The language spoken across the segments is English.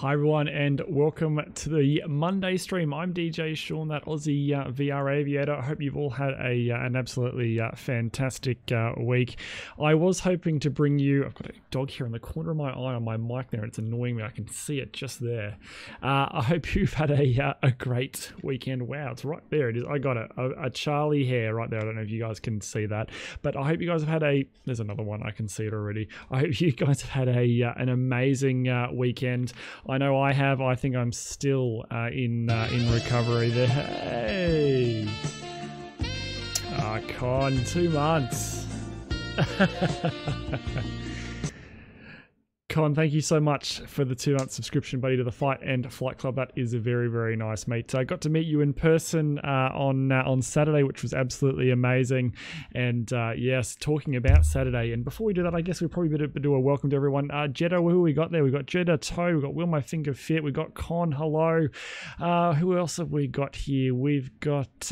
Hi everyone and welcome to the Monday stream. I'm DJ Sean, that Aussie VR aviator. I hope you've all had an absolutely fantastic week. I was hoping to bring you, I've got a dog here in the corner of my eye on my mic there, it's annoying me, I can see it just there. I hope you've had a great weekend. Wow, it's right there, it is. I got a Charlie hair right there, I don't know if you guys can see that, but I hope you guys have had there's another one, I can see it already. I hope you guys have had an amazing weekend. I know I have. I think I'm still in recovery there. Hey! Con, 2 months. Con, thank you so much for the 2-month subscription, buddy, to the Fight and Flight Club. That is a very, very nice, mate. I got to meet you in person on Saturday, which was absolutely amazing. And yes, talking about Saturday. And before we do that, I guess we probably better do a welcome to everyone. Jeddah, who we got there? We got Jeddah, Toe, we got Will My Finger Fit, we got Con, hello. Who else have we got here? We've got...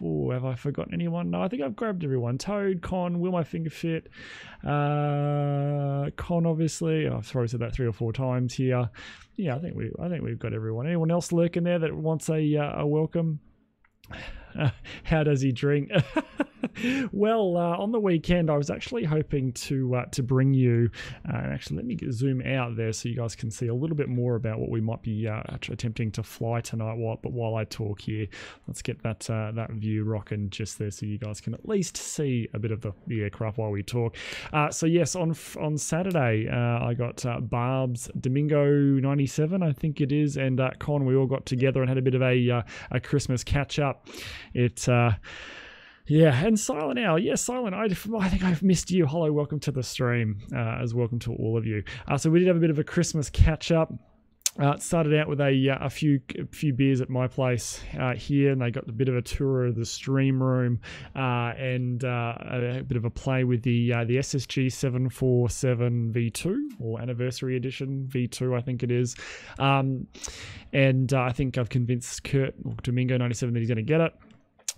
oh, have I forgotten anyone? No, I think I've grabbed everyone. Toad, Con, Will My Finger Fit, Con, obviously. I've probably said that 3 or 4 times here. Yeah, I think we've got everyone. Anyone else lurking there that wants a welcome? How does he drink? Well, on the weekend, I was actually hoping to bring you. Actually, let me zoom out there so you guys can see a little bit more about what we might be attempting to fly tonight. While I talk here, let's get that view rocking just there so you guys can at least see a bit of the aircraft while we talk. So yes, on Saturday, I got Barb's Domingo 97, I think it is, and Con. We all got together and had a bit of a Christmas catch up. Yeah, and Silent Owl. Yeah, Silent, I think I've missed you. Hello, welcome to the stream, as welcome to all of you. So we did have a bit of a Christmas catch-up. It started out with a few beers at my place here, and they got a bit of a tour of the stream room and a bit of a play with the SSG 747 V2, or Anniversary Edition V2, I think it is. And I think I've convinced Kurt, or Domingo 97, that he's going to get it.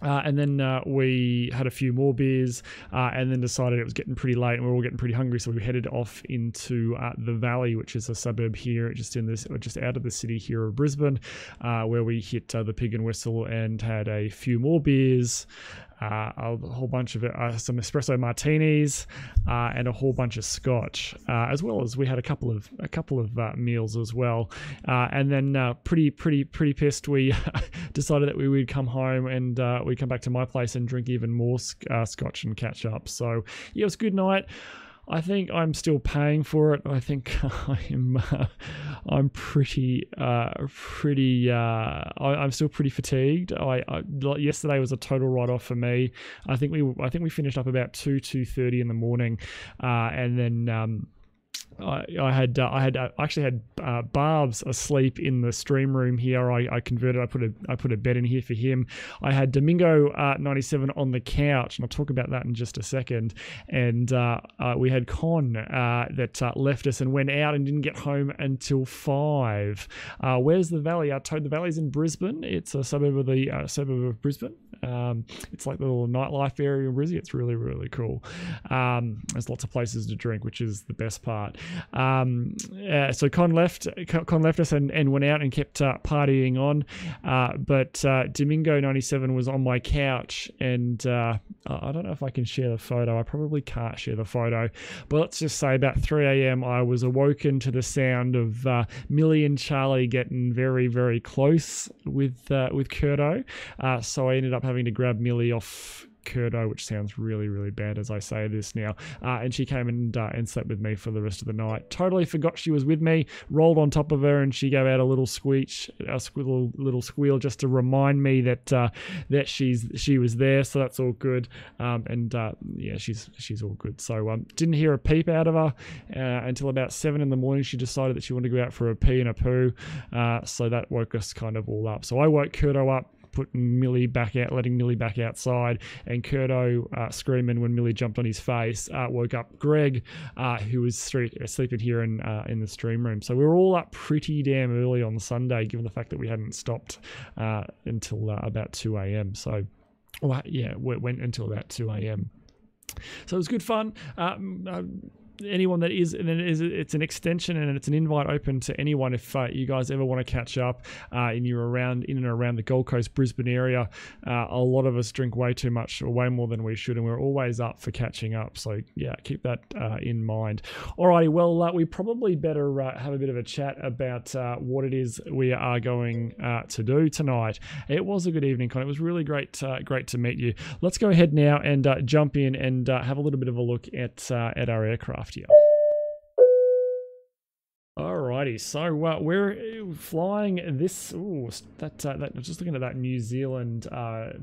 And then we had a few more beers and then decided it was getting pretty late and we were all getting pretty hungry, so we headed off into the Valley, which is a suburb here just out of the city here of Brisbane, where we hit the Pig and Whistle and had a few more beers. A whole bunch of some espresso martinis and a whole bunch of scotch, as well as we had a couple of meals as well, and then pretty pissed, we decided that we would come home and we'd come back to my place and drink even more scotch and catch up. So yeah, it was a good night. I think I'm still paying for it. I think I'm pretty I'm still pretty fatigued. Yesterday was a total write-off for me. I think we finished up about 2:30 in the morning, and then I actually had Barb's asleep in the stream room here. I put a bed in here for him. I had Domingo 97 on the couch, and I'll talk about that in just a second. And we had Con that left us and went out and didn't get home until 5. Where's the Valley? The Valley's in Brisbane. It's a suburb of Brisbane. It's like the little nightlife area in Brisbane. It's really, really cool. There's lots of places to drink, which is the best part. So Con left us and went out and kept partying on, but Domingo 97 was on my couch, and I don't know if I can share the photo. I probably can't share the photo, but let's just say about 3 a.m. I was awoken to the sound of Millie and Charlie getting very, very close with Curto, so I ended up having to grab Millie off Curto, which sounds really, really bad as I say this now, and she came and slept with me for the rest of the night. Totally forgot she was with me, rolled on top of her, and she gave out a little little squeal just to remind me that she was there. So that's all good, yeah, she's all good. So didn't hear a peep out of her until about 7 in the morning. She decided that she wanted to go out for a pee and a poo, so that woke us kind of all up. So I woke Curto up, putting Millie back out, letting Millie back outside, and Curto screaming when Millie jumped on his face woke up Greg, who was sleeping here in the stream room. So we were all up pretty damn early on Sunday, given the fact that we hadn't stopped until about 2 a.m. So, well, yeah, we went until about 2 a.m. So it was good fun. anyone that is, and it's an extension and it's an invite open to anyone if you guys ever want to catch up and you're in and around the Gold Coast, Brisbane area. A lot of us drink way too much, or way more than we should, and we're always up for catching up. So yeah, keep that in mind. Alrighty, well, we probably better have a bit of a chat about what it is we are going to do tonight. It was a good evening, Con. It was really great to meet you. Let's go ahead now and jump in and have a little bit of a look at our aircraft here. Alrighty, so we're flying this. That just looking at that New Zealand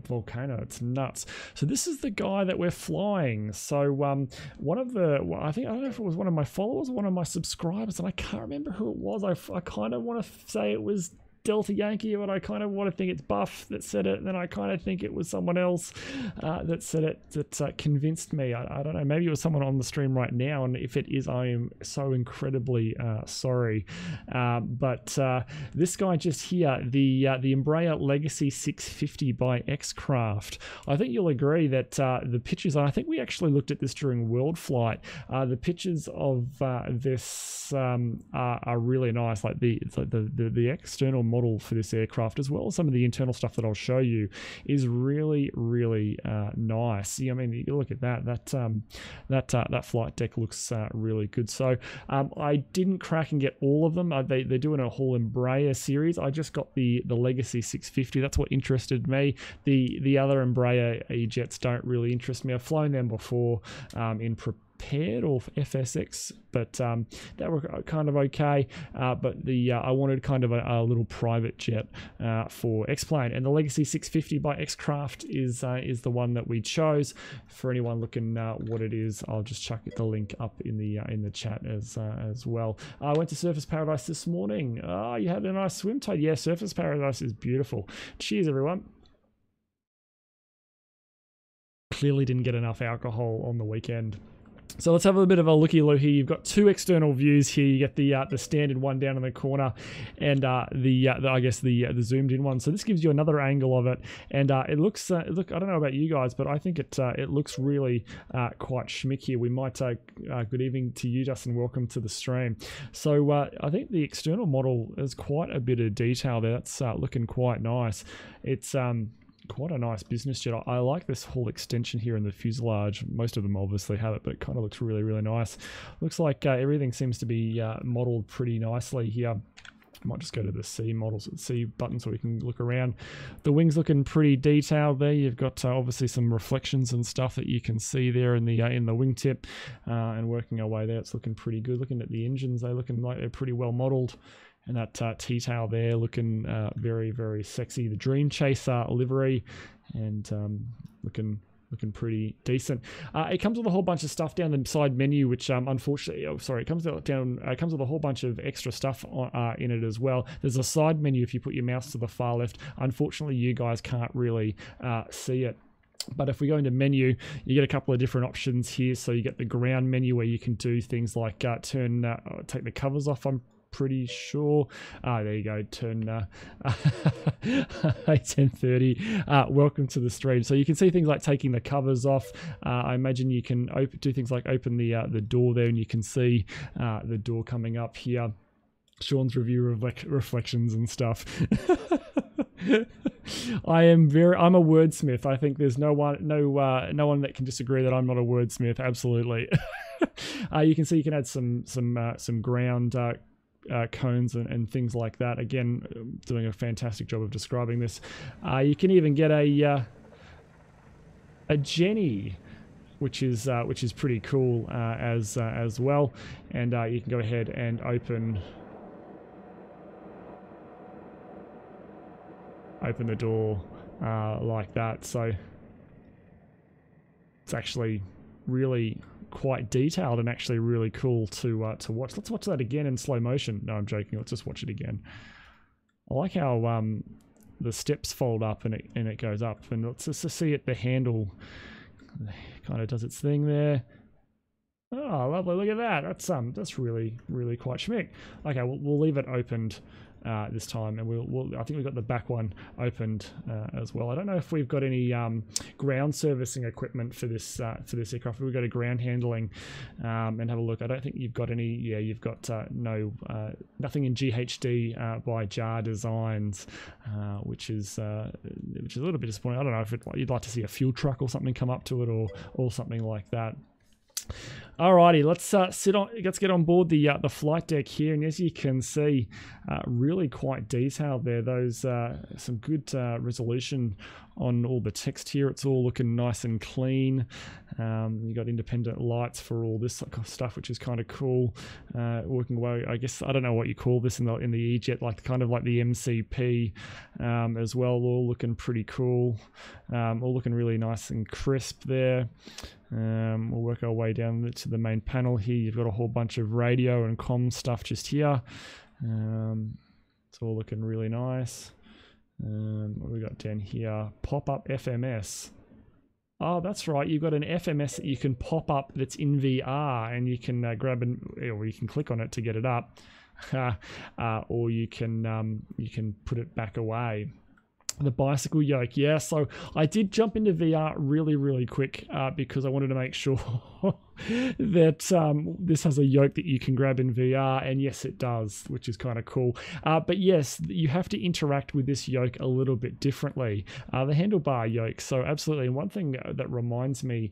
volcano, it's nuts. So this is the guy that we're flying. So one of the, I don't know if it was one of my followers or one of my subscribers, and I can't remember who it was. I kind of want to say it was Delta Yankee, but I kind of want to think it's Buff that said it, and then I kind of think it was someone else that said it that convinced me. I don't know, maybe it was someone on the stream right now, and if it is, I am so incredibly sorry. But this guy just here, the Embraer Legacy 650 by X-Craft, I think you'll agree that the pictures, and I think we actually looked at this during World Flight, the pictures of this are really nice. Like the external model for this aircraft, as well as some of the internal stuff that I'll show you, is really nice. Yeah, I mean, you look at that flight deck looks really good. So I didn't crack and get all of them. They're doing a whole Embraer series. I just got the Legacy 650. That's what interested me. The other Embraer E-jets don't really interest me. I've flown them before in Prepared or FSX, but that were kind of okay. But I wanted kind of a little private jet for X-Plane, and the Legacy 650 by X-Craft is the one that we chose. For anyone looking what it is, I'll just chuck the link up in the chat as well. I went to Surface Paradise this morning. You had a nice swim, Toad. Yeah, Surface Paradise is beautiful. Cheers, everyone. Clearly didn't get enough alcohol on the weekend. So let's have a bit of a looky-loo here. You've got two external views here. You get the standard one down in the corner, and I guess the zoomed in one. So this gives you another angle of it, and it looks look. I don't know about you guys, but I think it looks really quite schmick here. We might good evening to you, Justin. Welcome to the stream. So I think the external model has quite a bit of detail there. That's looking quite nice. It's quite a nice business jet. I like this whole extension here in the fuselage. Most of them obviously have it, but it kind of looks really nice. Looks like everything seems to be modeled pretty nicely here. I might just go to the C models, C button, so we can look around. The wings looking pretty detailed there. You've got obviously some reflections and stuff that you can see there in the wingtip, and working our way there, it's looking pretty good. Looking at the engines, they're looking like they're pretty well modeled. And that T-tail there looking very sexy. The Dream Chaser livery, and looking pretty decent. It comes with a whole bunch of stuff down the side menu, which unfortunately, it comes with a whole bunch of extra stuff in it as well. There's a side menu if you put your mouse to the far left. Unfortunately, you guys can't really see it. But if we go into menu, you get a couple of different options here. So you get the ground menu where you can do things like take the covers off. I'm pretty sure. There you go. Turn 10:30. Welcome to the stream. So you can see things like taking the covers off. I imagine you can do things like open the door there, and you can see the door coming up here. Sean's review of reflections and stuff. I'm a wordsmith. I think there's no one that can disagree that I'm not a wordsmith. Absolutely. You can see you can add some ground cones and things like that. Again, doing a fantastic job of describing this. You can even get a Jenny, which is pretty cool as well. And you can go ahead and open the door like that. So it's actually really quite detailed and actually really cool to watch. Let's watch that again in slow motion. No, I'm joking. Let's just watch it again. I like how the steps fold up and it goes up, and let's just see it. The handle kind of does its thing there. Oh, lovely! Look at that. That's really quite schmick. Okay, we'll leave it opened this time, and I think we've got the back one opened as well. I don't know if we've got any ground servicing equipment for this aircraft. We've got a ground handling, and have a look. I don't think you've got any. Yeah, you've got nothing in GHD by JAR Designs, which is a little bit disappointing. I don't know if you'd like to see a fuel truck or something come up to it, or something like that. Alrighty, let's get on board the flight deck here, and as you can see, really quite detailed there. Those some good resolution on all the text here. It's all looking nice and clean. You got independent lights for all this stuff, which is kind of cool. Working away, I guess I don't know what you call this in the E-Jet, like kind of like the MCP as well. All looking pretty cool. All looking really nice and crisp there. We'll work our way down to the main panel here. You've got a whole bunch of radio and comm stuff just here. It's all looking really nice. What we got down here? Pop-up FMS. Oh, that's right. You've got an FMS that you can pop up that's in VR, and you can grab or you can click on it to get it up, or you can put it back away. The bicycle yoke, yeah. So I did jump into VR really quick because I wanted to make sure that this has a yoke that you can grab in VR, and yes, it does, which is kind of cool. But yes, you have to interact with this yoke a little bit differently. The handlebar yoke, so absolutely. And one thing that reminds me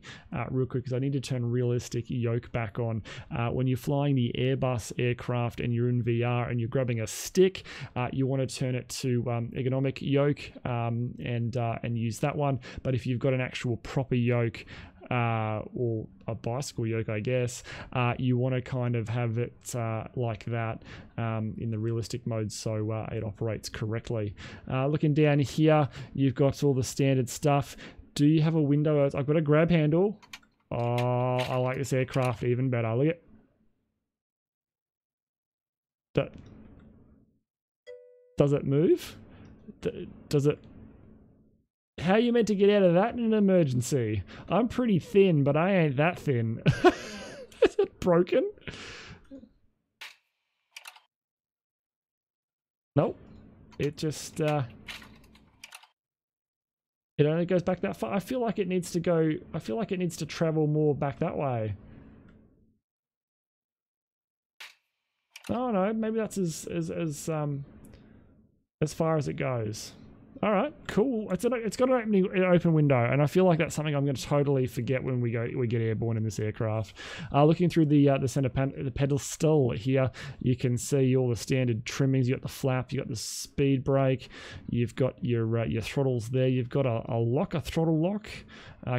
real quick is I need to turn realistic yoke back on. When you're flying the Airbus aircraft and you're in VR and you're grabbing a stick, you want to turn it to ergonomic yoke and use that one. But if you've got an actual proper yoke, or a bicycle yoke, I guess, you want to kind of have it like that in the realistic mode, so it operates correctly. Looking down here, you've got all the standard stuff. Do you have a window? I've got a grab handle. Oh, I like this aircraft even better. Look at that. Does it move? Does it? How are you meant to get out of that in an emergency? I'm pretty thin, but I ain't that thin. Is it broken? Nope. It just it only goes back that far. I feel like it needs to go. I feel like it needs to travel more back that way. Oh no, maybe that's as far as it goes. All right, cool. It's got an open window, and I feel like that's something I'm going to totally forget when we get airborne in this aircraft. Looking through the center the pedestal here, you can see all the standard trimmings. You got the flap, you got the speed brake, you've got your throttles there. You've got a throttle lock,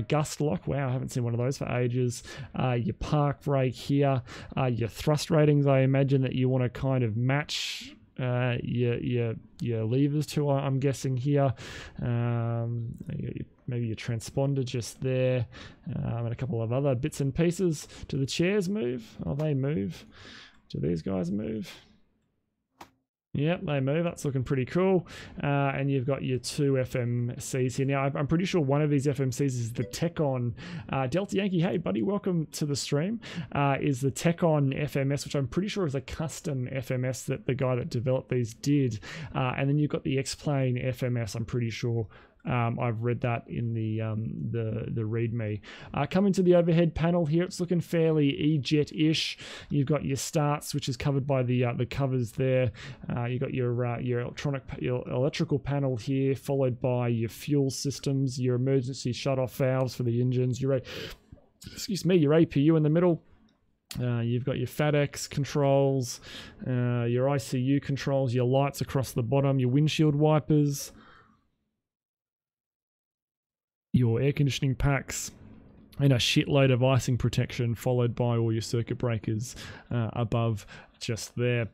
gust lock. Wow, I haven't seen one of those for ages. Your park brake here, your thrust ratings. I imagine that you want to kind of match your levers to, I'm guessing here. Maybe your transponder just there, and a couple of other bits and pieces. Do the chairs move? Oh, they move. Do these guys move? Yep, they move. That's looking pretty cool. And you've got your two FMCs here. Now, I'm pretty sure one of these FMCs is the Tech-On Delta Yankee. Hey, buddy, welcome to the stream. Is the Tech-On FMS, which I'm pretty sure is a custom FMS that the guy that developed these did. And then you've got the X-Plane FMS, I'm pretty sure. I've read that in the README. Coming to the overhead panel here, it's looking fairly E-Jet-ish. You've got your starts, which is covered by the covers there. You've got your electrical panel here, followed by your fuel systems, your emergency shut-off valves for the engines, your APU in the middle. You've got your FADX controls, your ICU controls, your lights across the bottom, your windshield wipers, your air conditioning packs, and a shitload of icing protection, followed by all your circuit breakers above just there.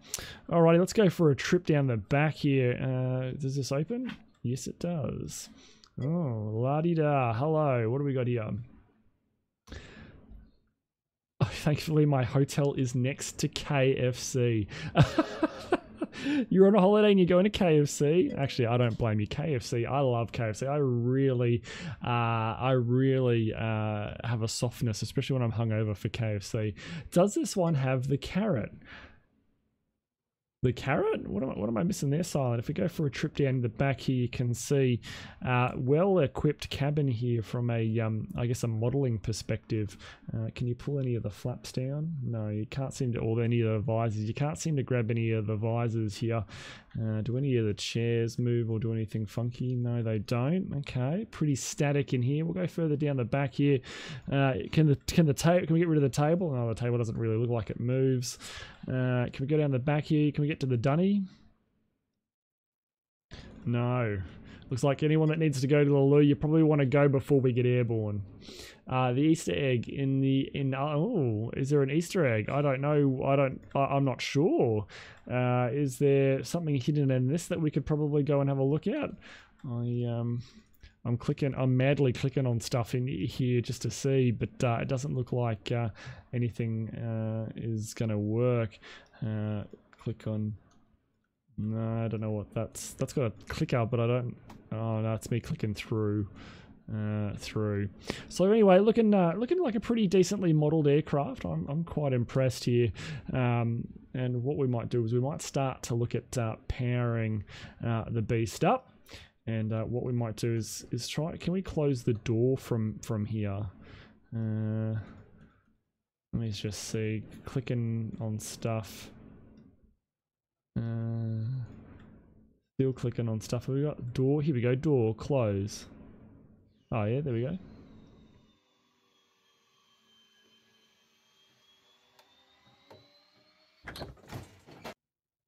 Alrighty, let's go for a trip down the back here. Does this open? Yes, it does. Oh, la-di-da. Hello, what do we got here? Oh, thankfully, my hotel is next to KFC. You're on a holiday and you're going to KFC. Actually, I don't blame you. KFC, I love KFC. I really have a softness, especially when I'm hungover, for KFC. Does this one have the carrot? The carrot? What am I missing there, Silent? If we go for a trip down the back here, you can see well-equipped cabin here from a, I guess, a modelling perspective. Can you pull any of the flaps down? No, you can't seem to, or any of the visors. You can't seem to grab any of the visors here. Do any of the chairs move or do anything funky? No, they don't. Okay, pretty static in here. We'll go further down the back here. Can we get rid of the table? No, the table doesn't really look like it moves. Can we go down the back here? Can we get to the dunny? No. Looks like anyone that needs to go to the loo, you probably want to go before we get airborne. The Easter egg oh, is there an Easter egg? I don't know. I'm not sure. Is there something hidden in this that we could probably go and have a look at? I'm madly clicking on stuff in here just to see, but it doesn't look like anything is gonna work. Click on. No, I don't know what that's got a clicker, but I don't. Oh no, it's me clicking through. So anyway, looking like a pretty decently modelled aircraft. I'm quite impressed here. And what we might do is we might start to look at powering the beast up. And what we might do is try. Can we close the door from here? Let me just see. Clicking on stuff. Still clicking on stuff. Have we got door? Here we go. Door close. Oh yeah, there we go.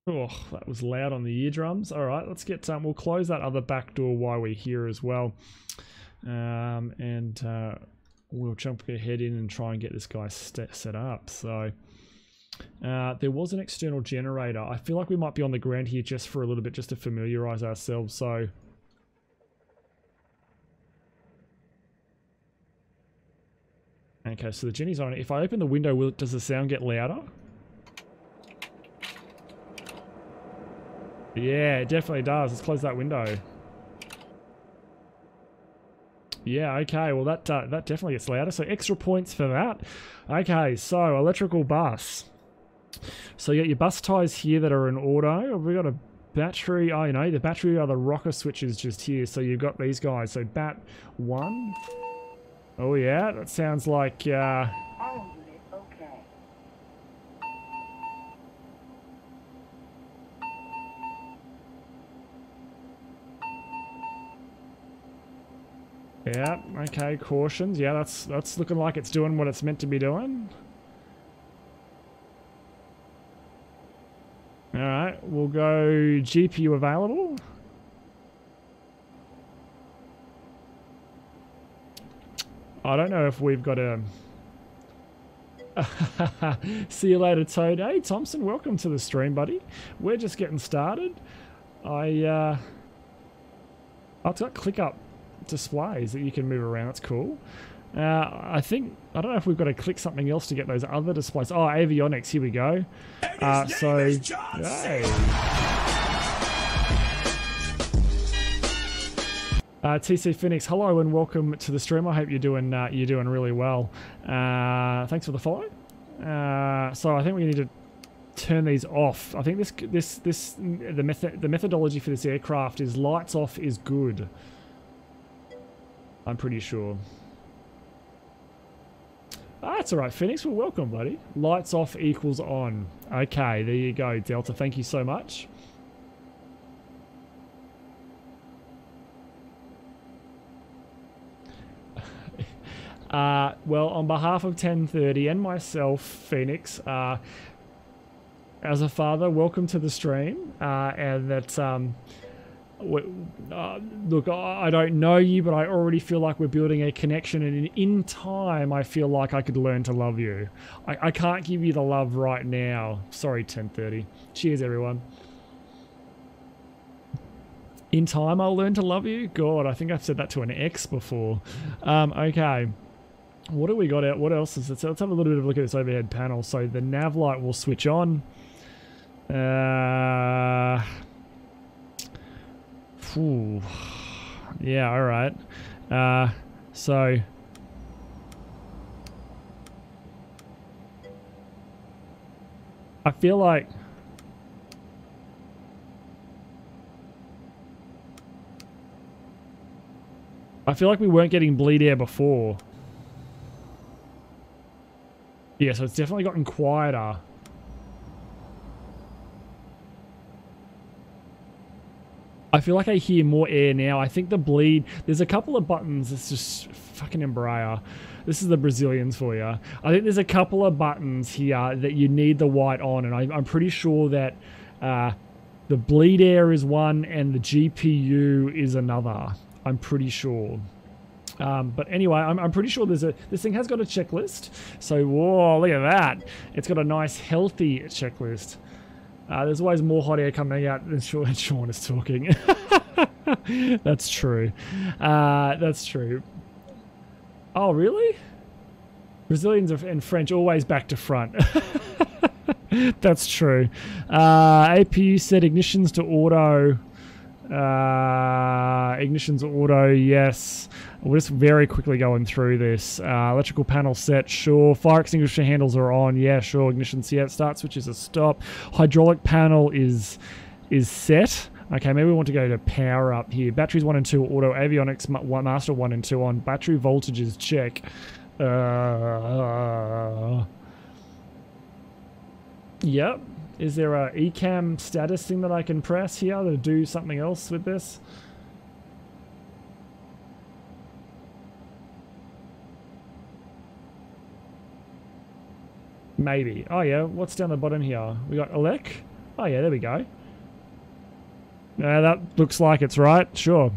Oh, that was loud on the eardrums. All right, let's get we'll close that other back door while we're here as well. And we'll jump ahead in and try and get this guy set up. So there was an external generator. I feel like we might be on the ground here just for a little bit, just to familiarize ourselves. So okay, so the Jenny's on. If I open the window, does the sound get louder? Yeah, it definitely does. Let's close that window. Yeah, okay. Well, that definitely gets louder. So extra points for that. Okay, so electrical bus. So you got your bus ties here that are in auto. Have we got a battery? Oh, you know, the battery are the rocker switches just here. So you've got these guys. So bat 1. Oh yeah, that sounds like yeah, okay, cautions. Yeah, that's looking like it's doing what it's meant to be doing. Alright, we'll go GPU available. I don't know if we've got a... See you later, Toad. Hey, Thompson, welcome to the stream, buddy. We're just getting started. I've got click-up displays that you can move around. That's cool. I don't know if we've got to click something else to get those other displays. Oh, avionics. Here we go. Hey. TC Phoenix, hello and welcome to the stream. I hope you're doing really well. Thanks for the follow. So I think we need to turn these off. I think the methodology for this aircraft is lights off is good. I'm pretty sure. That's all right, Phoenix. Well, welcome, buddy. Lights off equals on. Okay, there you go, Delta. Thank you so much. Well, on behalf of 1030 and myself, Phoenix, as a father, welcome to the stream. And that, look, I don't know you, but I already feel like we're building a connection, and in time, I feel like I could learn to love you. I can't give you the love right now. Sorry, 1030. Cheers, everyone. In time, I'll learn to love you? God, I think I've said that to an ex before. Okay. What do we got out? What else is it? So let's have a little bit of a look at this overhead panel. So the nav light will switch on. Yeah, all right. So I feel like I feel like we weren't getting bleed air before. Yeah, so it's definitely gotten quieter. I feel like I hear more air now. I think the bleed... There's a couple of buttons. It's just fucking Embraer. This is the Brazilians for you. I think there's a couple of buttons here that you need the white on, and I'm pretty sure that the bleed air is one and the GPU is another. I'm pretty sure. But anyway, I'm pretty sure this thing has got a checklist. So, whoa, look at that. It's got a nice, healthy checklist. There's always more hot air coming out than Sean is talking. That's true. That's true. Oh, really? Brazilians and French always back to front. That's true. APU set ignitions to auto. Ignitions auto, yes. We're just very quickly going through this. Electrical panel set, sure. Fire extinguisher handles are on, yeah, sure. Ignition set, start switch is a stop. Hydraulic panel is set. Okay, maybe we want to go to power up here. Batteries 1 and 2 auto. Avionics master 1 and 2 on. Battery voltages check. Yep. Is there a eCam status thing that I can press here to do something else with this? Maybe. Oh yeah, what's down the bottom here? We got elec. Oh yeah, there we go. That looks like it's right. Sure.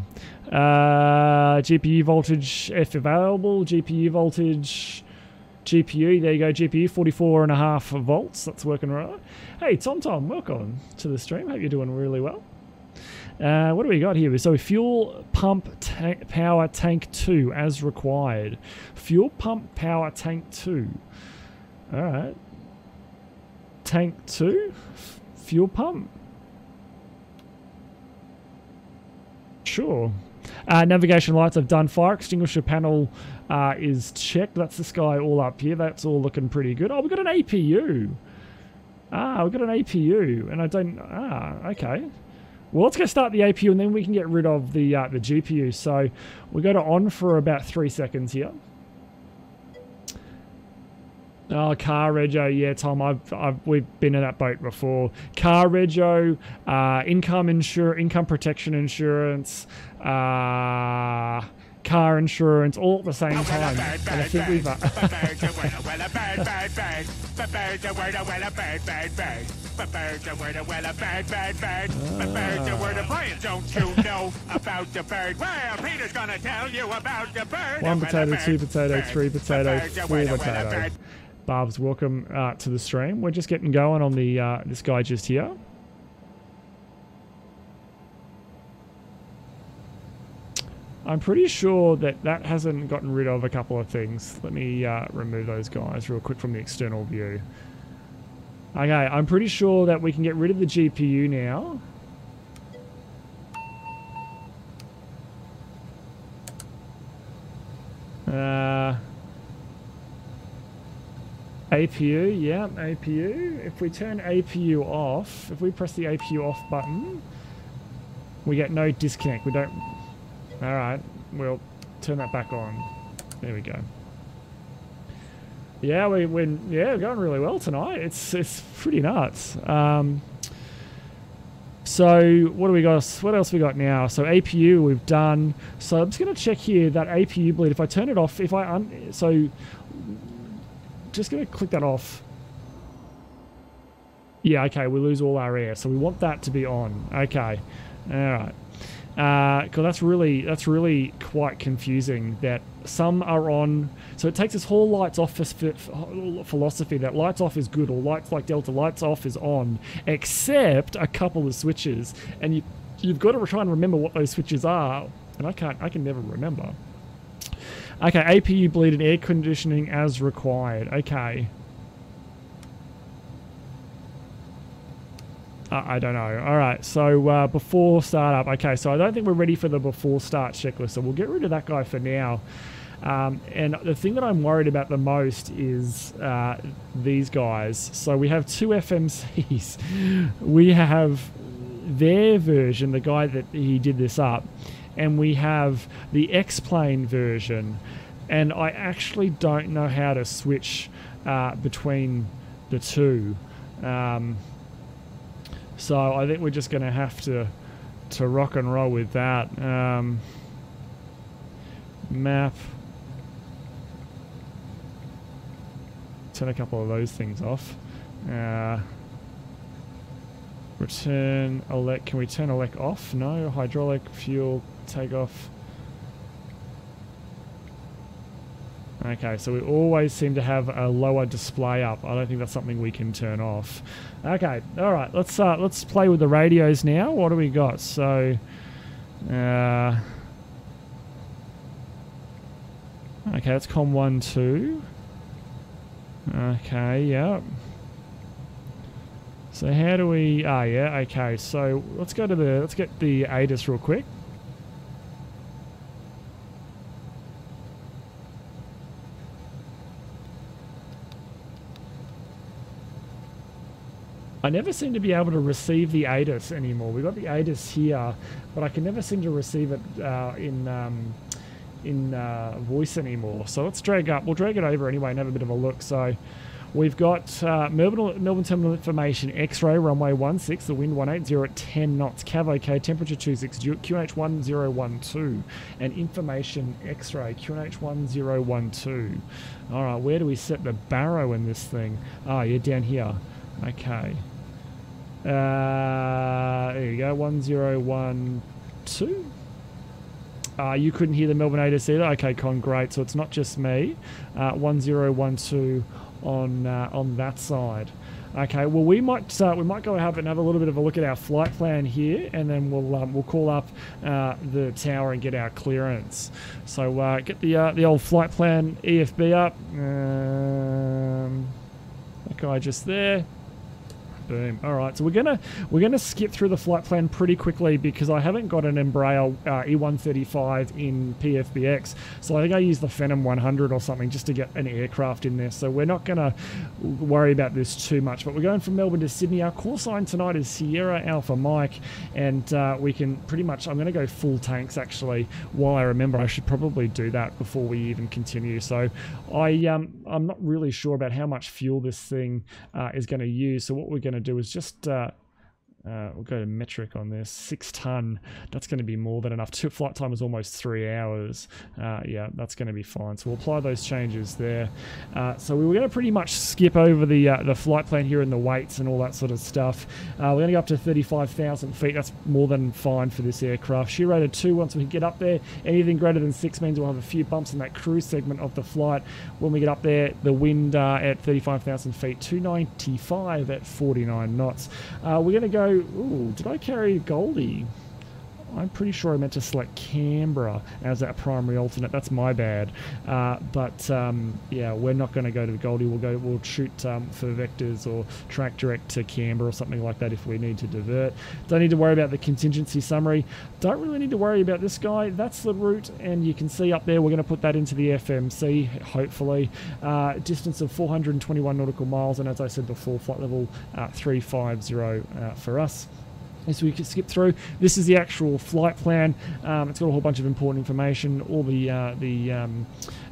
GPU voltage if available. GPU voltage. GPU, there you go, GPU 44.5 volts, that's working right. Hey Tom, welcome to the stream, hope you're doing really well. What do we got here? So fuel pump power tank 2 as required. Fuel pump power tank 2. Alright. Tank 2? Fuel pump? Sure. Navigation lights I've done. Fire extinguisher panel is checked. That's the sky all up here. That's all looking pretty good. Oh, we've got an APU. We've got an APU. And I don't... okay. Well, let's go start the APU and then we can get rid of the GPU. So we go to on for about 3 seconds here. Oh, car rego, yeah, Tom. We've been in that boat before. Car rego, income protection insurance, car insurance, all at the same time. And I think we've. Don't you know about the bird? Well, Peter's gonna tell you about the bird. 1 potato, 2 potato, 3 potato, 4 potato. Barbs, welcome to the stream. We're just getting going on the this guy just here. I'm pretty sure that hasn't gotten rid of a couple of things. Let me remove those guys real quick from the external view. Okay, I'm pretty sure that we can get rid of the GPU now. APU, yeah, APU. If we turn APU off, if we press the APU off button, we get no disconnect. We don't... Alright, we'll turn that back on. There we go. Yeah, we're going really well tonight. It's pretty nuts. So what do we got? What else we got now? So APU we've done. So I'm just going to check here that APU bleed. If I turn it off, if I just going to click that off. Yeah, okay, we lose all our air, so we want that to be on. Okay, all right. Because that's really quite confusing. That some are on, so it takes this whole lights off philosophy that lights off is good, or lights like Delta, lights off is on, except a couple of switches, and you've got to try and remember what those switches are, and I can never remember. Okay, APU bleeded air conditioning as required. Okay. I don't know. All right, so before startup. Okay, so I don't think we're ready for the before start checklist, so we'll get rid of that guy for now. And the thing that I'm worried about the most is these guys. So we have two FMCs. We have their version, the guy that he did this up, and we have the X-Plane version, and I actually don't know how to switch between the two. So I think we're just going to have to rock and roll with that. Map. Turn a couple of those things off. Return elect. Can we turn elect off? No. Hydraulic, fuel, takeoff. Okay, so we always seem to have a lower display up. I don't think that's something we can turn off. Okay, all right. Let's play with the radios now. What do we got? So, okay, that's COM 1, 2. Okay, yeah. So how do we? Ah, yeah. Okay, so let's go to the. Let's get the ATIS real quick. I never seem to be able to receive the ATIS anymore. We've got the ATIS here, but I can never seem to receive it in voice anymore. So let's drag up. We'll drag it over anyway and have a bit of a look. So we've got Melbourne Terminal Information, X-ray, runway 16, the wind 180 at 10 knots, cav OK, temperature 26, QNH 1012, and information X-ray, QNH 1012. All right, where do we set the barrow in this thing? Ah, yeah, down here. Okay. There you go, 1012. You couldn't hear the Melbourne ATIS either. Okay, Con, great. So it's not just me. 1012 on that side. Okay. Well, we might go ahead and have a little bit of a look at our flight plan here, and then we'll call up the tower and get our clearance. So get the old flight plan EFB up. That guy just there. Boom. All right, so we're gonna skip through the flight plan pretty quickly because I haven't got an Embraer E135 in PFBX, so I think I used the Phenom 100 or something just to get an aircraft in there. So we're not gonna worry about this too much. But we're going from Melbourne to Sydney. Our call sign tonight is Sierra Alpha Mike, and we can pretty much. I'm gonna go full tanks actually. While I remember, I should probably do that before we even continue. So I'm not really sure about how much fuel this thing is going to use. So what we're going to do is just we'll go to metric on this. 6 ton. That's going to be more than enough. Flight time is almost 3 hours. Yeah, that's going to be fine. So we'll apply those changes there. So we were going to pretty much skip over the flight plan here and the weights and all that sort of stuff. We're going to go up to 35,000 feet. That's more than fine for this aircraft. Shear rate of 2 once we get up there. Anything greater than 6 means we'll have a few bumps in that cruise segment of the flight. When we get up there, the wind at 35,000 feet, 295 at 49 knots. We're going to go. Ooh, did I carry Goldie? I'm pretty sure I meant to select Canberra as our primary alternate. That's my bad. Yeah, we're not going to go to the Goldie. We'll shoot for vectors or track direct to Canberra or something like that if we need to divert. Don't need to worry about the contingency summary. Don't really need to worry about this guy. That's the route, and you can see up there we're going to put that into the FMC, hopefully. Distance of 421 nautical miles, and as I said before, flight level 350 for us. As we can skip through, this is the actual flight plan. It's got a whole bunch of important information. All the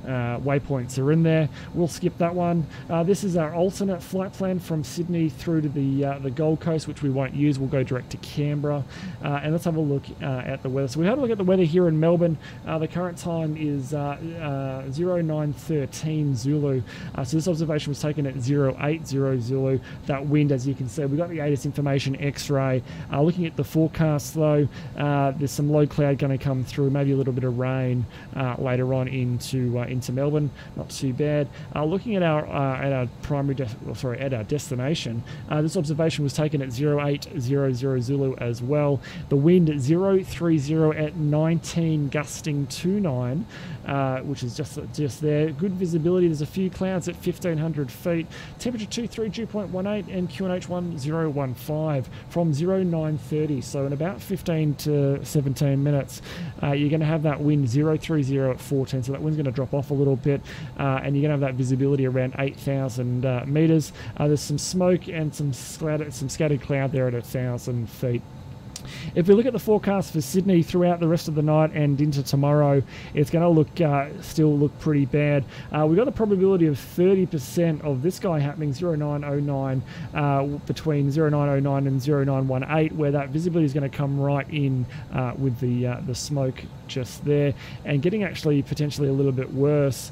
waypoints are in there. We'll skip that one. This is our alternate flight plan from Sydney through to the Gold Coast, which we won't use. We'll go direct to Canberra. And let's have a look at the weather. So we had a look at the weather here in Melbourne. The current time is 0913 Zulu. So this observation was taken at 0800 Zulu. That wind, as you can see, we've got the ATIS information X-ray. Looking at the forecast though, there's some low cloud going to come through, maybe a little bit of rain later on into Melbourne. Not too bad. Looking at our destination, this observation was taken at 0800 Zulu as well. The wind at 030 at 19, gusting 29, which is just there. Good visibility. There's a few clouds at 1,500 feet. Temperature 23, dew point 18, and QNH 1015 from 0930. So in about 15 to 17 minutes, you're going to have that wind 030 at 14. So that wind's going to drop off a little bit, and you're going to have that visibility around 8,000 meters. There's some smoke and some scattered cloud there at 1,000 feet. If we look at the forecast for Sydney throughout the rest of the night and into tomorrow, it's going to look still look pretty bad. We've got a probability of 30% of this guy happening 0909 between 0909 and 0918, where that visibility is going to come right in with the smoke just there, and getting actually potentially a little bit worse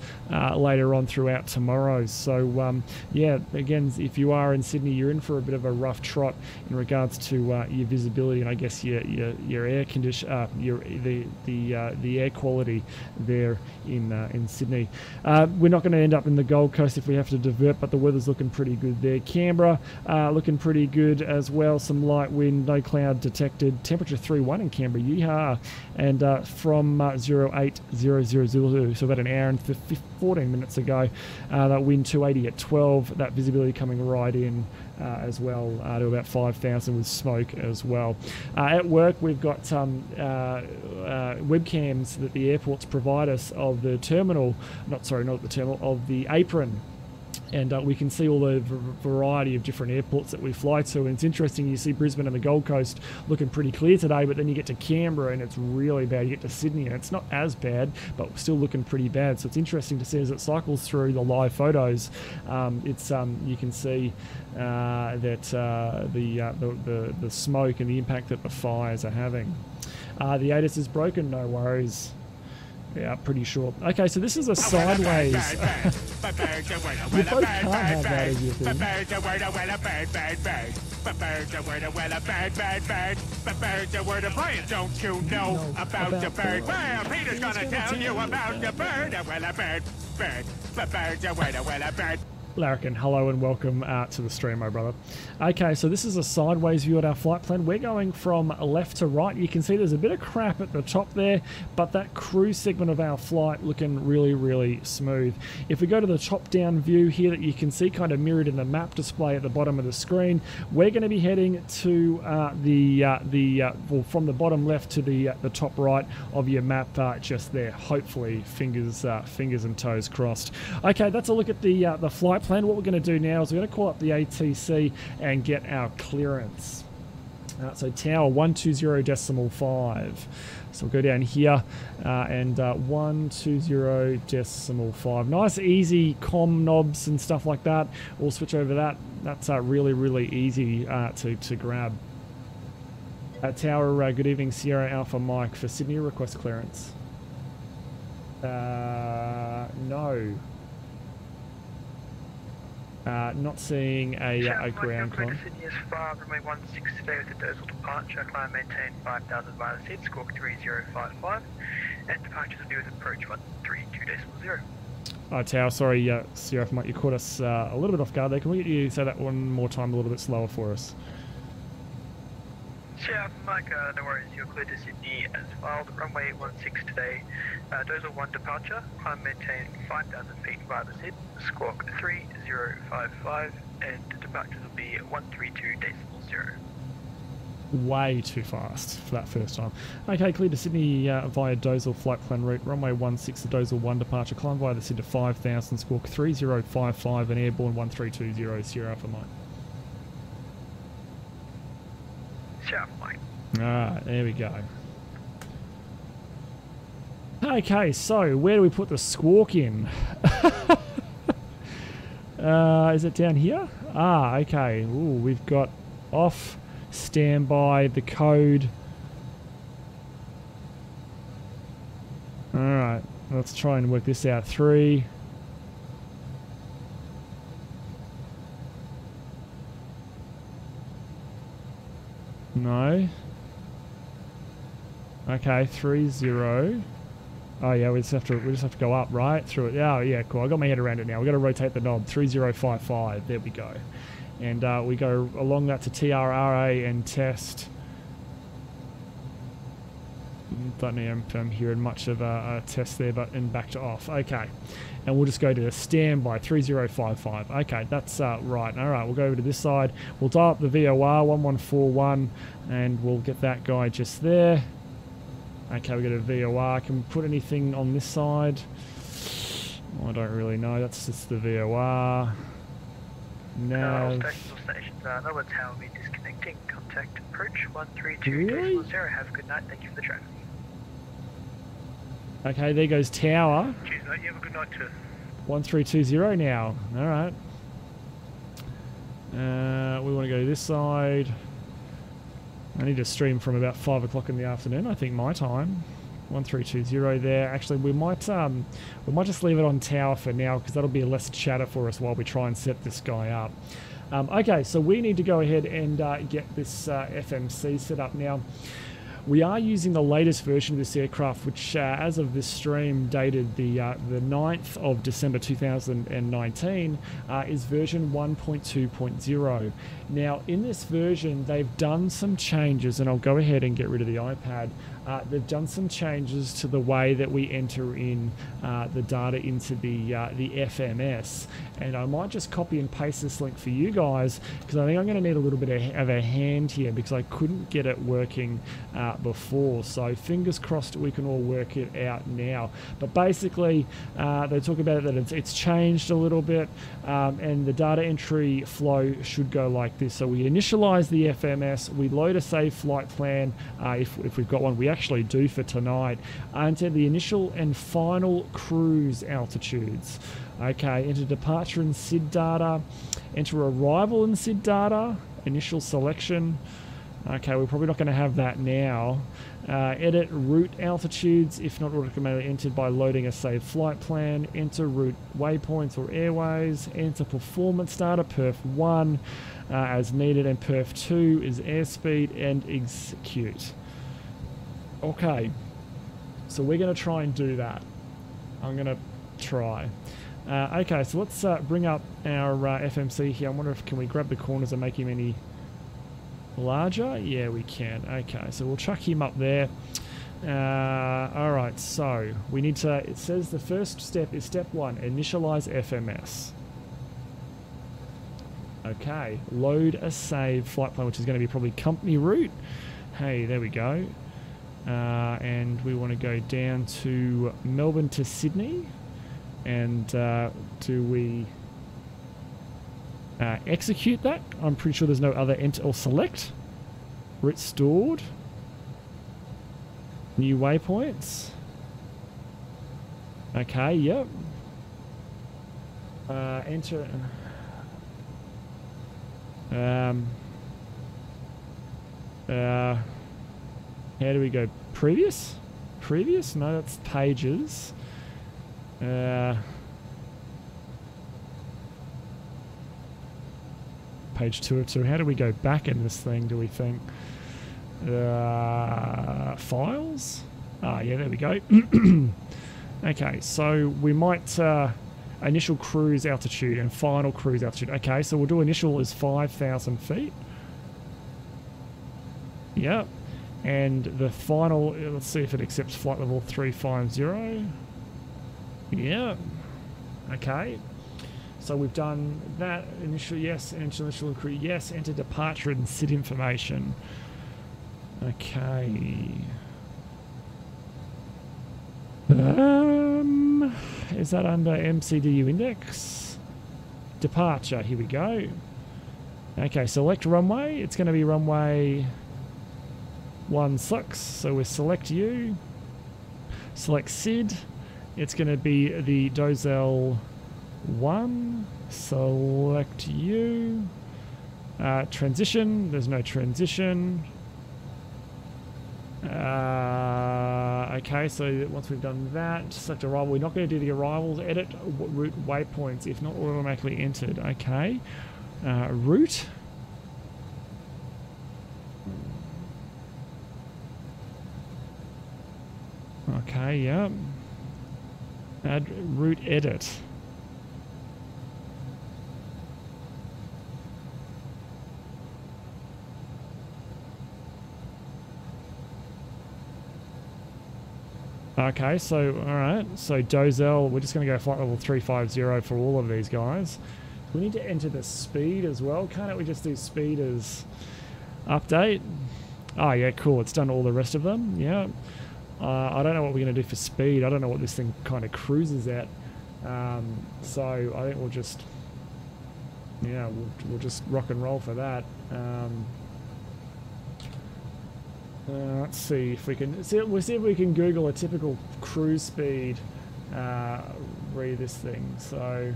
later on throughout tomorrow. So yeah, again, if you are in Sydney, you're in for a bit of a rough trot in regards to your visibility, and I guess your air condition, the air quality there in Sydney. We're not going to end up in the Gold Coast if we have to divert, but the weather's looking pretty good there. Canberra looking pretty good as well. Some light wind, no cloud detected. Temperature 3.1 in Canberra, yeehaw. And from 08:00, so about an hour and 14 minutes ago, that wind 280 at 12. That visibility coming right in as well to about 5,000 with smoke as well. At work, we've got webcams that the airports provide us of the terminal, not the terminal, of the apron. And we can see all the variety of different airports that we fly to. And it's interesting, you see Brisbane and the Gold Coast looking pretty clear today, but then you get to Canberra and it's really bad. You get to Sydney and it's not as bad, but still looking pretty bad. So it's interesting to see as it cycles through the live photos. You can see that the smoke and the impact that the fires are having. The Asus is broken, no worries. Yeah, pretty sure. Okay, so this is a sideways. You both can't have that as your thing. Don't you know about the bird? Well, Peter's gonna tell you about the bird. Well, a bird. Larrikin, hello and welcome to the stream, my brother. Okay, so this is a sideways view at our flight plan. We're going from left to right. You can see there's a bit of crap at the top there, but that cruise segment of our flight looking really, really smooth. If we go to the top-down view here that you can see kind of mirrored in the map display at the bottom of the screen, we're going to be heading to from the bottom left to the top right of your map just there. Hopefully, fingers and toes crossed. Okay, that's a look at the flight plan. What we're going to do now is we're going to call up the ATC and get our clearance. So tower 120.5. So we'll go down here and 120.5. Nice easy comm knobs and stuff like that. We'll switch over that. That's really, really easy to grab. Tower, good evening, Sierra Alpha Mike for Sydney, request clearance. No. Not seeing a ground con. Sydney is 5, runway 16 today with a Dozel departure. Climb maintain 5,000 via the seat, squawk 3055, and departures will be with approach 132.0. Tower, sorry, Sierra, you caught us a little bit off guard there. Can we get you to say that one more time a little bit slower for us? Sure, Mike, no worries, you're clear to Sydney as filed. Runway 16 today, Dozel 1 departure, climb maintain 5,000 feet via the SID, squawk 3055, and departures will be 132.0. Way too fast for that first time. Okay, clear to Sydney via Dozel flight plan route, runway 16, the Dozel 1 departure, climb via the SID to 5,000, squawk 3055, and airborne 1320, Sierra Alpha Mike. Alright, there we go. Okay, so where do we put the squawk in? Is it down here? Okay. Ooh, we've got off, standby, the code. Alright, let's try and work this out. 3. No. Okay, 30. Oh yeah, we just have to go up, right? Through it. Oh yeah, cool. I got my head around it now. We got to rotate the knob. 3055. There we go. And we go along that to TRRA and test. Don't know if I'm hearing much of a test there, but and back to off. Okay. And we'll just go to the standby 3055. Okay, that's right. All right, we'll go over to this side. We'll dial up the VOR 1141, and we'll get that guy just there. Okay, we got a VOR. Can we put anything on this side? I don't really know. That's just the VOR. All Nav. stations or stations. Melbourne Tower will be disconnecting. Contact approach 132 Really? 0. Have a good night. Thank you for the traffic. Okay, there goes tower. Cheers, mate. You have a good night too. 1320 now. All right. We want to go this side. I need to stream from about 5 o'clock in the afternoon, I think my time. 1320 there. Actually, we might just leave it on tower for now because that'll be a less chatter for us while we try and set this guy up. Okay, so we need to go ahead and get this FMC set up now. We are using the latest version of this aircraft, which as of this stream dated the 9th of December 2019, is version 1.2.0. Now, in this version, they've done some changes, and I'll go ahead and get rid of the iPad. They've done some changes to the way that we enter in the data into the FMS, and I might just copy and paste this link for you guys because I think I'm going to need a little bit of a hand here because I couldn't get it working before. So fingers crossed we can all work it out now. But basically, they talk about it that it's changed a little bit, and the data entry flow should go like this. So we initialize the FMS, we load a save flight plan if we've got one. We actually do for tonight. Enter the initial and final cruise altitudes. Okay, enter departure and SID data, enter arrival and SID data, initial selection. Okay, we're probably not going to have that now. Edit route altitudes, if not automatically entered by loading a saved flight plan. Enter route waypoints or airways. Enter performance data, perf 1 as needed, and perf 2 is airspeed, and execute. Okay, so we're going to try and do that. I'm going to try. Okay, so let's bring up our FMC here. I wonder if can we grab the corners and make him any larger? Yeah, we can. Okay, so we'll chuck him up there. Alright, so we need to, it says the first step is step 1, initialize FMS. Okay, load a save flight plan, which is going to be probably company route. Hey, there we go. And we want to go down to Melbourne to Sydney. And do we execute that? I'm pretty sure there's no other enter or select. Route stored. New waypoints. Okay, yep. Enter. How do we go? Previous? Previous? No, that's pages. Page 2 of 2. How do we go back in this thing, do we think? Files? Ah, yeah, there we go. Okay, so we might... initial cruise altitude and final cruise altitude. Okay, so we'll do initial is 5,000 feet. Yep. And the final, let's see if it accepts flight level 350. Yeah. Okay. So we've done that. Initial, yes. Initial cruise, yes. Enter departure and SID information. Okay. Is that under MCDU index? Departure, here we go. Okay, select runway. It's going to be runway 16. So we select you. Select SID. It's going to be the Dozel 1. Select you. Transition. There's no transition. Okay, so once we've done that, select arrival. We're not going to do the arrivals. Edit route waypoints if not automatically entered. Okay. Route. Okay, yep. Add route edit. Okay, so, alright, so Dozel, we're just going to go flight level 350 for all of these guys. We need to enter the speed as well. Can't we just do speed as update? Oh yeah, cool, it's done all the rest of them, yeah. I don't know what we're going to do for speed. I don't know what this thing kind of cruises at. So I think we'll just... yeah, we'll just rock and roll for that. Let's see if we can. We'll see if we can Google a typical cruise speed. Read this thing. So,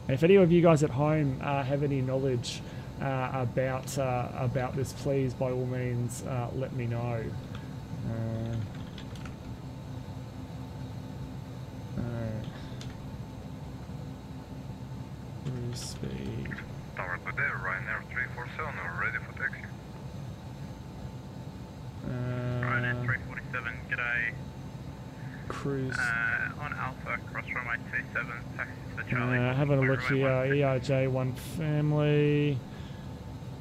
if any of you guys at home have any knowledge about this, please by all means let me know. Cruise speed. Tower good day, Ryanair 347, we're ready for taxi. Ryanair 347, g'day. Cruise. On Alpha, cross runway 27, taxi for Charlie. Having a look here, ERJ1 family.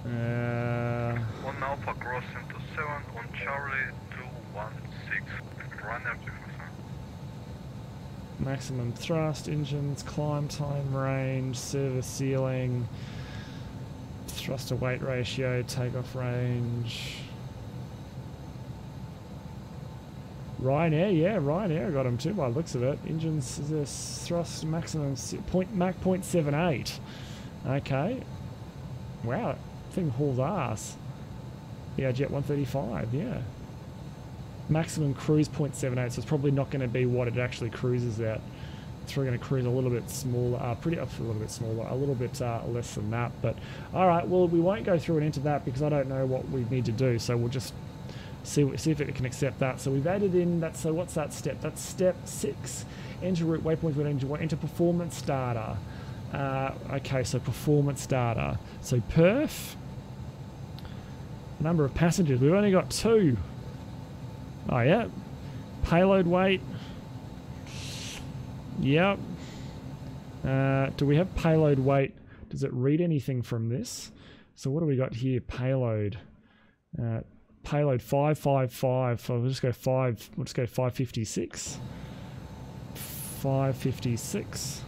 On Alpha, cross into 7, on Charlie 216, Ryanair 347. Maximum thrust, engines, climb time, range, service ceiling, thrust to weight ratio, takeoff range. Ryanair, yeah, Ryanair got him too by the looks of it. Engines, this thrust maximum Mach 0.78. Okay. Wow, thing hauls ass. Yeah, Jet 135, yeah. Maximum cruise 0.78, so it's probably not going to be what it actually cruises at. It's probably going to cruise a little bit smaller, a little bit smaller, a little bit less than that. But all right, well, we won't go through and into that because I don't know what we need to do. So we'll just see if it can accept that. So we've added in that. So what's that step? That's step 6. Enter route waypoints with enter performance data. Okay, so performance data. So perf. Number of passengers. We've only got 2. Oh, yeah. Payload weight. Yep. Do we have payload weight? Does it read anything from this? So what do we got here? Payload. Payload 555. So we'll just go 5. We'll just go 556. 556.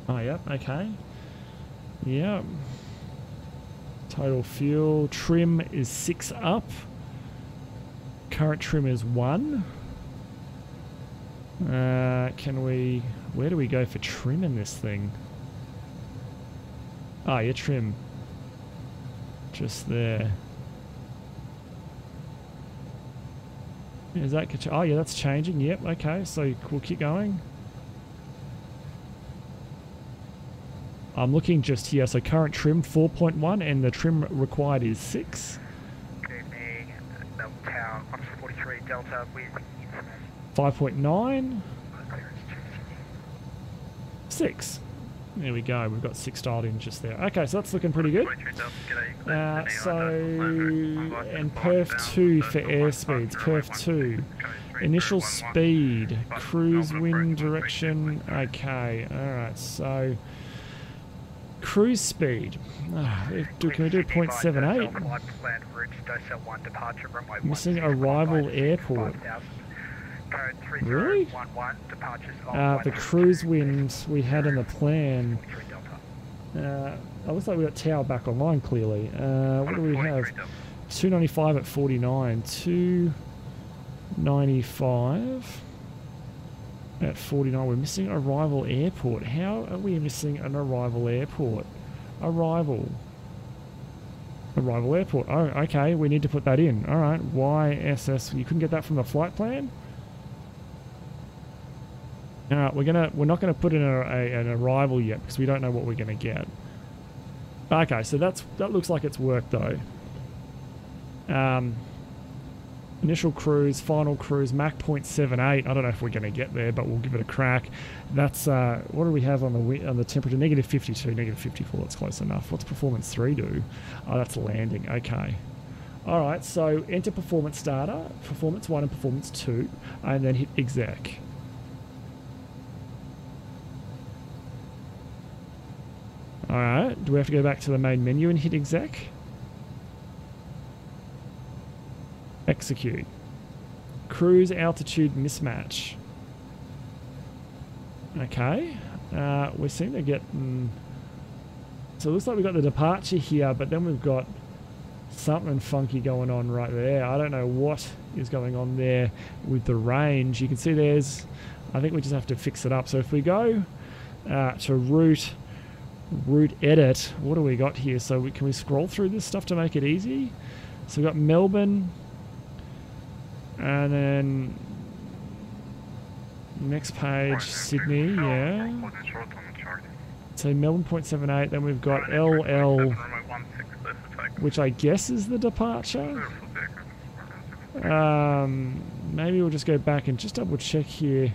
Oh, yep. Okay. Yep. Total fuel. Trim is 6 up. Current trim is 1. Can we... Where do we go for trim in this thing? Ah, yeah, trim. Just there. Is that... Oh, yeah, that's changing. Yep, okay. So we'll keep going. I'm looking just here. So current trim 4.1 and the trim required is 6. Good evening, Melbourne Tower, 143 Delta with 5.9. 6. There we go. We've got 6 dialed in just there. Okay, so that's looking pretty good. And perf 2 for airspeeds. Perf 2. Initial speed. Cruise wind direction. Okay. Alright, so... Cruise speed. Can we do 0.78? Missing arrival airport. Really? The cruise wind we had in the plan. It looks like we got tower back online clearly. What do we have? 295 at 49. 295 at 49. We're missing arrival airport. How are we missing an arrival airport? Arrival airport. Oh, okay. We need to put that in. All right. YSS. You couldn't get that from the flight plan? All right. We're not gonna put in an arrival yet because we don't know what we're gonna get. Okay. So that looks like it's worked though. Initial cruise, final cruise, Mach 0.78. I don't know if we're going to get there, but we'll give it a crack. That's what do we have on the temperature? Negative 52, negative 54. That's close enough. What's performance 3 do? Oh, that's landing. Okay. All right. So enter performance data, performance 1 and performance 2, and then hit exec. All right. Do we have to go back to the main menu and hit exec? Execute. Cruise altitude mismatch. Okay. We seem to get... so it looks like we've got the departure here, but then we've got something funky going on right there. I don't know what is going on there with the range. You can see there's... I think we just have to fix it up. So if we go to route route edit. What do we got here? So can we scroll through this stuff to make it easy? So we've got Melbourne, and then next page, Sydney, yeah. So Melbourne 0.78, then we've got LL, which I guess is the departure. Maybe we'll just go back and just double check here.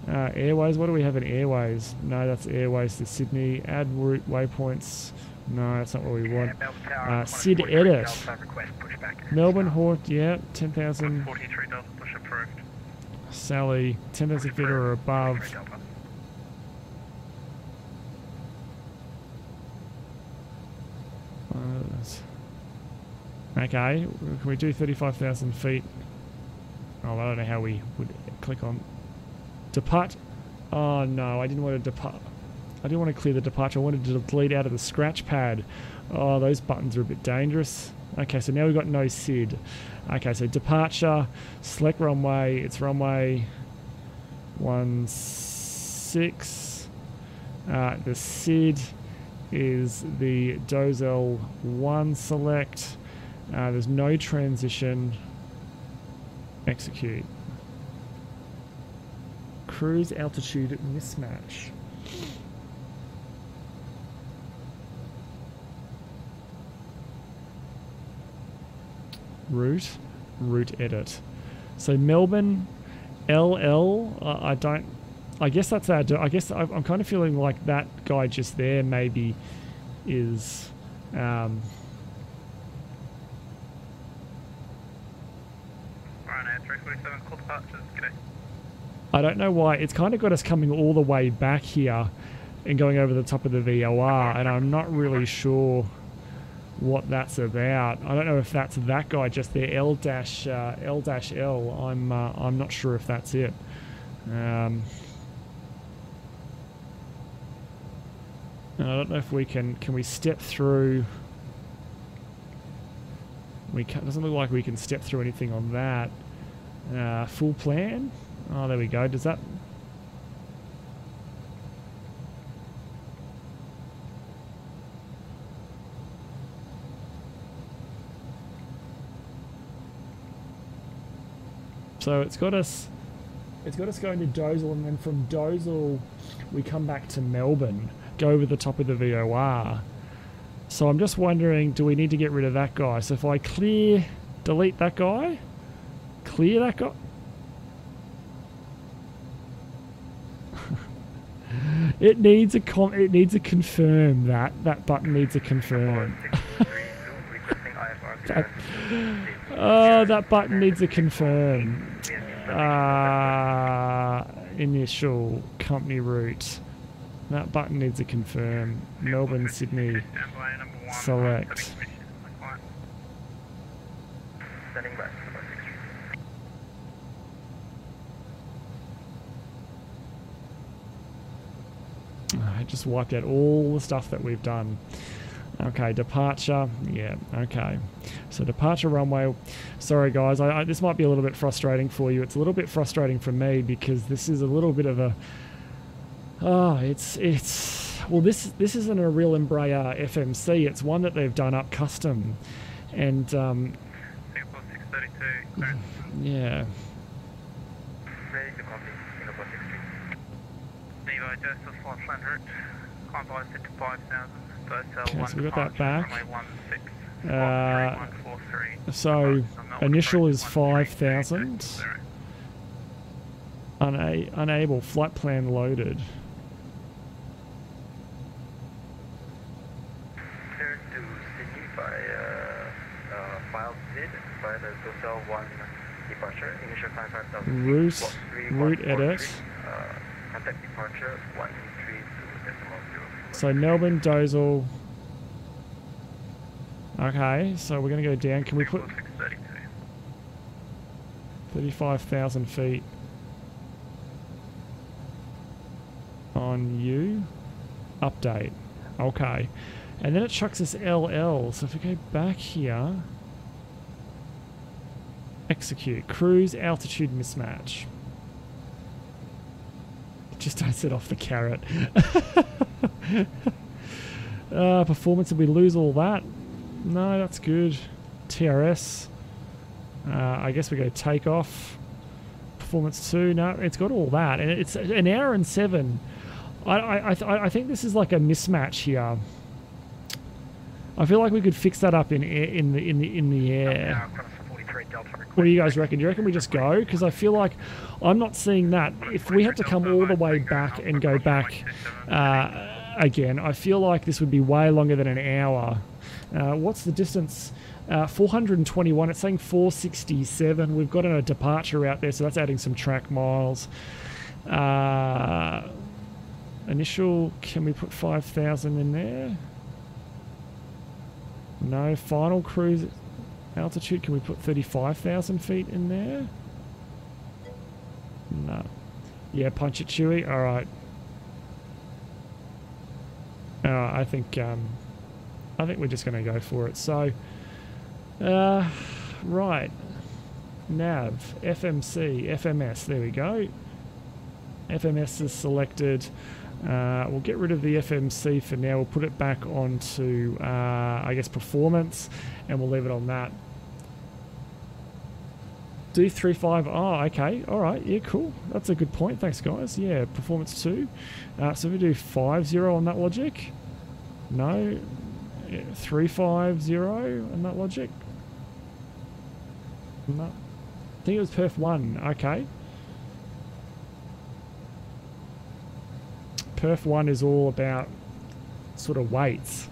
Airways, what do we have in Airways? No, that's Airways to Sydney. Add route waypoints. No, that's not what we want. SID edit. Melbourne Hort, yeah, 10,000. Sally, 10,000 feet or above. Okay, can we do 35,000 feet? Oh, I don't know how we would click on depart. Oh no, I didn't want to depart. I didn't want to clear the departure. I wanted to delete out of the scratch pad. Oh, those buttons are a bit dangerous. Okay, so now we've got no SID. Okay, so departure, select runway. It's runway 16. The SID is the Dozel 1 select. There's no transition. Execute. Cruise altitude mismatch. Route edit. So Melbourne LL, I guess that's our, I guess I'm kind of feeling like that guy just there maybe is I don't know why. It's kind of got us coming all the way back here and going over the top of the VOR, and I'm not really sure what that's about. I don't know if that's that guy just there, L-L. I'm not sure if that's it. And I don't know if we can we step through. Doesn't look like we can step through anything on that. Full plan. Oh, there we go. Does that? So it's got us going to Dozel, and then from Dozel we come back to Melbourne, go over the top of the VOR. So I'm just wondering, do we need to get rid of that guy? So if I delete that guy, clear that guy. It needs a confirm. That button needs a confirm. That button needs a confirm. Initial company route. That button needs a confirm. Melbourne, Sydney. Select. I just wiped out all the stuff that we've done. Okay, departure. Yeah, okay. So departure runway. Sorry guys, this might be a little bit frustrating for you. It's a little bit frustrating for me because this is a little bit of a... well, this isn't a real Embraer FMC. It's one that they've done up custom. And, yeah. Okay, so we got that back. So initial is 5,000. Unable. Flight plan loaded. Turn to Sydney by file SID by the Dozel 1 departure. Initial time 5,000. Route edit. Contact departure 132.0. So Melbourne, Dozel. Okay, so we're going to go down. Can we put 35,000 feet on you? Update. Okay. And then it chucks us LL. So if we go back here, execute. Cruise altitude mismatch. Just don't set off the carrot. Performance, did we lose all that? No, that's good. TRS. I guess we go Takeoff. Performance 2. No, it's got all that. And it's an hour and 7. I think this is like a mismatch here. I feel like we could fix that up in the air. What do you guys reckon? Do you reckon we just go? Because I feel like I'm not seeing that. If we had to come all the way back and go back again, I feel like this would be way longer than an hour. What's the distance? 421. It's saying 467. We've got a departure out there, so that's adding some track miles. Initial, can we put 5,000 in there? No. Final cruise altitude, can we put 35,000 feet in there? No. Yeah, punch it, Chewy. All right. I think we're just going to go for it. So, right. Nav, FMC, FMS. There we go. FMS is selected. We'll get rid of the FMC for now. We'll put it back onto, I guess, performance, and we'll leave it on that. Do 3.5. Oh, okay. All right. Yeah, cool. That's a good point. Thanks, guys. Yeah, performance 2. So we do 5.0 on that logic. No. Yeah, 3.50 on that logic. No. I think it was perf 1. Okay. Perf 1 is all about sort of weights.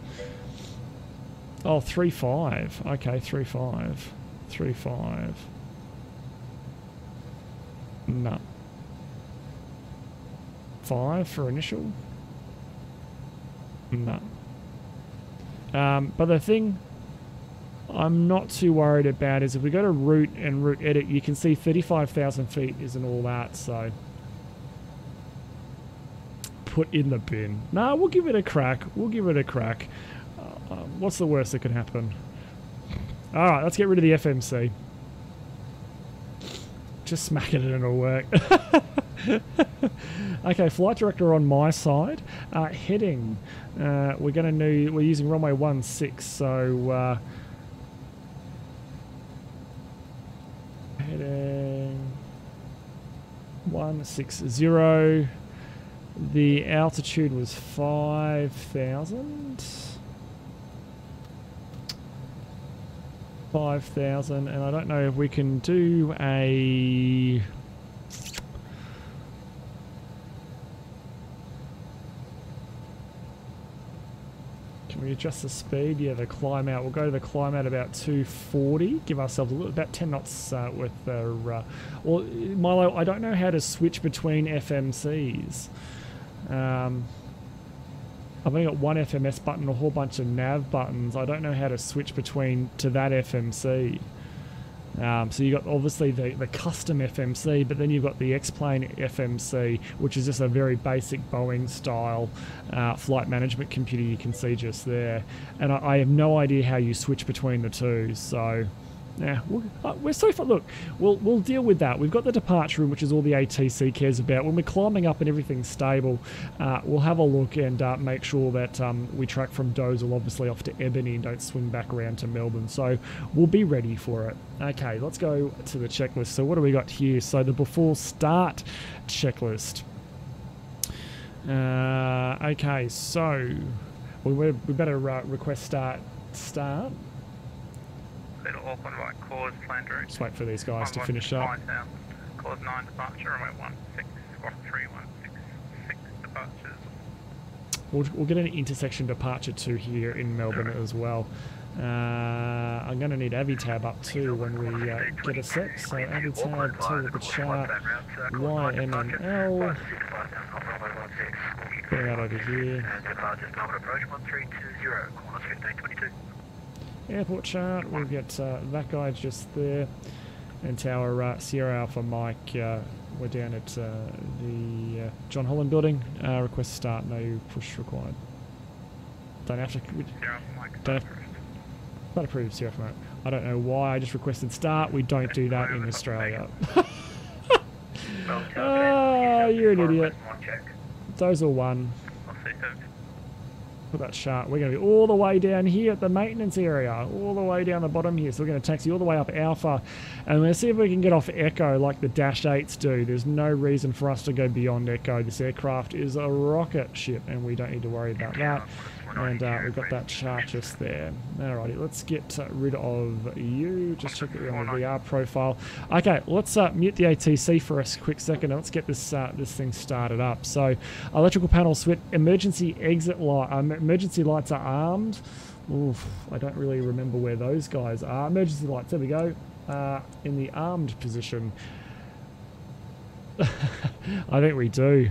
Oh, 3.5. Okay, 3.5. 3.5. No. 5 for initial? No. But the thing I'm not too worried about is if we go to route and route edit, you can see 35,000 feet isn't all that, so put in the bin. No, we'll give it a crack. We'll give it a crack. What's the worst that could happen? Alright, let's get rid of the FMC. Just smack it and it'll work. Okay, flight director on my side. Heading. We're using runway 16, so heading 160. The altitude was 5,000. 5,000, and I don't know if we can do a... Can we adjust the speed? Yeah, the climb out. We'll go to the climb out about 240. Give ourselves a little, about 10 knots with the... well, Milo, I don't know how to switch between FMCs. I've only got one FMS button, a whole bunch of nav buttons. I don't know how to switch between to that FMC. So you've got obviously the custom FMC, but then you've got the X-Plane FMC, which is just a very basic Boeing style flight management computer you can see just there. And I have no idea how you switch between the two, so... Yeah, we're so far. Look, we'll deal with that. We've got the departure room, which is all the ATC cares about. When we're climbing up and everything's stable, we'll have a look and make sure that we track from Dozel, obviously, off to Ebony and don't swing back around to Melbourne. So we'll be ready for it. Okay, let's go to the checklist. So what do we got here? So the before start checklist. Okay, so we better request start. Auckland right, cause planned route. Just wait for these guys to finish up. Cause 9 departure, runway 16, squawk 3166 departures. We'll get an intersection departure 2 here in Melbourne as well. I'm going to need AviTab up too when we get a set. So AviTab to the chart, YMNL. Bring that over here. Airport chart, we'll get that guy just there. And Tower Sierra Alpha Mike, we're down at the John Holland building. Request start, no push required. Don't have to. Not approved, Sierra Alpha Mike. I don't know why I just requested start. We don't do that in Australia. Oh, you're an idiot. Those are one. Put that chart. We're going to be all the way down here at the maintenance area, all the way down the bottom here. So we're going to taxi all the way up Alpha, and we're going to see if we can get off Echo like the Dash 8s do. There's no reason for us to go beyond Echo. This aircraft is a rocket ship, and we don't need to worry about that. And we've got that chart just there. Alrighty, let's get rid of you. Just check that we're on the VR profile. Okay, let's mute the ATC for a quick second, and let's get this this thing started up. So, electrical panel switch, emergency exit light. Emergency lights are armed. Oof, I don't really remember where those guys are. Emergency lights. There we go. In the armed position. I think we do.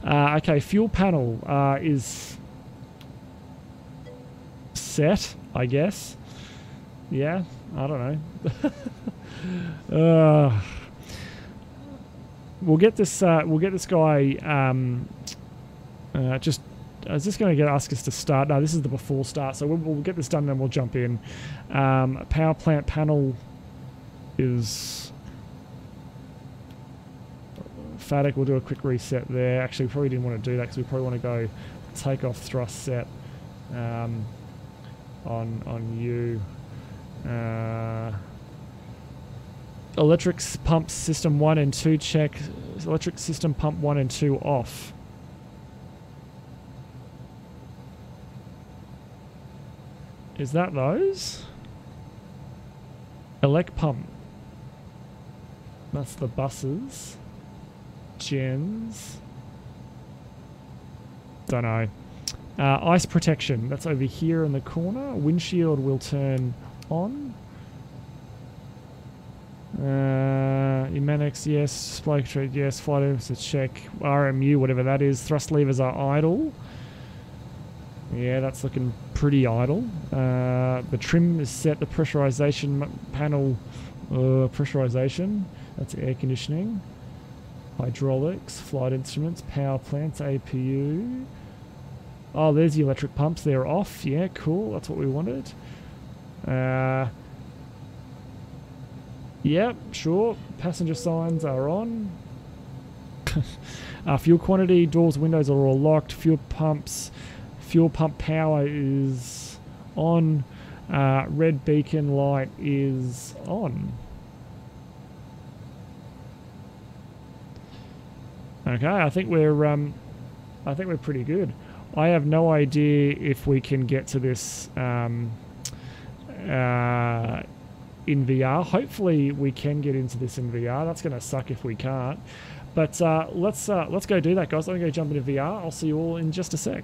Okay, fuel panel is set, I guess. Yeah, I don't know. We'll get this guy. Just is this going to ask us to start? No, this is the before start. So we'll get this done, and then we'll jump in. Power plant panel is phatic. We'll do a quick reset there. Actually, we probably didn't want to do that because we probably want to go takeoff thrust set. On you. Electric pump system 1 and 2 check. Electric system pump 1 and 2 off. Is that those? Elect pump. That's the buses. Gens. Don't know. Ice protection, that's over here in the corner. Windshield will turn on. Emanix, yes. Display control, yes. Flight emphasis check. RMU, whatever that is. Thrust levers are idle. Yeah, that's looking pretty idle. The trim is set. The pressurization panel, pressurization. That's air conditioning. Hydraulics, flight instruments, power plants, APU. Oh, there's the electric pumps. They're off. Yeah, cool. That's what we wanted. Yep, sure. Passenger signs are on. Fuel quantity, doors, windows are all locked. Fuel pump power is on. Red beacon light is on. Okay, I think we're pretty good. I have no idea if we can get to this in VR. Hopefully we can get into this in VR. That's going to suck if we can't. But let's go do that, guys. I'm going to go jump into VR. I'll see you all in just a sec.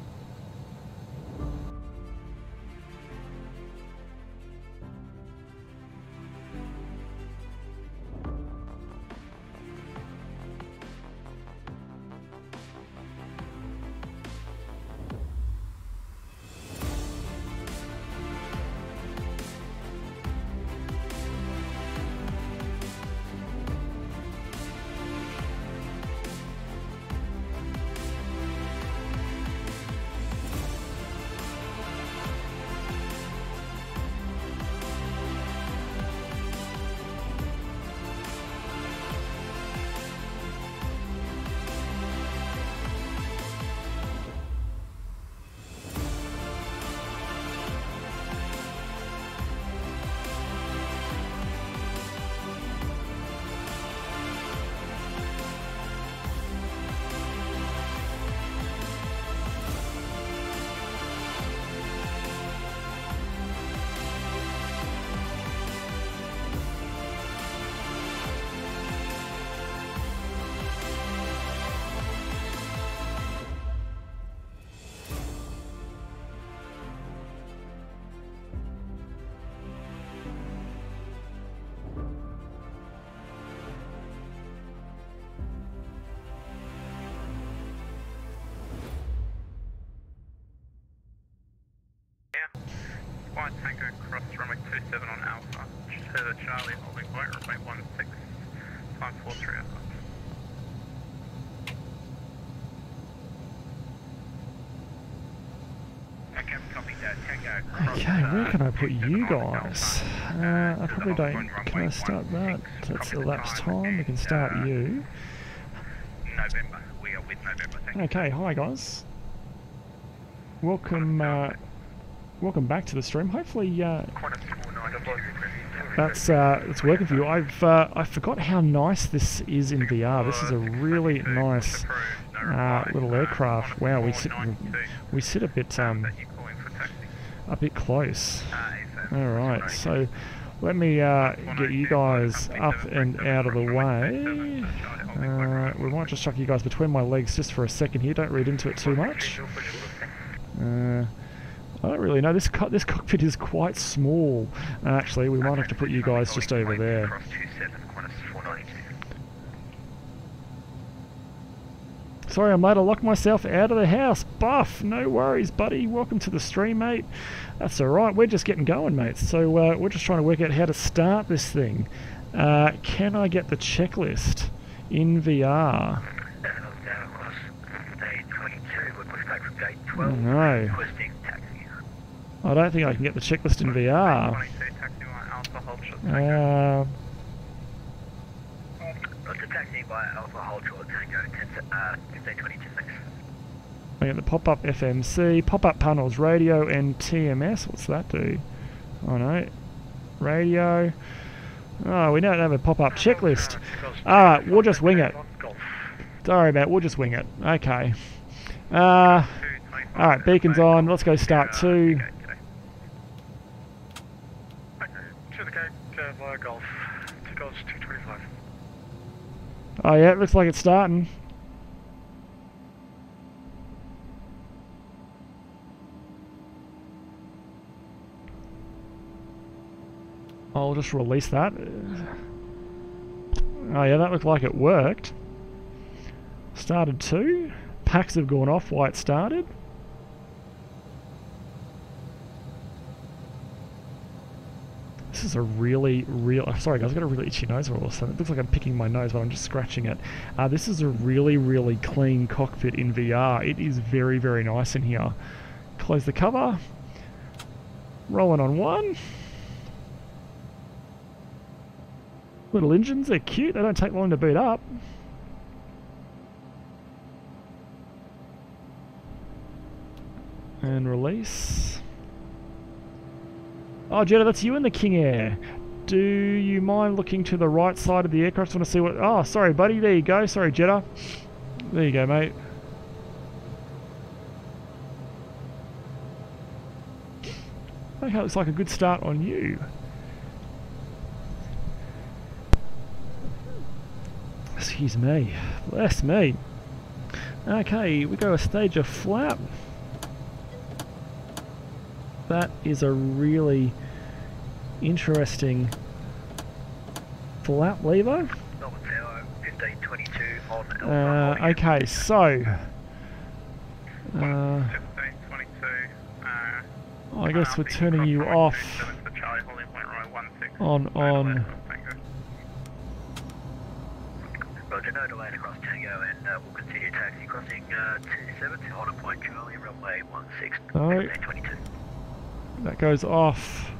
Flight Tango cross runway 27 on Alpha. To Charlie, holding point, runway 16, 543 Alpha. Okay, where can I put you guys? I probably don't. Can I start that? That's elapsed time. We can start you. November. We are with November. Okay, hi guys. welcome welcome back to the stream. Hopefully that's working for you. I forgot how nice this is in VR. This is a really nice little aircraft. Wow, we sit a bit close. All right, so let me get you guys up and out of the way. We might just chuck you guys between my legs just for a second here. Don't read into it too much. I don't really know. This cockpit is quite small. Actually, we might have to put you guys just over there. Sorry, I'm late. I locked myself out of the house. Buff, no worries, buddy. Welcome to the stream, mate. That's alright. We're just getting going, mate. So we're just trying to work out how to start this thing. Can I get the checklist in VR? Oh, no. I don't think I can get the checklist in VR. I get the pop-up FMC, pop-up panels, radio and TMS. What's that do? Oh no. Radio. Oh, we don't have a pop-up checklist. Alright, we'll just wing it. Sorry, mate, we'll just wing it. Okay. Alright, beacon's on. Let's go start 2. Oh yeah, it looks like it's starting. I'll just release that. Oh yeah, that looked like it worked. Started 2. Packs have gone off while it started. This is a really, sorry guys, I've got a really itchy nose all of a sudden. It looks like I'm picking my nose, but I'm just scratching it. This is a really clean cockpit in VR. It is very, very nice in here. Close the cover. Rolling on 1. Little engines, they're cute. They don't take long to boot up. And release. Oh, Jetta, that's you in the King Air. Do you mind looking to the right side of the aircraft? I want to see what... Oh, sorry, buddy. There you go. Sorry, Jetta. There you go, mate. Okay, looks like a good start on you. Excuse me. Bless me. Okay, we go a stage of flap. That is a really interesting flap lever. Okay, so I guess we're turning you off on Roger, no delay across Tango, and we'll continue taxi crossing 27 to Holden Point, Charlie, runway 16, no. 22. That goes off.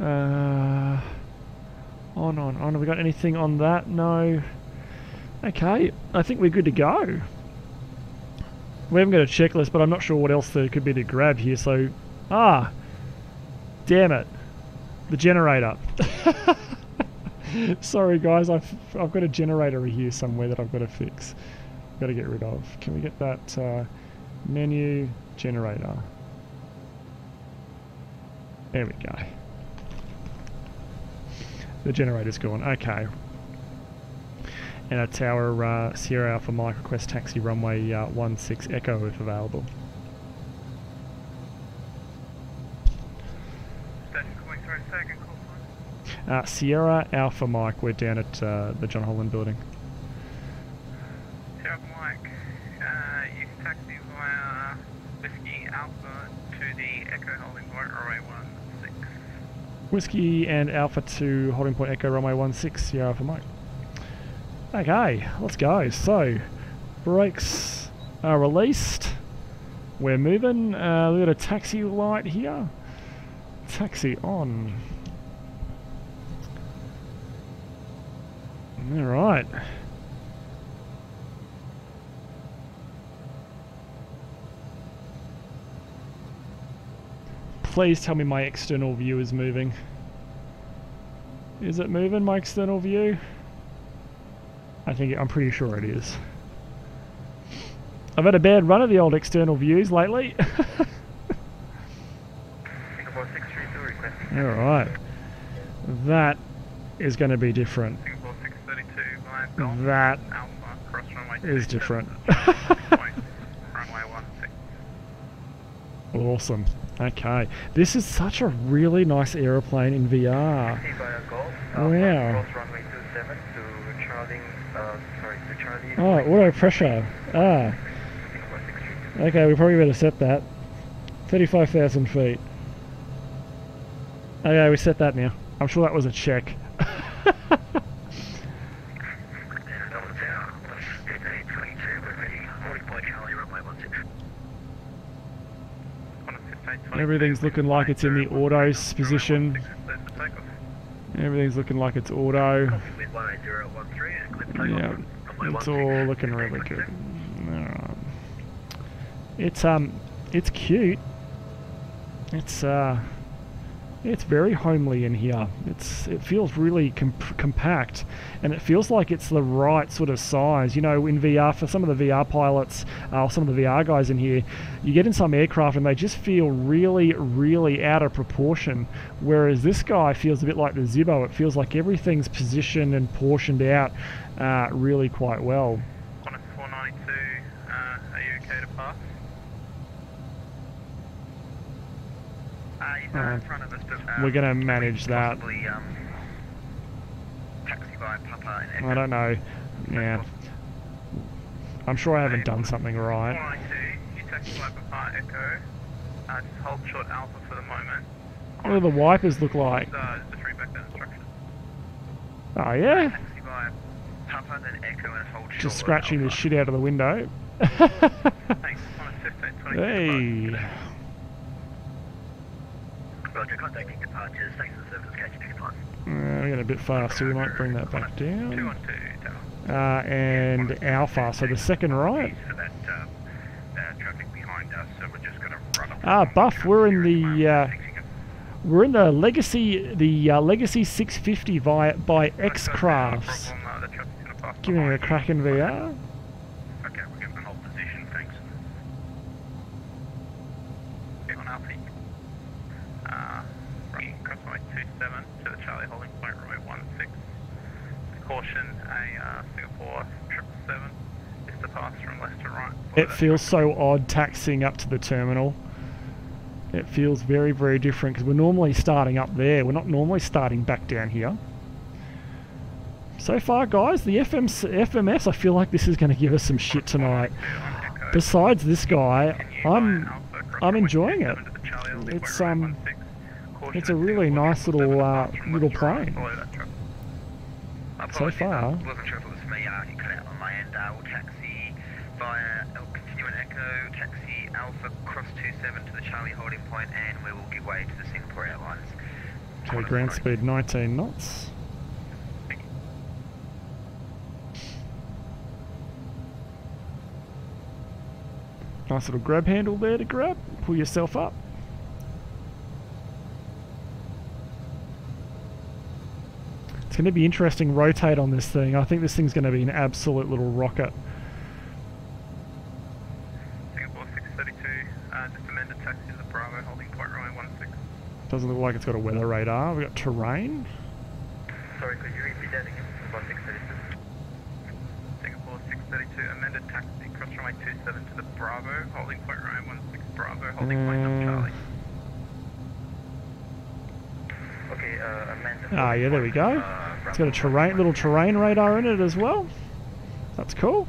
On. Have we got anything on that? No. Okay, I think we're good to go. We haven't got a checklist, but I'm not sure what else there could be to grab here, so... damn it. The generator. Sorry guys, I've got a generator here somewhere that I've got to fix. Got to get rid of. Can we get that menu generator? There we go. The generator's gone. Okay. And a tower Sierra Alpha Mike request taxi runway 16 Echo if available. Sierra Alpha Mike, we're down at the John Holland building. Sierra Mike, you can taxi via Whiskey Alpha to the Echo Holding Point runway 16. Whiskey and Alpha to Holding Point Echo runway 16, Sierra Alpha Mike. Okay, let's go. So, brakes are released. We're moving. We've got a taxi light here. Taxi on. Alright. Please tell me my external view is moving. Is it moving, my external view? I'm pretty sure it is. I've had a bad run of the old external views lately. Alright. That is going to be different. That is different. Awesome. Okay. This is such a really nice aeroplane in VR. Wow. Oh, auto pressure. Ah. Okay, we probably better set that. 35,000 feet. Okay, we set that now. I'm sure that was a check. Everything's looking like it's in the autos position. Everything's looking like it's auto. Yeah, it's all looking really good. It's cute. It's very homely in here. It feels really compact, and it feels like it's the right sort of size. You know, in VR, for some of the VR pilots, some of the VR guys in here, you get in some aircraft and they just feel really, really out of proportion. Whereas this guy feels a bit like the Zibbo. It feels like everything's positioned and portioned out really quite well. On a 492, are you okay to pass? In front of us, we're going to manage that. Taxi by Papa and Echo. I don't know. Yeah. I'm sure I haven't done something right. 492, you taxi by Papa Echo. Just hold short Alpha for the moment. What do the wipers look like? Just read back that instruction. Oh yeah? Taxi by Papa, then Echo and hold short. Just scratching the shit out of the window. Thanks. On a 15, 20. Hey. Roger, contacting departures. Thanks for the service. Catch you next time. We got a bit fast, so we might bring that back down. 212, and Alpha, so the second right. For that traffic behind us, so we're just going to run up. Buff, we're in the Legacy 650 by X-Craft. Giving it a crack in VR. Okay, we're getting an old position, thanks. Okay, on Alpha. Crossway 27 to the Charlie holding point, runway 16. Caution, a Singapore 777 is to pass from left to right. It feels so odd taxiing up to the terminal. It feels very, very different because we're normally starting up there. We're not normally starting back down here. So far, guys, the FMS, I feel like this is going to give us some shit tonight. Besides this guy, I'm enjoying it. It's a really nice little plane. So far. Wasn't sure if it was me. You cut out on my end. We'll taxi via continuing Echo, taxi Alpha, cross 27 to the Charlie holding point, and we will give way to the Singapore Airlines. Okay, ground speed 19 knots. Nice little grab handle there to grab. Pull yourself up. It's going to be interesting rotate on this thing. I think this thing's going to be an absolute little rocket. Singapore 632, just amended taxi to the Bravo holding point, runway 16. Doesn't look like it's got a weather radar. We've got terrain. Sorry, could you repeat that again? Singapore 632. Singapore 632, amended taxi, cross runway 27 to the Bravo holding point, runway 16. Bravo holding point, Charlie. Okay, yeah, there we go. It's got a little terrain radar in it as well. That's cool.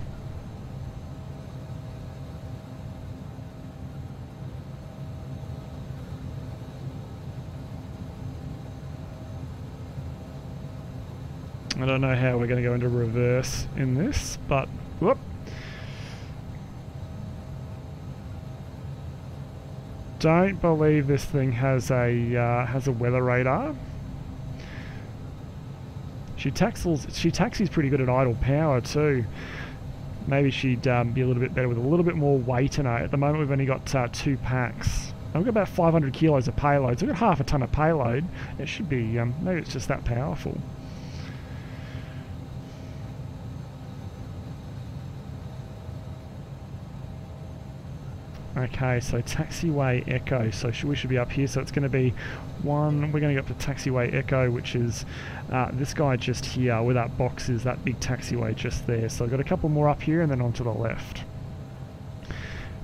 I don't know how we're going to go into reverse in this, but whoop. Don't believe this thing has a weather radar. She taxis pretty good at idle power too. Maybe she'd be a little bit better with a little bit more weight in her. At the moment we've only got 2 packs. I've got about 500 kilos of payload, so I've got half a ton of payload. It should be, maybe it's just that powerful. Okay, so taxiway echo, so we should be up here, so it's going to be one, we're going to go up to taxiway echo, which is this guy just here, where that box is, that big taxiway just there. So I've got a couple more up here and then on to the left.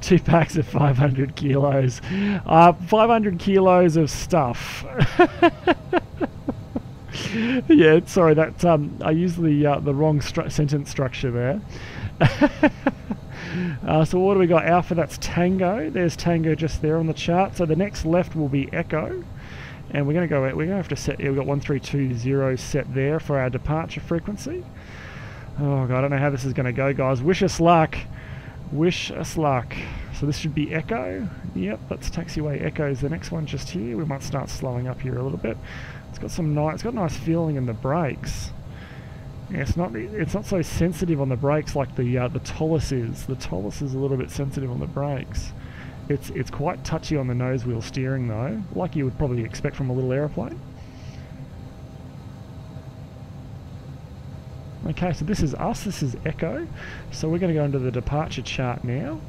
2 packs of 500 kilos. 500 kilos of stuff. Yeah, sorry, that I used the wrong sentence structure there. So what do we got? Alpha, that's Tango. There's Tango just there on the chart. So the next left will be Echo. And we're going to have to set, yeah, we've got 1320 set there for our departure frequency. Oh god, I don't know how this is going to go, guys. Wish us luck. Wish us luck. So this should be Echo. Yep, that's taxiway Echo is the next one just here. We might start slowing up here a little bit. It's got a nice feeling in the brakes. Yeah, it's not so sensitive on the brakes like the Tolus is. The Tolus is a little bit sensitive on the brakes. It's quite touchy on the nose wheel steering though, like you would probably expect from a little aeroplane. Okay, so this is us, this is Echo. So we're going to go into the departure chart now.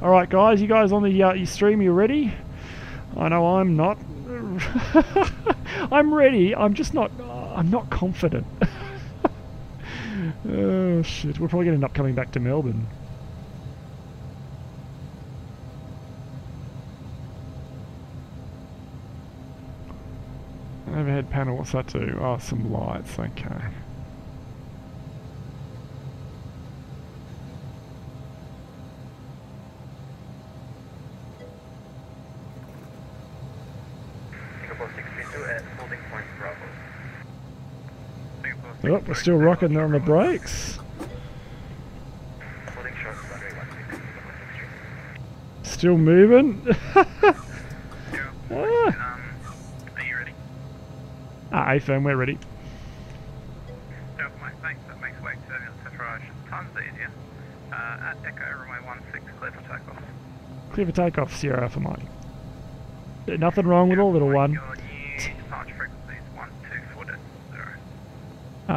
Alright guys, you guys on the your stream, you ready? I know I'm not. I'm ready, I'm just not, I'm not confident. Oh shit, we're probably going to end up coming back to Melbourne. Overhead panel, what's that do? Oh, some lights, okay. Oh, we're still rocking on the brakes. Still moving. Are you ready? A-firm, we're ready. Yep, mate, thanks. That makes way to saturation tons easier. At Echo, runway 16, clear for takeoff. Clear for takeoff, Sierra Alpha Mike. Nothing wrong with a little one. Your new departure frequency is 124.0.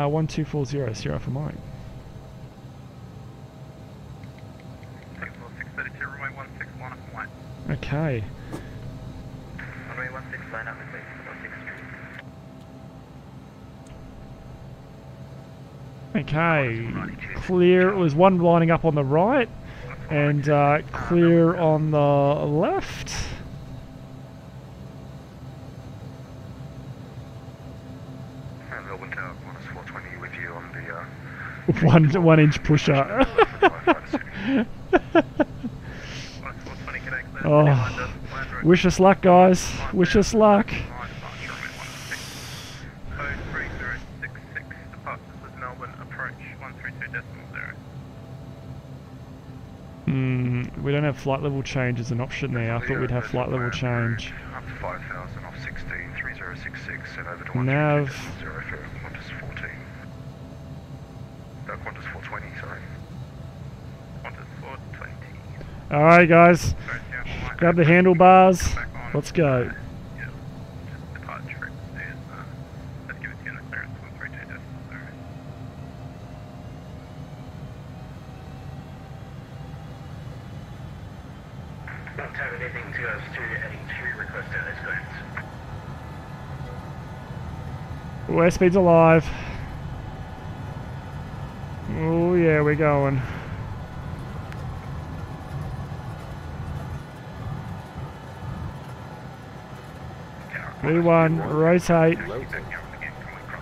1240, Sierra Alpha Mike. Singapore 632, runway 161 up white. Okay. Runway 16, line up with me, 16 Street. Okay. Clear, it was one lining up on the right, and clear on the left. Melbourne Tower, minus 420 with you on the... 1 inch pusher. Oh, wish us luck, guys. Wish us luck. We don't have flight level change as an option there. I thought we'd have flight level change. Up to 5,000 off 16, 3066 and over to Nav. 132.0 for Qantas 14. No, Qantas 420, sorry. Qantas 420. Alright guys, grab the handlebars, let's go. Yeah, just departure frequency is, let's give it to you in the clearance 132.0. Time anything to us to heading to request an escort. Airspeed's alive. Oh yeah, we're going. V1, rotate.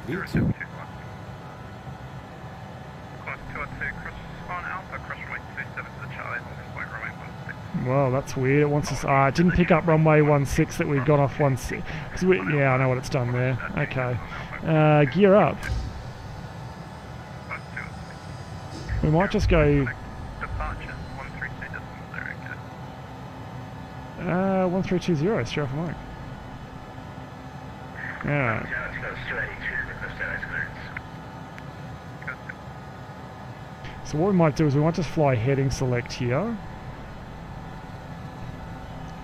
V2. Well, that's weird. It wants us. It didn't pick up runway 16 that we'd gone off 16. Yeah, I know what it's done there. Okay. Gear up. We might just go. 1320, straight off mic. Yeah. So what we might do is we might just fly heading select here.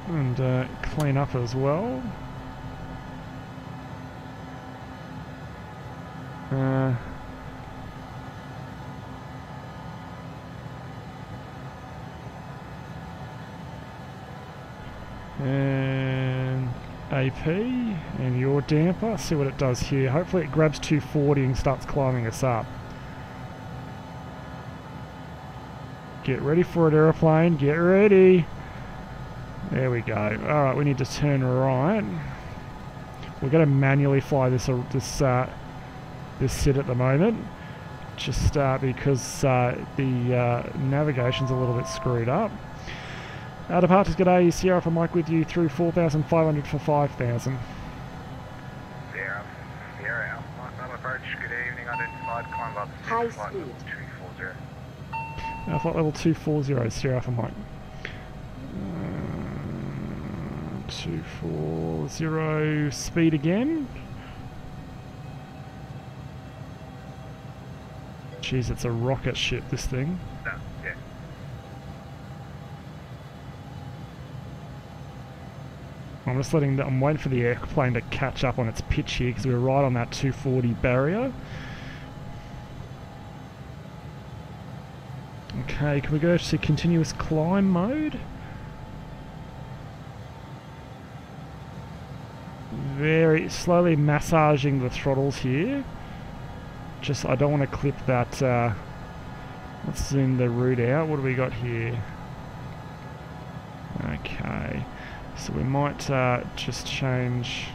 and clean up as well. And AP and your damper, see what it does here. Hopefully it grabs 240 and starts climbing us up. Get ready for it, aeroplane, get ready. There we go. Alright, we need to turn right. We're going to manually fly this sit at the moment, just because the navigation's a little bit screwed up. Departures, g'day, Sierra for Mike with you through 4,500 for 5,000. Sierra Alpha Mike, approach, good evening, identified, climb up, high flight speed. level 240. Flight level 240, Sierra for Mike. 240, speed again. Jeez, it's a rocket ship, this thing. No, yeah. I'm just I'm waiting for the airplane to catch up on its pitch here because we're right on that 240 barrier. Okay, can we go to continuous climb mode? Very slowly massaging the throttles here. Just, I don't want to clip that. Let's zoom the route out. What do we got here? Okay, so we might just change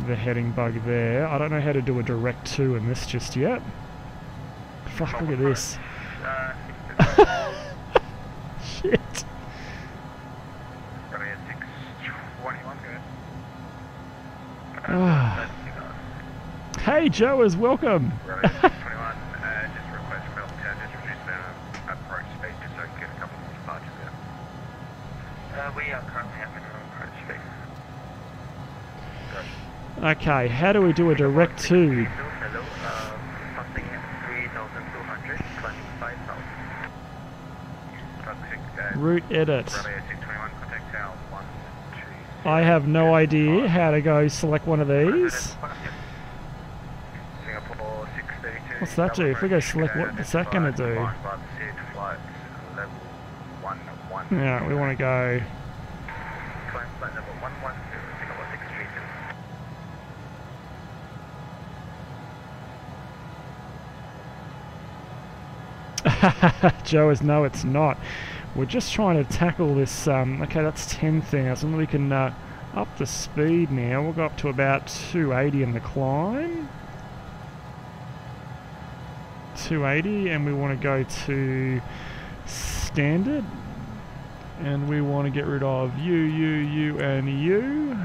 the heading bug there. I don't know how to do a direct to in this just yet. Fuck, look at this. Shit. Hey Joe, is welcome. Just request for just reduce the approach speed just so I can get a couple more departures there. We are currently at minimum approach speed. Okay, how do we do a direct to? Hello, passing 3,200, climbing 5,000. Route edit. Bravo 621, contact tower 1, 2. I have no idea how to go select one of these. What's that do? If we go select, what's that going to do? Yeah, we want to go. Joe is no, it's not. We're just trying to tackle this. Okay, that's 10,000. We can up the speed now. We'll go up to about 280 in the climb. 280, and we want to go to standard, and we want to get rid of you, and you,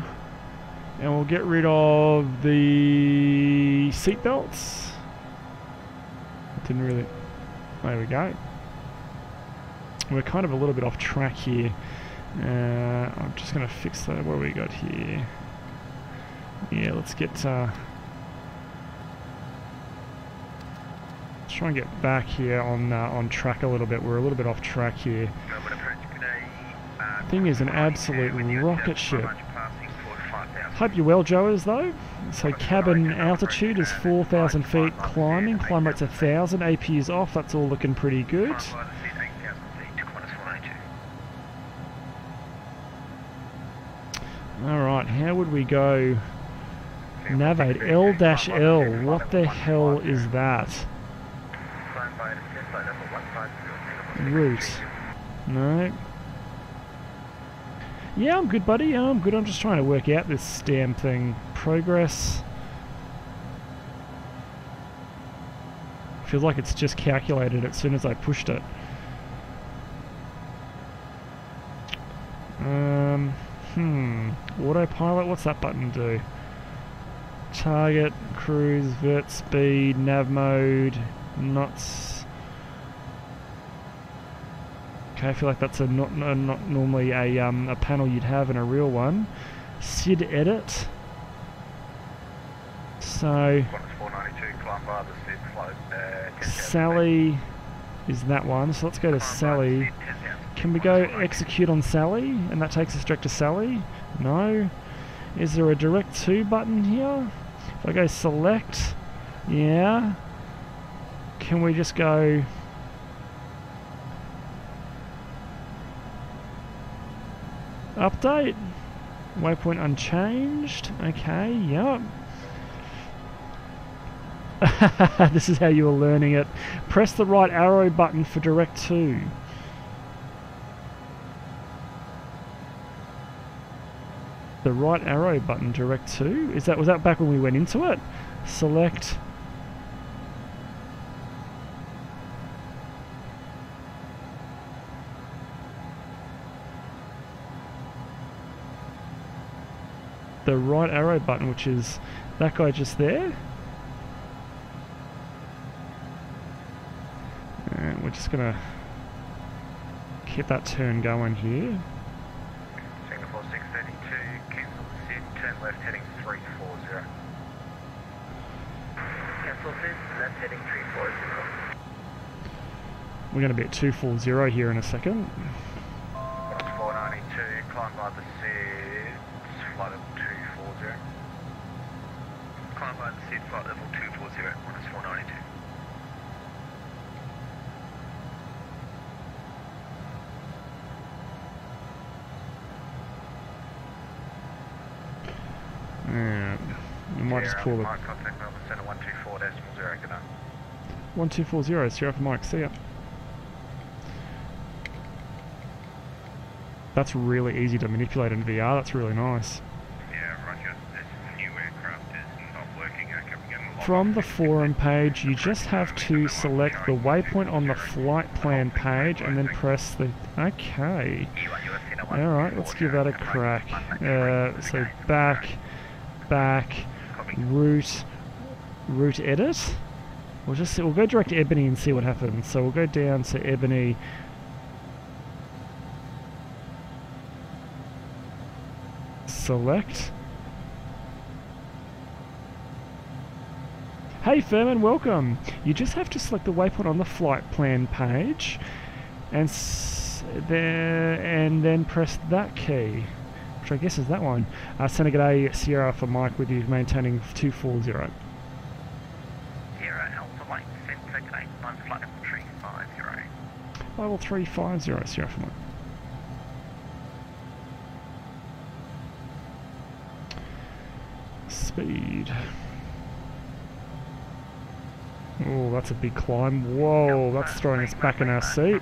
and we'll get rid of the seat belts. Didn't really. There we go. We're kind of a little bit off track here. I'm just going to fix that. What do we got here? Yeah, let's get. Try and get back here on track a little bit. We're a little bit off track here. Thing is an absolute rocket ship. Hope you're well, Joe's though. So cabin altitude is 4,000 feet climbing. Climb rate's 1,000. AP is off. That's all looking pretty good. Alright, how would we go? Navigate L-L. What the hell is that? Route. No. Yeah, I'm good, buddy. I'm good. I'm just trying to work out this damn thing. Progress. Feels like it's just calculated as soon as I pushed it. Autopilot, what's that button do? Target, cruise, vert, speed, nav mode, knots. Okay, I feel like that's not normally a panel you'd have in a real one. SID edit. So Sally is that one. So let's go to Sally. Can we go execute on Sally? And that takes us direct to Sally? No. Is there a direct to button here? If I go select, yeah. Can we just go... update? Waypoint unchanged. Okay, yep. This is how you were learning it. Press the right arrow button for direct to. The right arrow button direct to? Was that back when we went into it? Select. The right arrow button, which is that guy just there. And we're just gonna keep that turn going here. Singapore 632, cancel the SID, turn left heading 340. Cancel SID, left heading 340. We're gonna be at 240 here in a second. 492, climb by the SID, flight level 240. Climb by the SID, flight level 240, minus 492. Yeah, we might just pull the... Contact Melbourne Centre 124.0, good night. 1240, Sierra for Mike, see ya. That's really easy to manipulate in VR, that's really nice. Yeah, roger. This new aircraft is not working. From the forum page, you just have to select the waypoint on the flight plan page and then press the... Okay. Alright, let's give that a crack. So back, route edit. We'll go direct to Ebony and see what happens. So we'll go down to Ebony. Select. Hey Furman, welcome! You just have to select the waypoint on the flight plan page and then press that key, which I guess is that one. Senegade Sierra for Mike with you, maintaining 240. Sierra Alpha Mike, Senegade, flight level 350. Level 350, Sierra for Mike. Speed. Oh, that's a big climb. Whoa, that's throwing us back in our seat.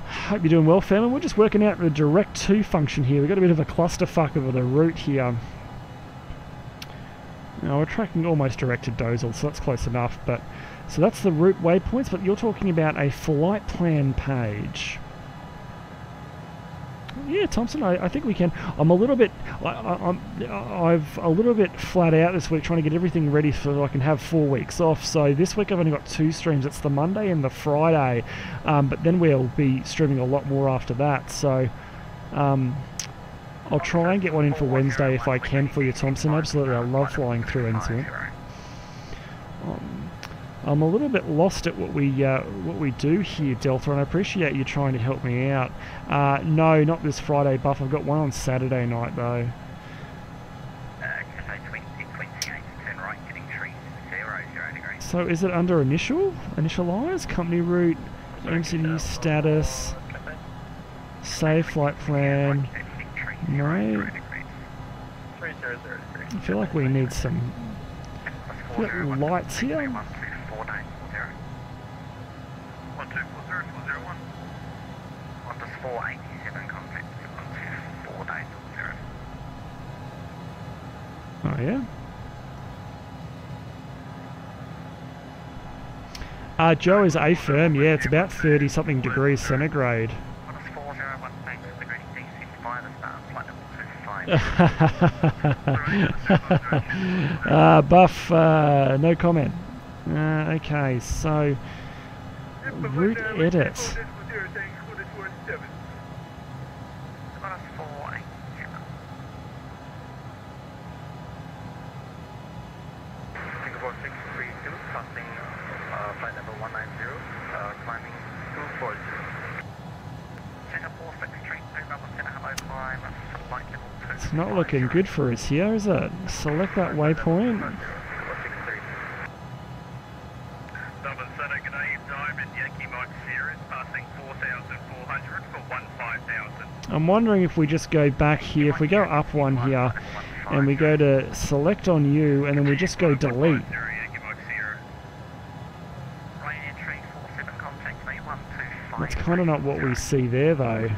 Hope you're doing well, family. We're just working out the direct to function here. We've got a bit of a clusterfuck of the route here. Now we're tracking almost direct to Dozel, so that's close enough. But so that's the route waypoints, but you're talking about a flight plan page. Yeah, Thompson, I think we can. I'm a little bit, I've a little bit flat out this week trying to get everything ready so I can have 4 weeks off. So this week I've only got 2 streams. It's the Monday and the Friday, but then we'll be streaming a lot more after that. So I'll try and get one in for Wednesday if I can for you, Thompson. Absolutely, I love flying through end to end. I'm a little bit lost at what we do here, Delta, and I appreciate you trying to help me out. No, not this Friday, Buff. I've got one on Saturday night, though. So is it under initialize, company route, MCD status, save flight plan? No. I feel like we need some lights here. Oh yeah? Joe is A firm, yeah, it's about 30 something degrees centigrade. Buff, no comment. Okay, so route edit. not looking good for us here, is it? Select that waypoint. Melbourne Center, g'day, Diamond Yankee Mike Sierra, passing 4,400 for 15,000. I'm wondering if we just go back here, if we go up one here, and we go to select on you, and then we just go delete. That's kind of not what we see there, though.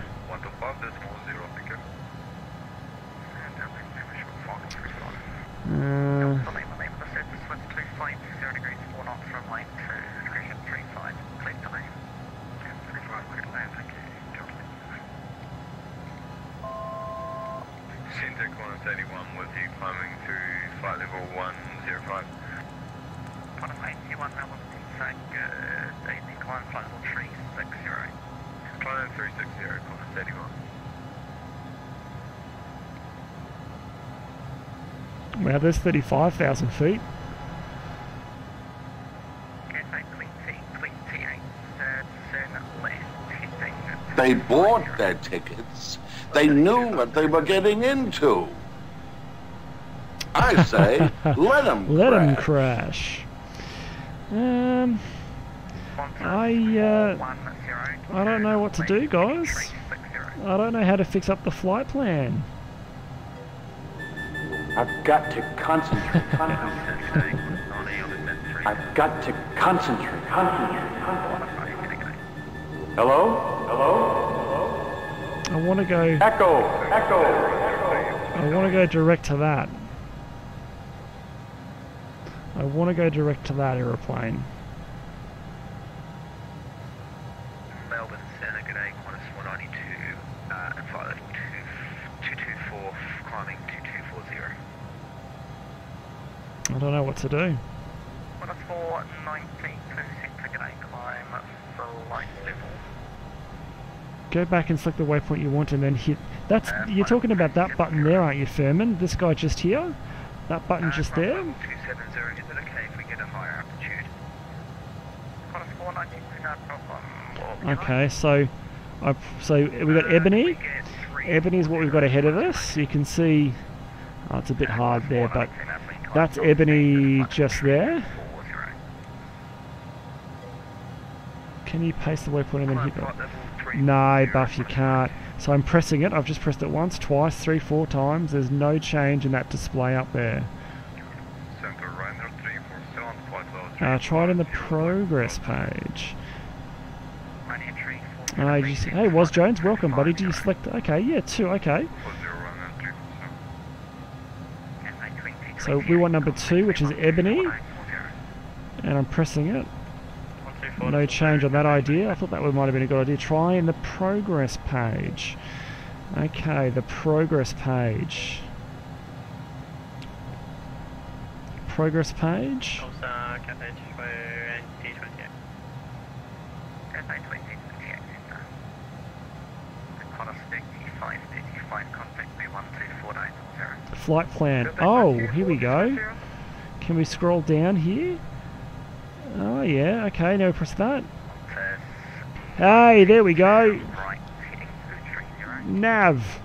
Syntax 131 with you climbing through flight level 105. Climb 81 Melbourne, decline flight level 360. Climb 360, climb 31. Wow, there's 35,000 feet. They bought their tickets. They knew what they were getting into. I say, let them crash. I don't know what to do, guys. I don't know how to fix up the flight plan. I've got to concentrate. I've got to concentrate. Hello? I want to go. Echo. I want to go direct to that. I want to go direct to that aeroplane. Melbourne Center, g'day, Qantas 192, and flight level 224, climbing 2240. I don't know what to do. Qantas 492, Center, g'day, climb flight level. Go back and select the waypoint you want and then hit. That's, you're talking about that button there, aren't you, Furman? This guy just here? That button just there? 270, is it okay if we get a higher altitude? Qantas 492, no problem. Okay, so we got Ebony. Ebony is what we've got ahead of us. You can see, oh, it's a bit hard there, but that's Ebony just there. Can you paste the waypoint and then hit that? No, Buff, you can't. So I'm pressing it. I've just pressed it once, twice, 3, 4 times. There's no change in that display up there. Try it in the progress page. Hey, Was Jones, welcome, buddy. Do you select? Okay, yeah, 2. Okay. So we want number 2, which is Ebony, and I'm pressing it. No change on that idea. I thought that might have been a good idea. Try in the progress page. Okay, the progress page. Progress page. Flight plan. Oh, here we go. Can we scroll down here? Oh yeah, okay, now press that. Hey, there we go. Nav.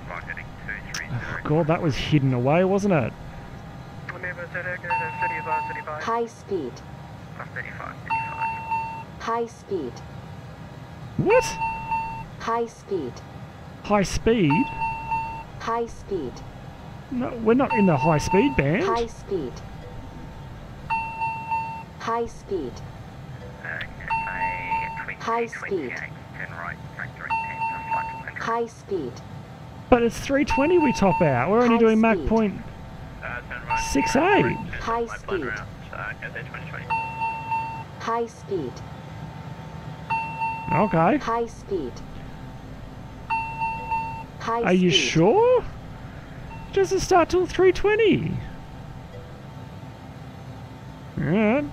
Oh, God, that was hidden away, wasn't it? High speed. High speed. What? High speed. High speed? High speed. No, we're not in the high speed band. High speed. High speed. High speed. High speed. But it's 320 we top out. We're only High doing Mach speed. point 68. High speed. High speed. Okay. High speed. High Are you speed. sure? It doesn't start till 320. Alright.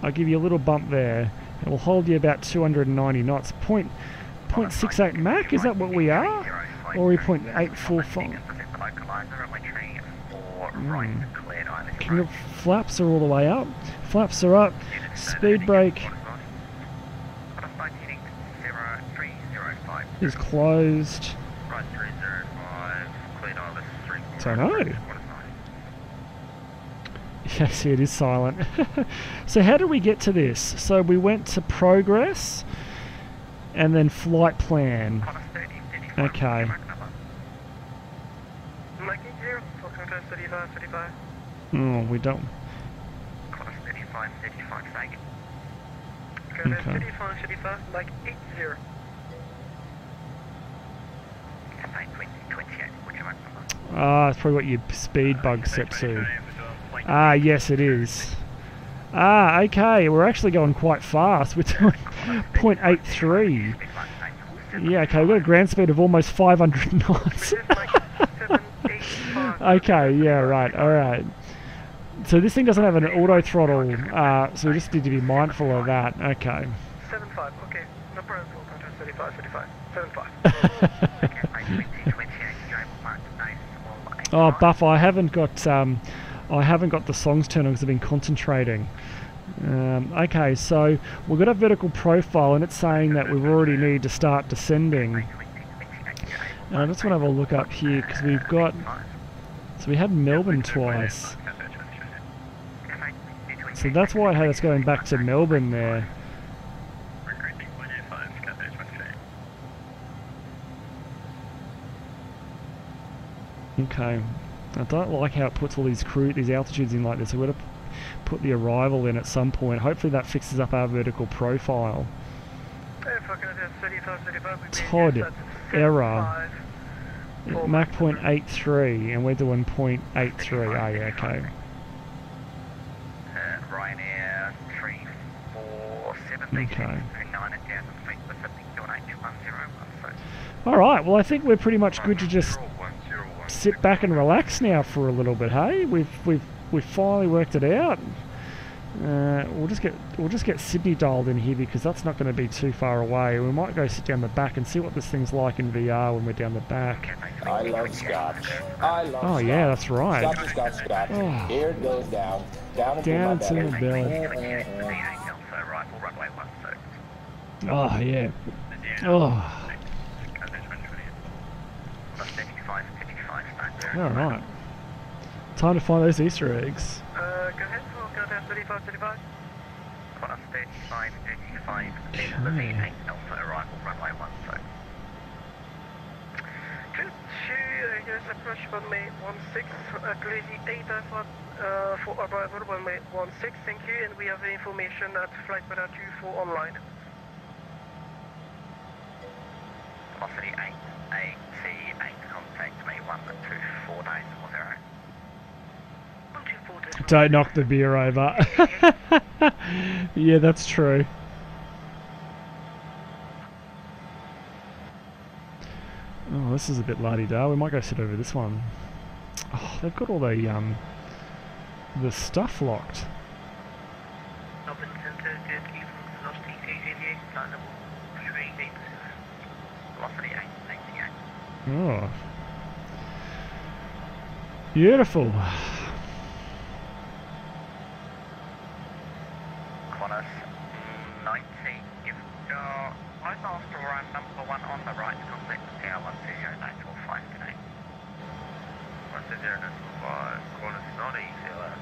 I'll give you a little bump there. It will hold you about 290 knots. 0.68 Mach, is that what we are? Or are we 0.845? Can the flaps are all the way up? Flaps are up. Speed brake is closed. Don't know. Yes, it is silent. So how did we get to this? So we went to progress and then flight plan. Okay. Oh, we don't. Okay. Ah, it's probably what your speed bug set to. Ah, yes it is. Ah, okay, we're actually going quite fast. We're doing 0.83. Yeah, okay, we've got a ground speed of almost 500 knots. Okay, yeah, right, alright. So this thing doesn't have an auto throttle, so we just need to be mindful of that. Okay. 7.5, okay. No problem, 35, 7.5. Oh, Buffer, I haven't got the songs turned on because I've been concentrating. Okay, so we've got a vertical profile and it's saying that we've already need to start descending. And I just want to have a look up here because we've got... So we had Melbourne twice. So that's why I had us going back to Melbourne there. Okay. I don't like how it puts all these altitudes in like this. We've got to put the arrival in at some point. Hopefully that fixes up our vertical profile. Todd, error. Mach 0.83 and we're doing 0.83. Oh yeah, okay. Ryanair 347 Okay. 9,000 feet Pacific, 28101. Alright, well I think we're pretty much good to just sit back and relax now for a little bit, hey? We've finally worked it out. We'll just get Sydney dialed in here because that's not going to be too far away. We might go sit down the back and see what this thing's like in VR when we're down the back. I love scotch. I love Oh scotch. yeah, that's right. Scotch, scotch, scotch. Oh. Here it goes down. Down Down to to my the belly. belly. Oh yeah. Oh. Alright. Time to find those Easter eggs. Go ahead, we'll go down 35. Plus 35, 85, Okay. Alpha, arrival, runway 16. Good to use approach runway 16, clearly 8 for arrival runway 16, thank you, and we have the information at flight radar 24 online. Velocity 8, AT8, contact me 124 days 40. Don't knock the beer over. Yeah, that's true. Oh, this is a bit la-di-da. We might go sit over this one. Oh, they've got all the stuff locked. Melbourne Centre, good evening, velocity 888, flight level 38. Velocity 888. Oh. Beautiful. Qantas 90, if your flight master run number 1 on the right, contact tower 120.5 today. 120.5, Qantas 90, CLR.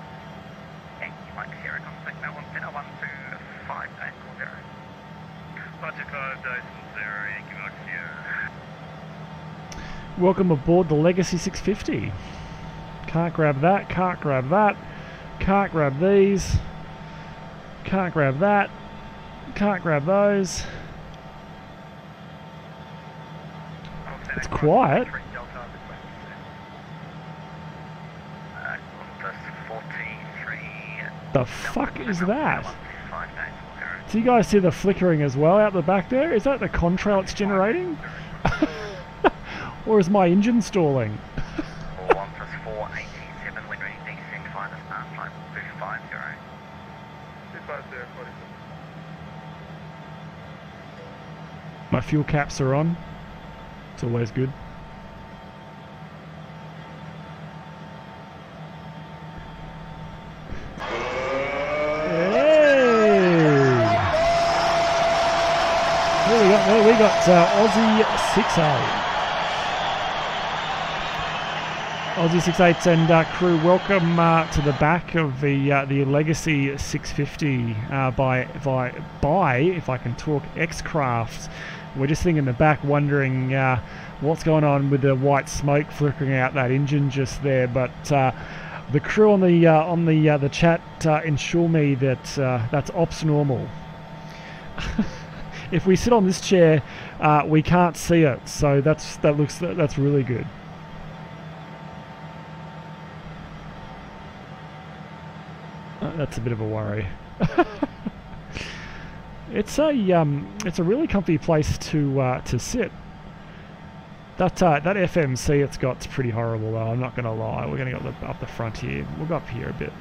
Thank you, Mike Sierra, contact Melbourne Centre 125 days 40. 125 days 40, Yankee Mike Sierra. Welcome aboard the Legacy 650. Can't grab that, can't grab that, can't grab these, can't grab that, can't grab those. It's quiet. The fuck is that? Do you guys see the flickering as well out the back there? Is that the contrail it's generating? Or is my engine stalling? My fuel caps are on. It's always good. We got Aussie 6A. Aussie68 and crew, welcome to the back of the Legacy 650 by if I can talk X-Craft. We're just sitting in the back wondering what's going on with the white smoke flickering out that engine just there, but the crew on the chat ensure me that that's ops normal. If we sit on this chair, we can't see it, so that's really good. That's a bit of a worry. It's a really comfy place to sit. That FMC it's got's pretty horrible though. I'm not gonna lie. We're gonna go up the front here. We'll go up here a bit.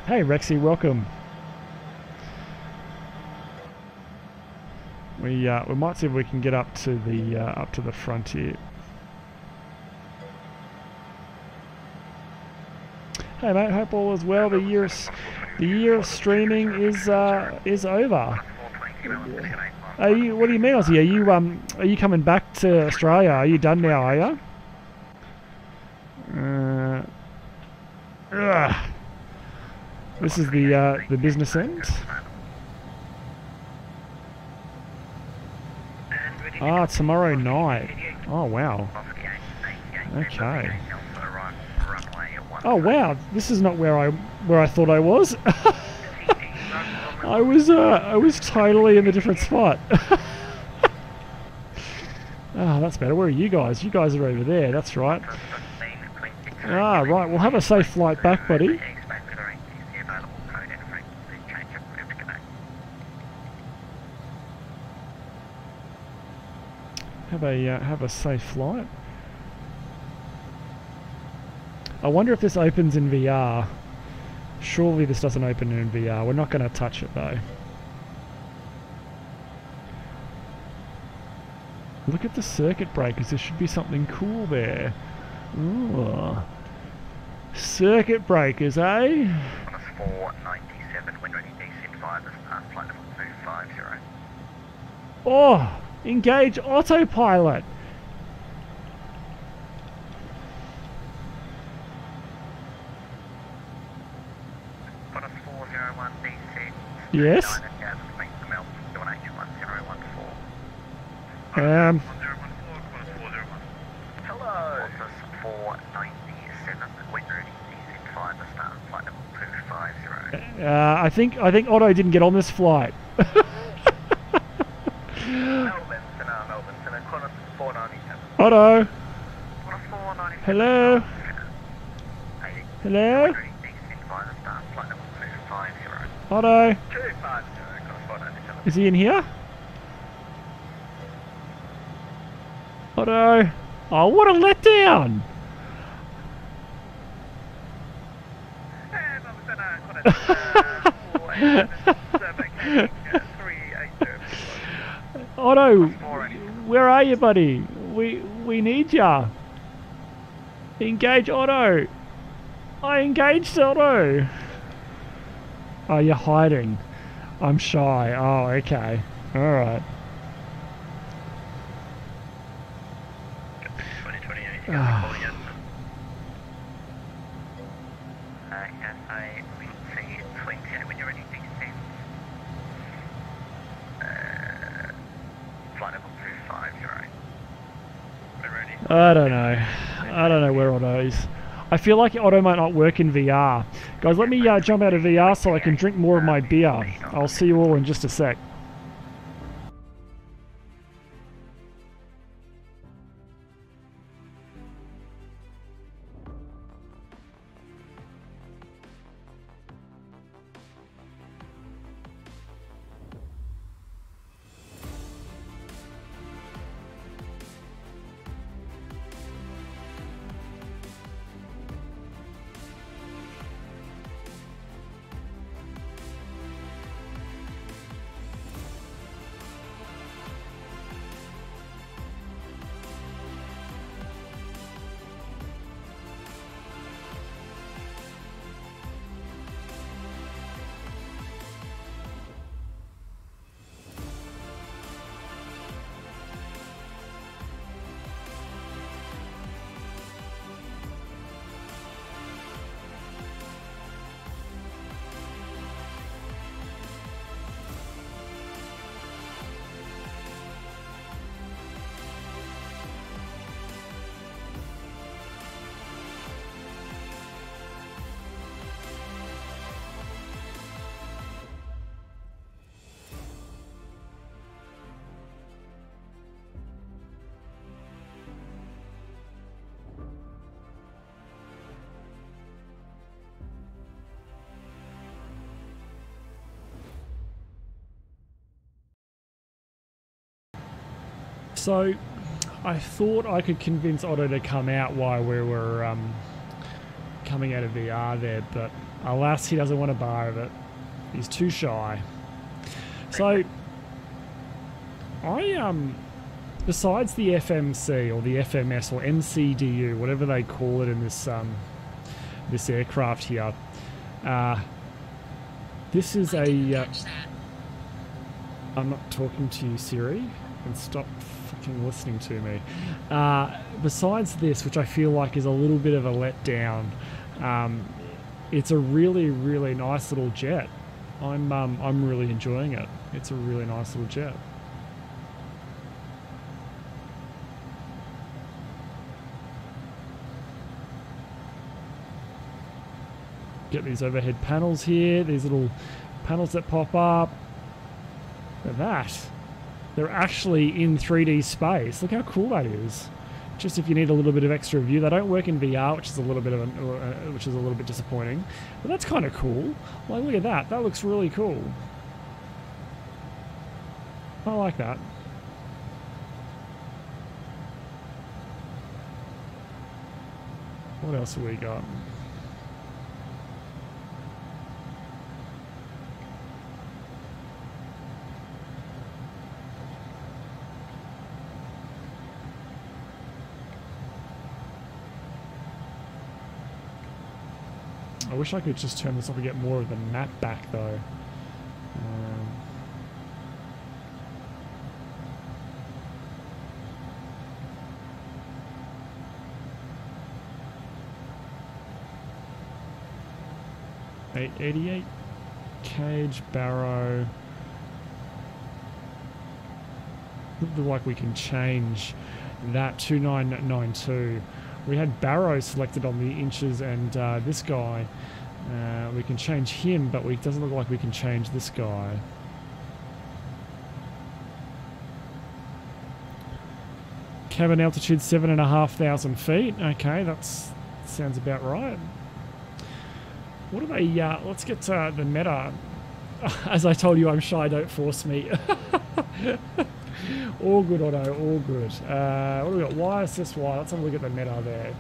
Hey Rexy, welcome. We might see if we can get up to the front here. Hey mate, hope all is well. The year of streaming is over. What do you mean, Aussie? Are you coming back to Australia? Are you done now? Are you? This is the business end. Ah, tomorrow night. Oh wow. Okay. Oh wow, this is not where I thought I was. I was totally in a different spot. Oh, that's better. Where are you guys? You guys are over there. That's right. Ah, right. We'll have a safe flight back, buddy. Have a safe flight. I wonder if this opens in VR. Surely this doesn't open in VR. We're not going to touch it though. Look at the circuit breakers. There should be something cool there. Ooh. Circuit breakers, eh? 497, wind ready descent 5, flight level 250. Oh! Engage autopilot! Yes? Hello! 497, wind ready descent 5, flight level 250. I think Otto didn't get on this flight. Otto! Hello? Hello? Otto? Is he in here? Otto? Oh, what a letdown! Otto, where are you, buddy? We need ya. Engage Otto. I engaged Otto. Oh, you're hiding. I'm shy. Oh, okay. Alright. I don't know. I don't know where Otto is. I feel like Otto might not work in VR. Guys, let me jump out of VR so I can drink more of my beer. I'll see you all in just a sec. So I thought I could convince Otto to come out while we were coming out of VR there, but alas, he doesn't want a bar of it. He's too shy. So besides the FMC or the FMS or MCDU, whatever they call it in this this aircraft here, this is a. I'm not talking to you, Siri, and stop fucking listening to me. Besides this, which I feel like is a little bit of a letdown, it's a really, really nice little jet. I'm really enjoying it. It's a really nice little jet. Get these overhead panels here, these little panels that pop up. Look at that. They're actually in 3D space. Look how cool that is. Just if you need a little bit of extra view. They don't work in VR, which is a little bit disappointing. But that's kind of cool. Like, look at that. That looks really cool. I like that. What else have we got? I wish I could just turn this off and get more of the map back though. $888 cage barrow. Look like we can change that 2992. We had Barrow selected on the inches, and this guy, we can change him, but it doesn't look like we can change this guy. Cabin altitude 7,500 feet. Okay, that sounds about right. What are they? Let's get to the meta. As I told you, I'm shy. Don't force me. All good, Otto, all good. What do we got? YSSY, let's have a look at the meta there.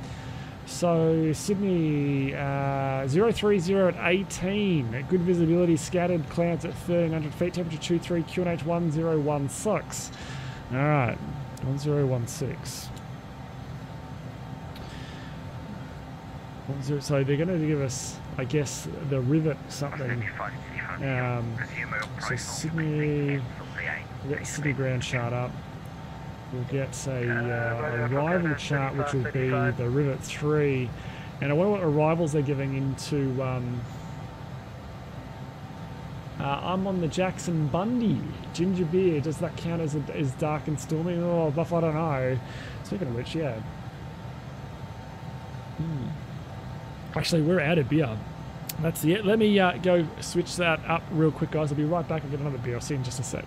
So, Sydney, 030 at 18. Good visibility, scattered clouds at 1,300 feet, temperature 23, QNH 1016. Alright, 1016. So they're going to give us, I guess, the rivet something. So Sydney, we'll get Sydney ground chart up. We'll get a arrival chart, which will be the rivet 3. And I wonder what arrivals they're giving into. I'm on the Jackson Bundy. Ginger beer, does that count as dark and stormy? Oh, Buff, I don't know. Speaking of which, yeah. Actually, we're out of beer. That's it. Let me go switch that up real quick, guys. I'll be right back and get another beer. I'll see you in just a sec.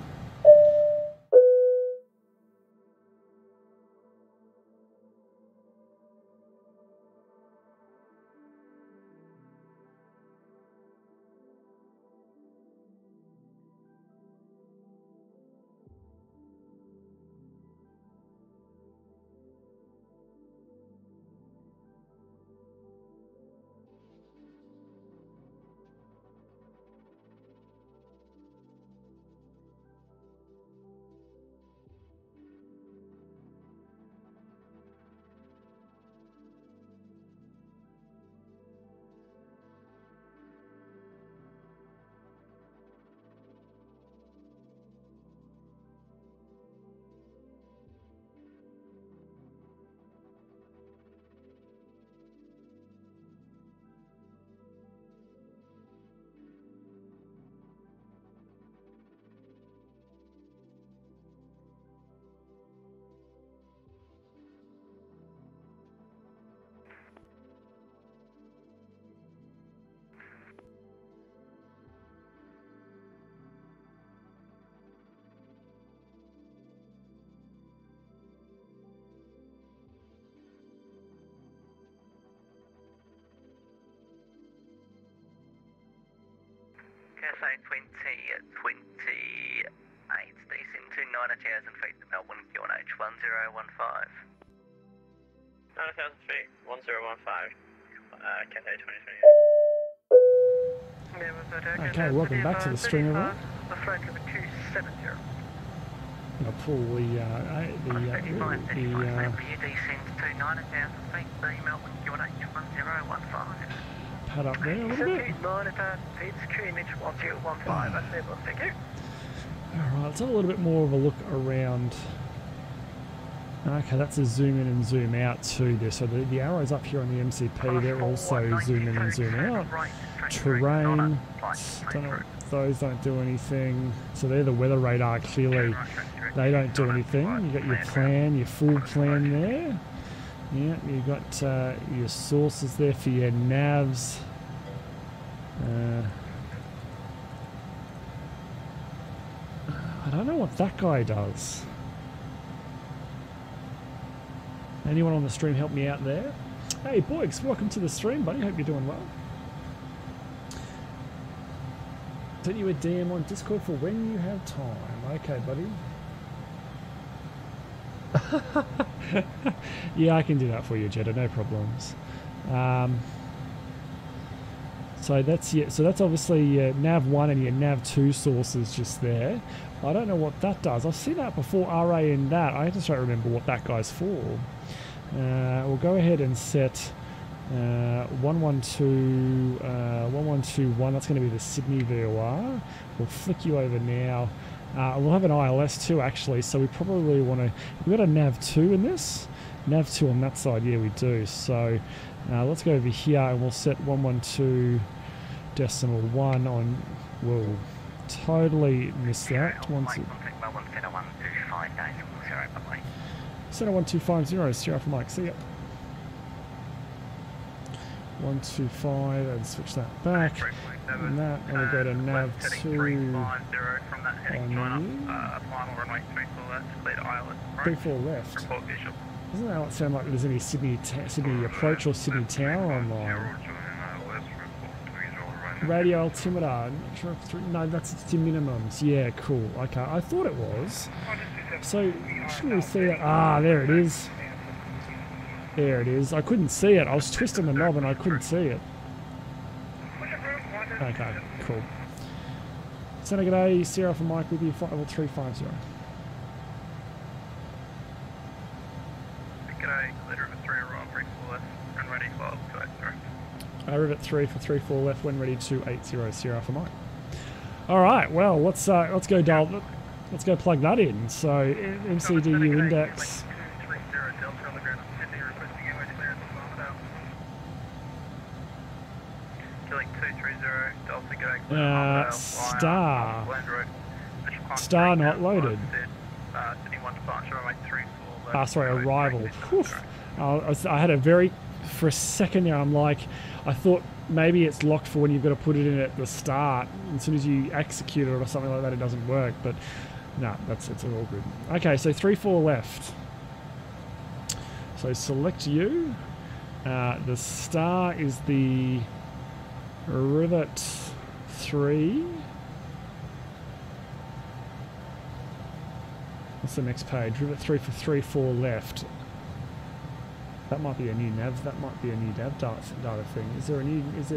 KSA 2028 It's descend to 90,000 feet to Melbourne, QNH 1015. 90,000 feet, 1015. Cathay 2020. Okay, welcome back to the stream, everyone. The flight number 270. I'm gonna pull the You descend to 90,000 feet to Melbourne, QNH 1015. pad up there a little bit. 90,000 feet, QNH 1015. That's it, thank you. Alright, let's have a little bit more of a look around. Okay, that's a zoom in and zoom out too there. So the arrows up here on the MCP, they're also zoom in and zoom out. Terrain, don't know, those don't do anything. So they're the weather radar, clearly they don't do anything. You got your plan, your full plan there. Yeah, you got your sources there for your navs. I don't know what that guy does. Anyone on the stream help me out there? Hey Boyks, welcome to the stream, buddy. Hope you're doing well. Send you a DM on Discord for when you have time. Okay, buddy. Yeah, I can do that for you, Jetta. No problems. So that's obviously your nav 1 and your nav 2 sources just there. I don't know what that does. I've seen that before, RA in that. I just don't remember what that guy's for. We'll go ahead and set 1121. That's going to be the Sydney VOR. We'll flick you over now. We'll have an ILS too, actually. So we probably want to. We've got a nav 2 in this. Nav 2 on that side. Yeah, we do. So let's go over here and we'll set 112.1 on. Whoa. Totally missed that. Center 1250, Sierra for Mike. See ya. 125 and switch that back. And that, and we'll go to nav 2 on you. 34 left. Doesn't that sound like there's any Sydney approach or Sydney Tower online? Radio altimeter. No, that's the minimums. Yeah, cool. Okay, I thought it was. So, shouldn't we see that? Ah, there it is. There it is. I couldn't see it. I was twisting the knob and I couldn't see it. Okay, cool. Center g'day, Sierra for Mike with you, 350. G'day, leader of 3 right, 34 left, and ready for 280. Rivet 3 for 34 left, when ready 280, Sierra for Mike. Alright, well, let's go dial. Let's go plug that in. So MCDU index. Star not loaded. Sorry, arrival. Whew. I had a very, for a second there, I'm like, I thought maybe it's locked for when you've got to put it in at the start. As soon as you execute it or something like that, it doesn't work. But no, it's all good. Okay, so 3-4 left. So select you. The star is the Rivet 3. What's the next page? Rivet 3 for 3-4 left. That might be a new nav. That might be a new nav data thing. Is there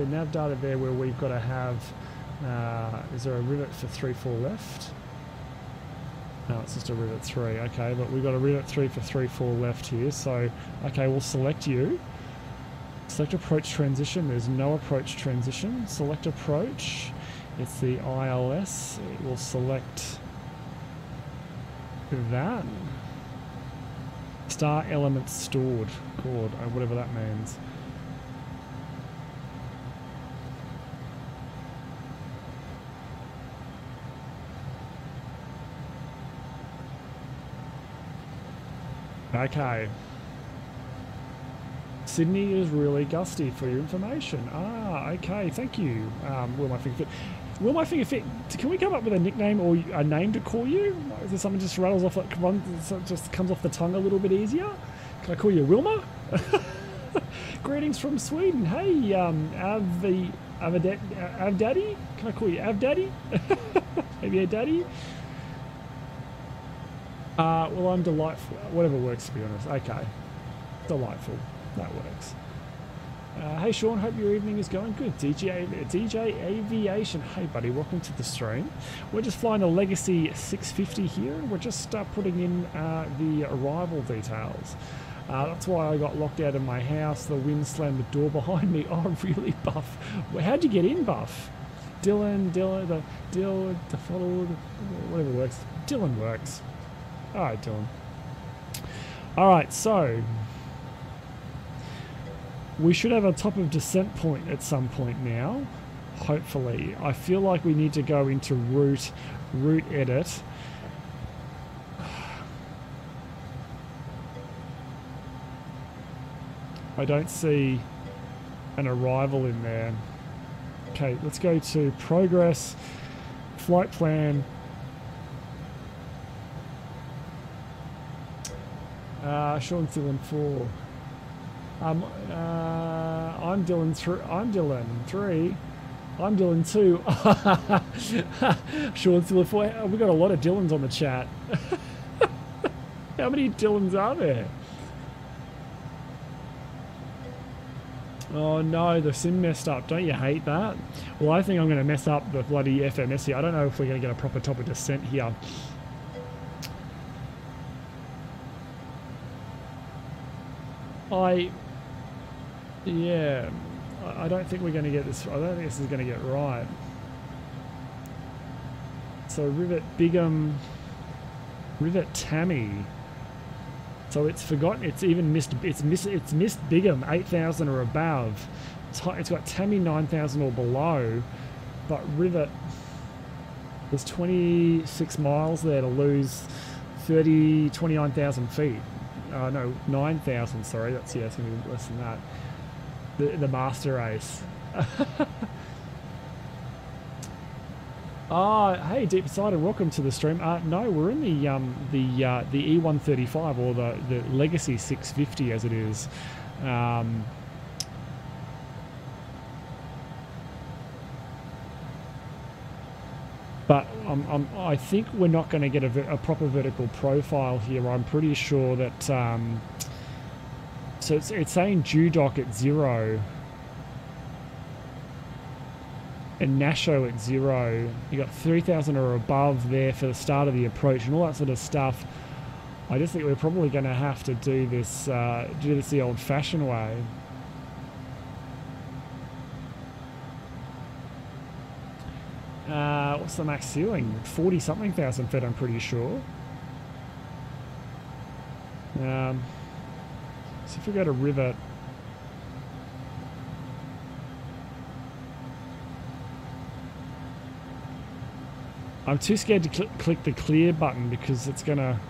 nav data there where we've got to have? Is there a Rivet for 3-4 left? No, it's just a Rivet 3. Okay, but we've got a Rivet 3 for 3-4 left here. So, okay, we'll select you. Select approach transition. There's no approach transition. Select approach. It's the ILS. We'll select that. Star element stored. Chord, whatever that means. Okay. Sydney is really gusty for your information. Ah, okay, thank you. Will my finger fit? Will my finger fit? Can we come up with a nickname or a name to call you? Is there something just rattles off, like, just comes off the tongue a little bit easier? Can I call you Wilma? Greetings from Sweden. Hey, Avdaddy? Can I call you Avdaddy? Maybe a daddy? Well, I'm delightful. Whatever works, to be honest. Okay. Delightful. That works. Hey, Sean. Hope your evening is going good. DJ Aviation. Hey, buddy. Welcome to the stream. We're just flying a Legacy 650 here. We're just putting in the arrival details. That's why I got locked out of my house. The wind slammed the door behind me. Oh, really, Buff? Well, how'd you get in, Buff? Dylan, the follow, whatever works. Dylan works. Alright, Dylan. Alright, so we should have a top of descent point at some point now. Hopefully. I feel like we need to go into route edit. I don't see an arrival in there. Okay, let's go to progress, flight plan. Sean's Dylan 4. I'm Dylan 3. I'm Dylan 3. I'm Dylan 2. Sean's Dylan 4. We got a lot of Dylans on the chat. How many Dylans are there? Oh no, the sim messed up. Don't you hate that? Well, I think I'm going to mess up the bloody FMS here. I don't know if we're going to get a proper top of descent here. Yeah, I don't think we're going to get this. I don't think this is going to get right. So Rivet Bigham, Rivet Tammy. So it's forgotten. It's even missed. It's missed Bigham 8,000 or above. It's got Tammy 9,000 or below, but Rivet. There's 26 miles there to lose 29,000 feet. No, 9,000. Sorry, that's gonna be less than that. The master race. Hey, Deep Insider, welcome to the stream. No, we're in the E135 or the Legacy 650 as it is. But I think we're not going to get a proper vertical profile here. I'm pretty sure that. So it's saying dew dock at 0. And Nasho at 0. You got 3,000 or above there for the start of the approach and all that sort of stuff. I just think we're probably going to have to do this the old-fashioned way. What's the max ceiling? 40-something thousand feet, I'm pretty sure. So if we go to Rivet. I'm too scared to click the clear button because it's gonna...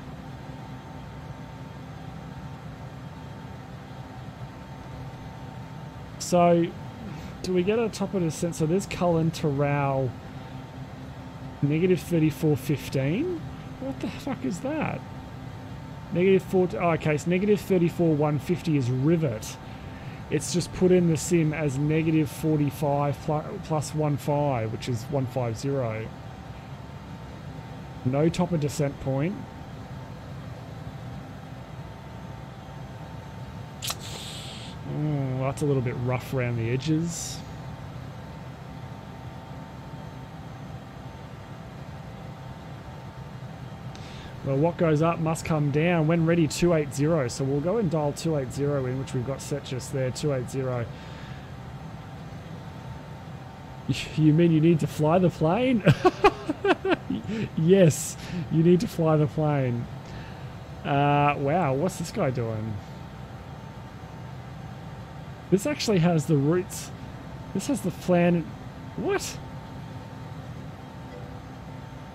So, do we get a top of descent? So there's Cullen to Rao, negative 34.15. What the fuck is that? Negative 4. Oh, okay, so negative 34.150 is Rivet. It's just put in the sim as negative 45 plus 15, which is 150. No top of descent point. Oh, that's a little bit rough around the edges. Well, what goes up must come down. When ready, 280. So we'll go and dial 280 in, which we've got set just there, 280. You mean you need to fly the plane? Yes, you need to fly the plane. Wow, what's this guy doing? This actually has the routes. This has the plan. What?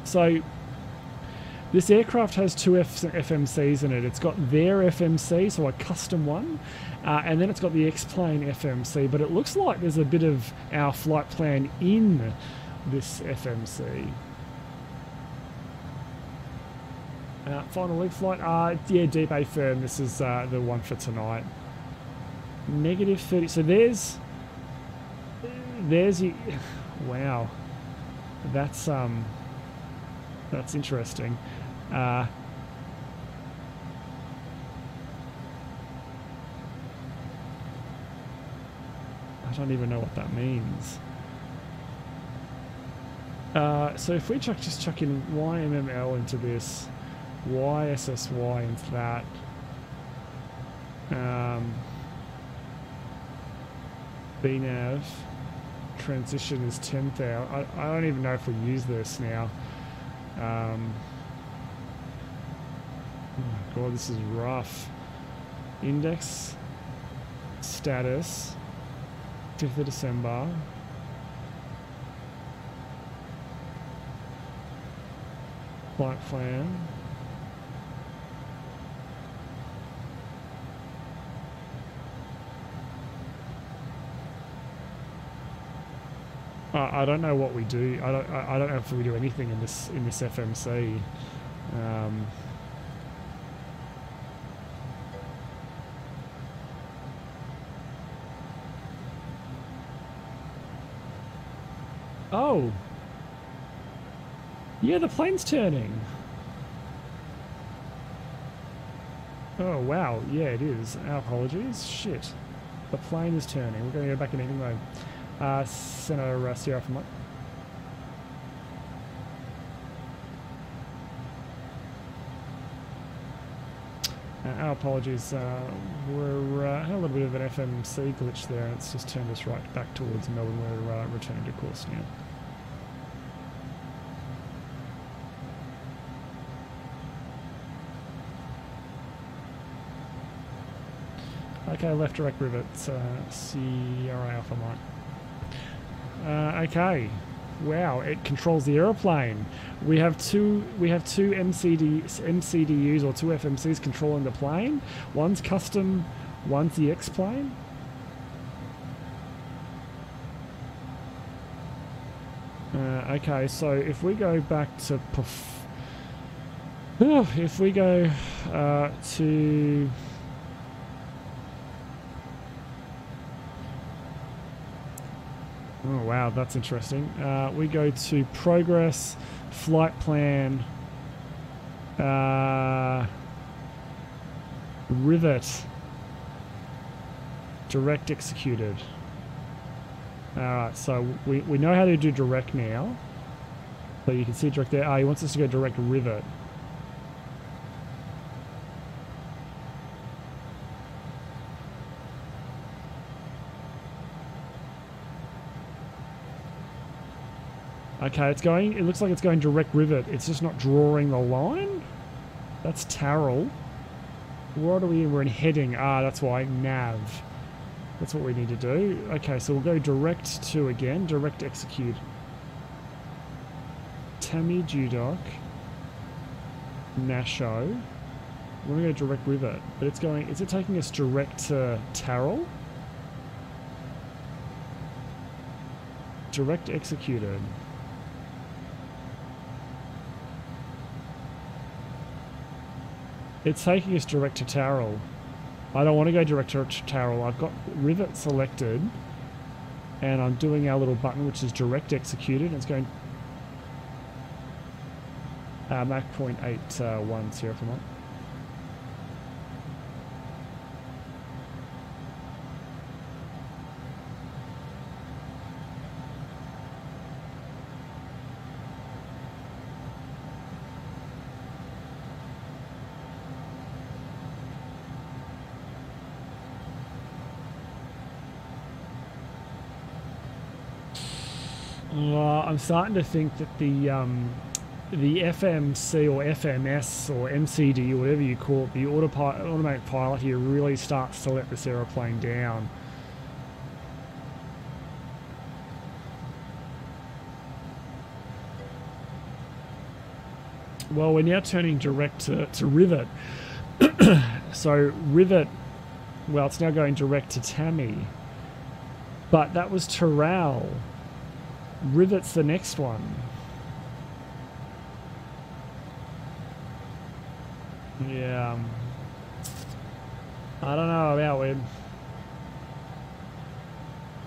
So, this aircraft has two FMCs in it. It's got their FMC, so a custom one, and then it's got the X-Plane FMC, but it looks like there's a bit of our flight plan in this FMC. Final leg flight, yeah, Deep A firm, this is the one for tonight. Negative 30, so there's wow, that's interesting. I don't even know what that means. So if we just chuck in YMML into this, YSSY into that, BNAV transition is 10,000. I don't even know if we use this now. Oh God, this is rough. Index status 5th of December. Flight plan. I don't know what we do. I don't know if we do anything in this FMC. Oh. Yeah, the plane's turning. Oh, wow. Yeah, it is. Our apologies. Shit. The plane is turning. We're going to go back in eating mode. Center Sierra from our apologies. We're had a little bit of an FMC glitch there. It's just turned us right back towards Melbourne. We're returning to course now. Okay, left direct rivet, Sierra Alpha Mike. Okay, wow, it controls the aeroplane. We have two MCDUs or two FMCs controlling the plane. One's custom, one's the X-plane. Okay, so if we go back to if we go to oh wow, that's interesting. We go to progress, flight plan, rivet, direct executed. Alright, so we know how to do direct now. So you can see direct there. He wants us to go direct rivet. Okay, it looks like it's going direct rivet. It's just not drawing the line. That's Tarrell. What are we in? We're in heading. That's why. Nav. That's what we need to do. Okay, so we'll go direct to again. Direct execute. Tammy Judoc. Nasho. We're going to go direct rivet. But it's going... Is it taking us direct to Tarrell? Direct executed. It's taking us direct to Tarrell. I don't want to go direct to Tarrell. I've got rivet selected, and I'm doing our little button, which is direct executed. It's going Mach 0.81 Sierra from on. I'm starting to think that the FMC or FMS or MCD or whatever you call it, the automatic pilot here really starts to let this aeroplane down. Well, we're now turning direct to rivet. So rivet, well, it's now going direct to Tammy. But that was Terrell. Rivet's the next one. Yeah. I don't know about it.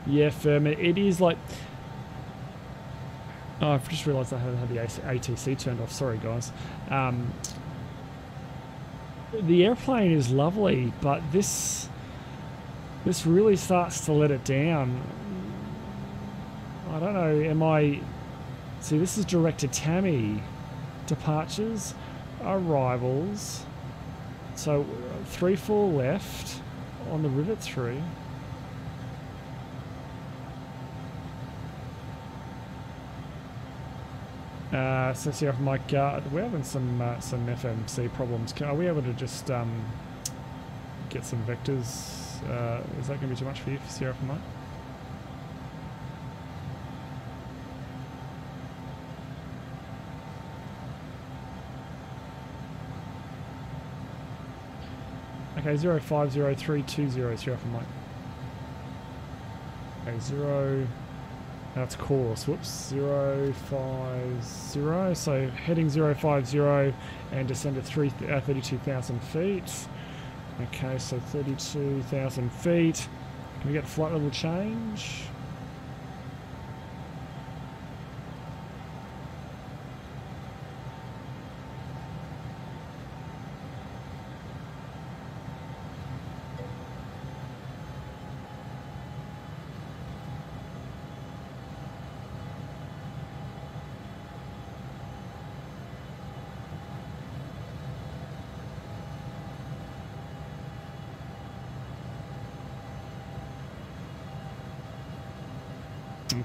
Yeah, firm. It is like... Oh, I've just realised I haven't had the ATC turned off. Sorry, guys. The airplane is lovely, but this... This really starts to let it down. I don't know, am I... See, this is direct to Tammy. Departures, arrivals. So 3-4 left on the Rivet 3. So see if Mike, we're having some FMC problems. Are we able to just get some vectors? Is that going to be too much for you, Sierra for Mike? Okay, 050320 Sierra for Mike. Okay, 0. That's course. Whoops. 050. So heading 050 and descend to 32,000 feet. Okay, so 32,000 feet. Can we get flight level change?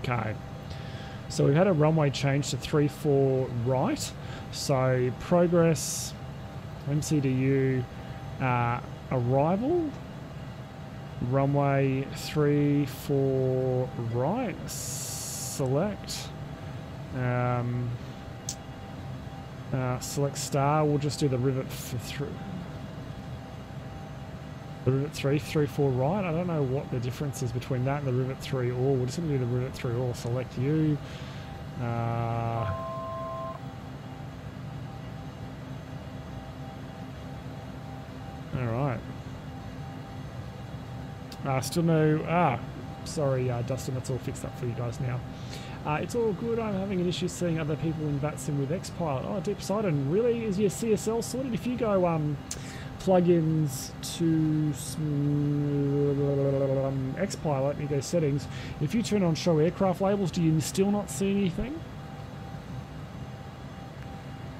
Okay, so we've had a runway change to 3-4 right. So progress, MCDU, arrival, runway 3-4 right, select, select star. We'll just do the rivet for through. The rivet 3-4 right. I don't know what the difference is between that and the rivet 3 all. We're just going to do the rivet 3 all. Select you. Alright. Still no... sorry Dustin, that's all fixed up for you guys now. It's all good. I'm having an issue seeing other people in VATSIM with Xpilot. Oh, Deep Poseidon, really? Is your CSL sorted? If you go plugins to Xpilot and you go settings, if you turn on show aircraft labels, do you still not see anything?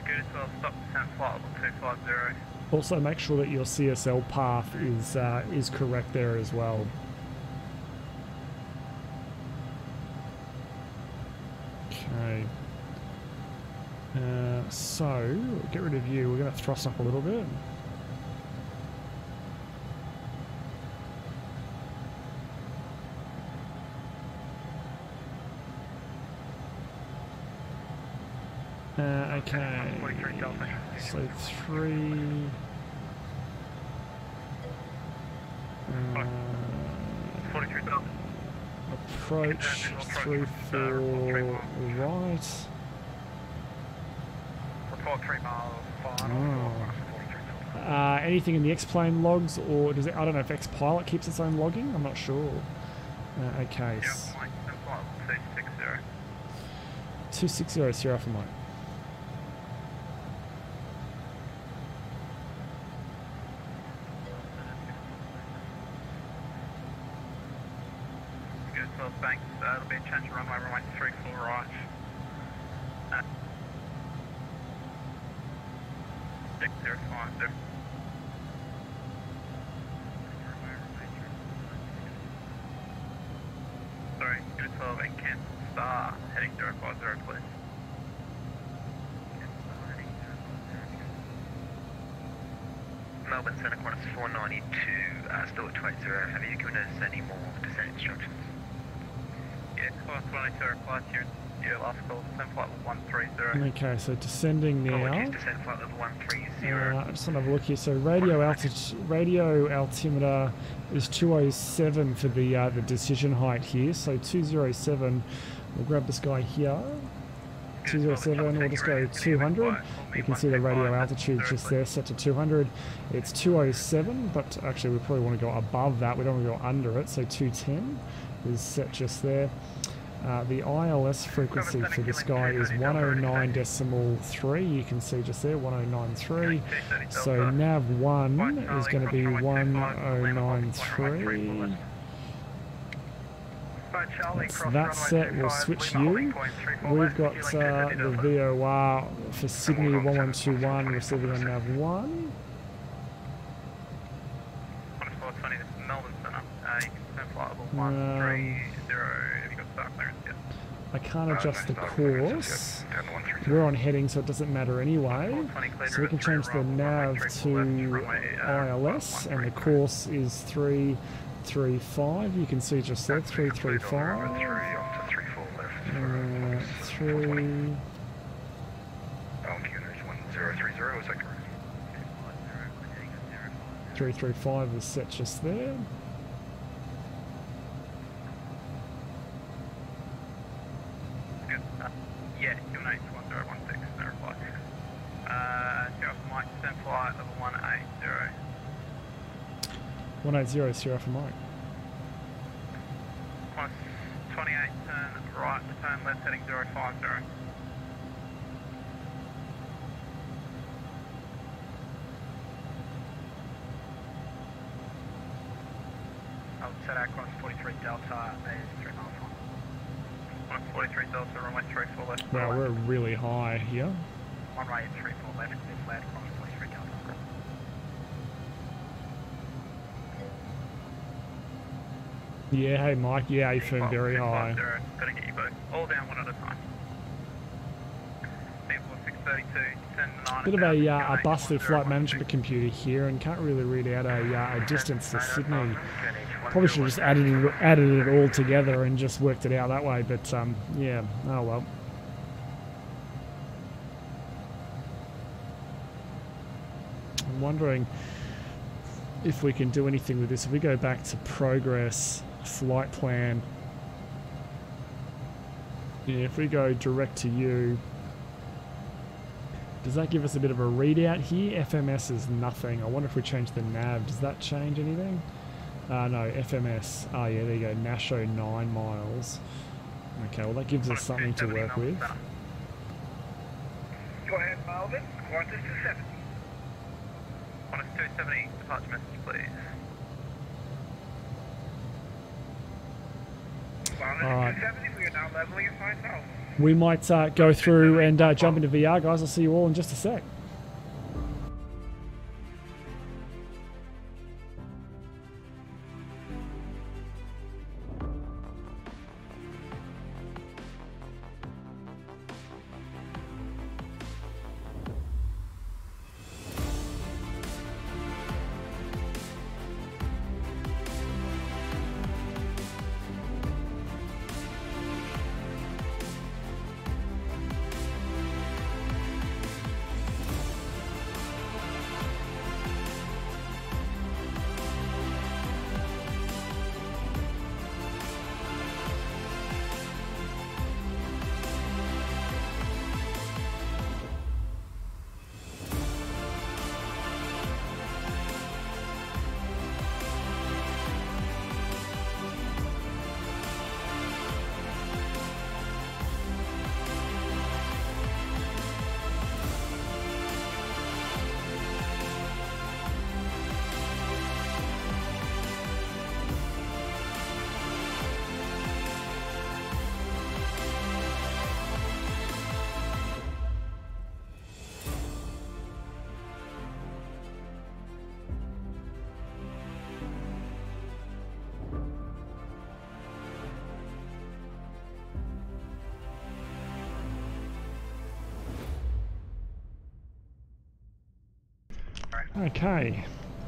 Good, so I'll stop descent flight level 250. Also make sure that your CSL path is correct there as well. Okay. So, get rid of you. We're going to thrust up a little bit. Okay, so 3... approach 3-4 right. Report 3 miles final. Oh. Anything in the X-plane logs, or does it? I don't know if X-Pilot keeps its own logging. I'm not sure. Okay. Yep, Mike, 260. 260 Sierra for Mike. Thanks. It'll be a change of runway 3-4 right. 6050. Sorry, Unit 12 and cancel star, heading 050 please. Melbourne Centre Qantas 492, still at 280. Have you given us any more descent instructions? Yeah, Qantas 492 replies here. Yeah, last call, descent flight level 130. Okay, so descending now. Apologies, descent flight level 130. I just want to have a look here. So radio altimeter is 207 for the decision height here. So 207. We'll grab this guy here. 207. We'll just go 200. You can see the radio altitude just there, set to 200. It's 207, but actually we probably want to go above that. We don't want to go under it. So 210 is set just there. The ILS frequency for this guy is 109.3. You can see just there, 1093. So nav1 is going to be 1093. So that's set. We'll switch you. We've got the VOR for Sydney 1121 receiving on nav 1. 420, this is Melbourne Centre. You can turn flight level 130. Have you got start clearance yet? I can't adjust the course. We're on heading, so it doesn't matter anyway. So we can change the nav to ILS, and the course is 335. You can see just there, 335. 335 is set just there. Yeah, your name's 1016, no reply. Sierra for Mike, turn flight level 180. 180, Sierra for Mike. 28, turn right, turn left, heading 050. I'll set out cross 43 Delta, is 3 miles on. 43 Delta, runway 34 left. Wow, we're really high here. Runway 34 left, this left, cross 43 Delta. Yeah, hey Mike, yeah, you firm very high. Gotta get you both. All down one at a time. 632, 10 9. Bit of a busted flight management computer here, and can't really read out a distance to Sydney. Probably should have just added it all together and just worked it out that way, but yeah, oh well. I'm wondering if we can do anything with this. If we go back to progress, flight plan, yeah, if we go direct to you, does that give us a bit of a readout here? FMS is nothing. I wonder if we change the nav, does that change anything? No, FMS. Oh yeah, there you go. Nasho 9 miles. Okay, well that gives us something to work with. Go ahead, Melbourne. Qantas 270. Qantas 270, departure message, please. Alright. 270, we are now leveling at 5,000. We might go through and jump into VR, guys. I'll see you all in just a sec.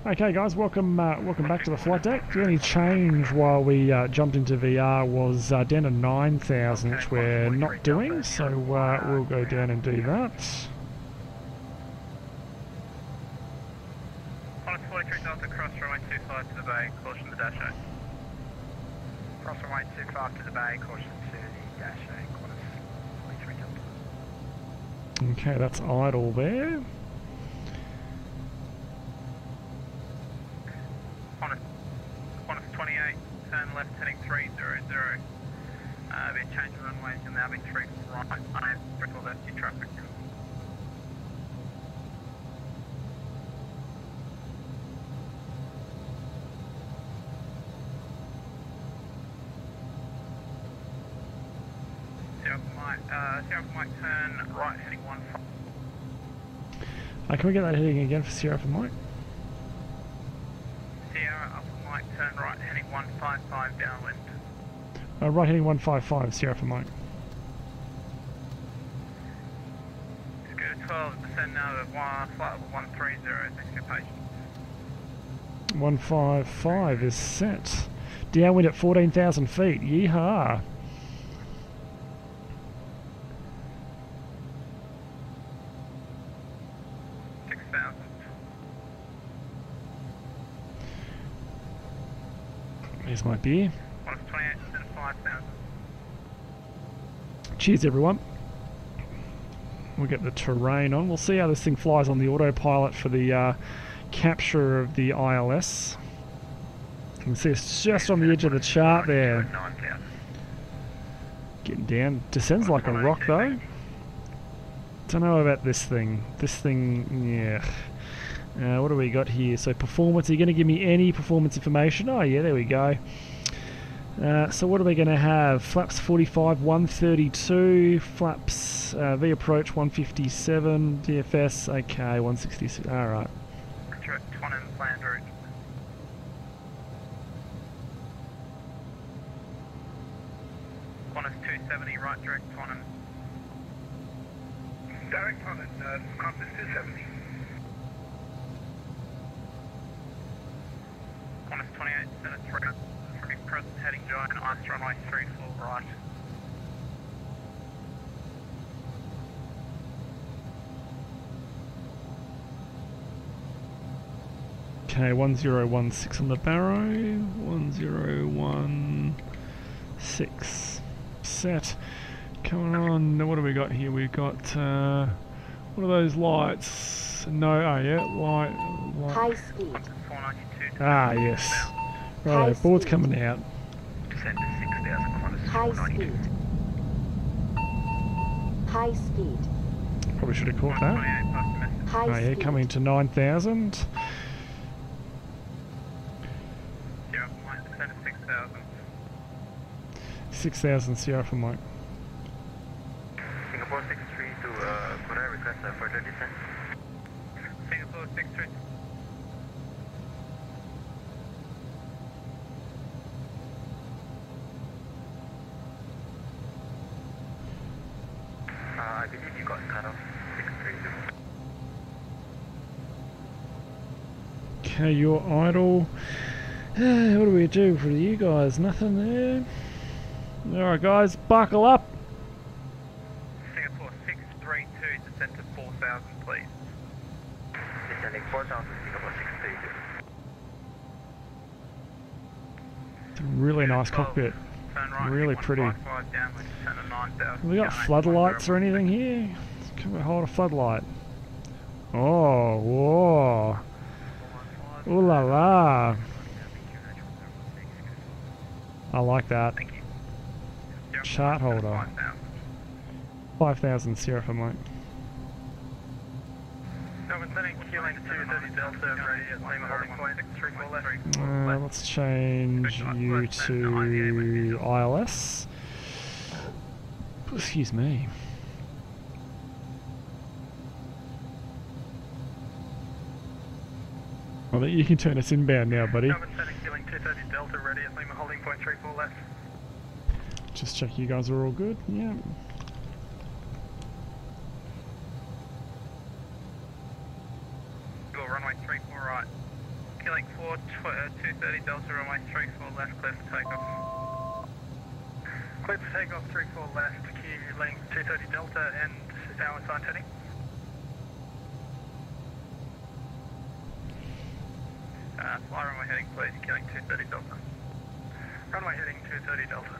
Okay guys, welcome back to the flight deck. The only change while we jumped into VR was down to 9,000, which we're not doing, so we'll go down and do that. Qantas 43 Delta, cross runway 25 to the bay, caution to the dash A. Cross runway 25 to the bay, caution to the dash A, Qantas 43 Delta. Okay, that's idle there. Qantas 28, turn left heading 300. Be a change of runways, you'll now be 3 right, I am 3 left in traffic. Sierra Mike, turn right heading 15. Can we get that heading again for Sierra for Mike? Sierra Alpha Mike, turn right heading 155 downwind. Right heading 155, Sierra for Mike. Scooter 12, descend now to flight level 130, thanks for your patience. 155 is set. Downwind at 14,000 feet. Yeehaw! 6,000. Here's my beer. 128 and 5,000. Cheers, everyone. We'll get the terrain on. We'll see how this thing flies on the autopilot for the capture of the ILS. You can see it's just on the edge of the chart there. Getting down. Descends like a rock though. Don't know about this thing. This thing, yeah. What do we got here? So performance, are you going to give me any performance information? Oh yeah, there we go. So what are we going to have? Flaps 45, 132. Flaps V approach 157. DFS, okay, 166. Alright. Direct 1 and planned route. Qantas 270, right direct 1 and. Direct 1 and Qantas 270. Qantas 28, center 3. Present heading giant, ice runway 34 right. Okay, 1016 on the Barrow, 1016. Set. Coming on, what do we got here? We've got, what are those lights? No, oh yeah, light. High speed. Ah, yes. Right, board's coming out. Descend to 6,000 Qantas High speed. High speed. Probably should have caught that. High Oh yeah, speed. coming to 9,000. Sierra Mike, descend to 6,000. 6,000 Sierra for Mike. Singapore 63 to Korea, request a further descent. Singapore 63. I believe you got cut off 63 to. Okay, you're idle. What do we do for you guys? Nothing there. Alright guys, buckle up. Singapore 632, descend to 4,000 please. Descending 4,000, Singapore 632. It's a really nice cockpit. Turn right, Really pretty. 155 downwind, descend to 9,000. Have we got floodlights or anything here? Can we hold a floodlight? Oh, whoa. Ooh la la. I like that. Thank you. Chart holder. 5,000 Sierra for Mike. Melbourne, sending Q-lane to 230 Delta, ready at Lima holding point 634 left. Let's change you to ILS. Excuse me. I think you can turn us inbound now, buddy. Melbourne, sending Q-lane 230 Delta, ready at Lima holding point 34 left. Just check you guys are all good. Yeah. Go runway 34 right. Q-lane 230 Delta, runway 34 left, clear for takeoff. Clear for takeoff 34 left, Q-lane 230 Delta and our assigned heading. Fly runway heading please, Q-lane 230 Delta. Runway heading 230 Delta.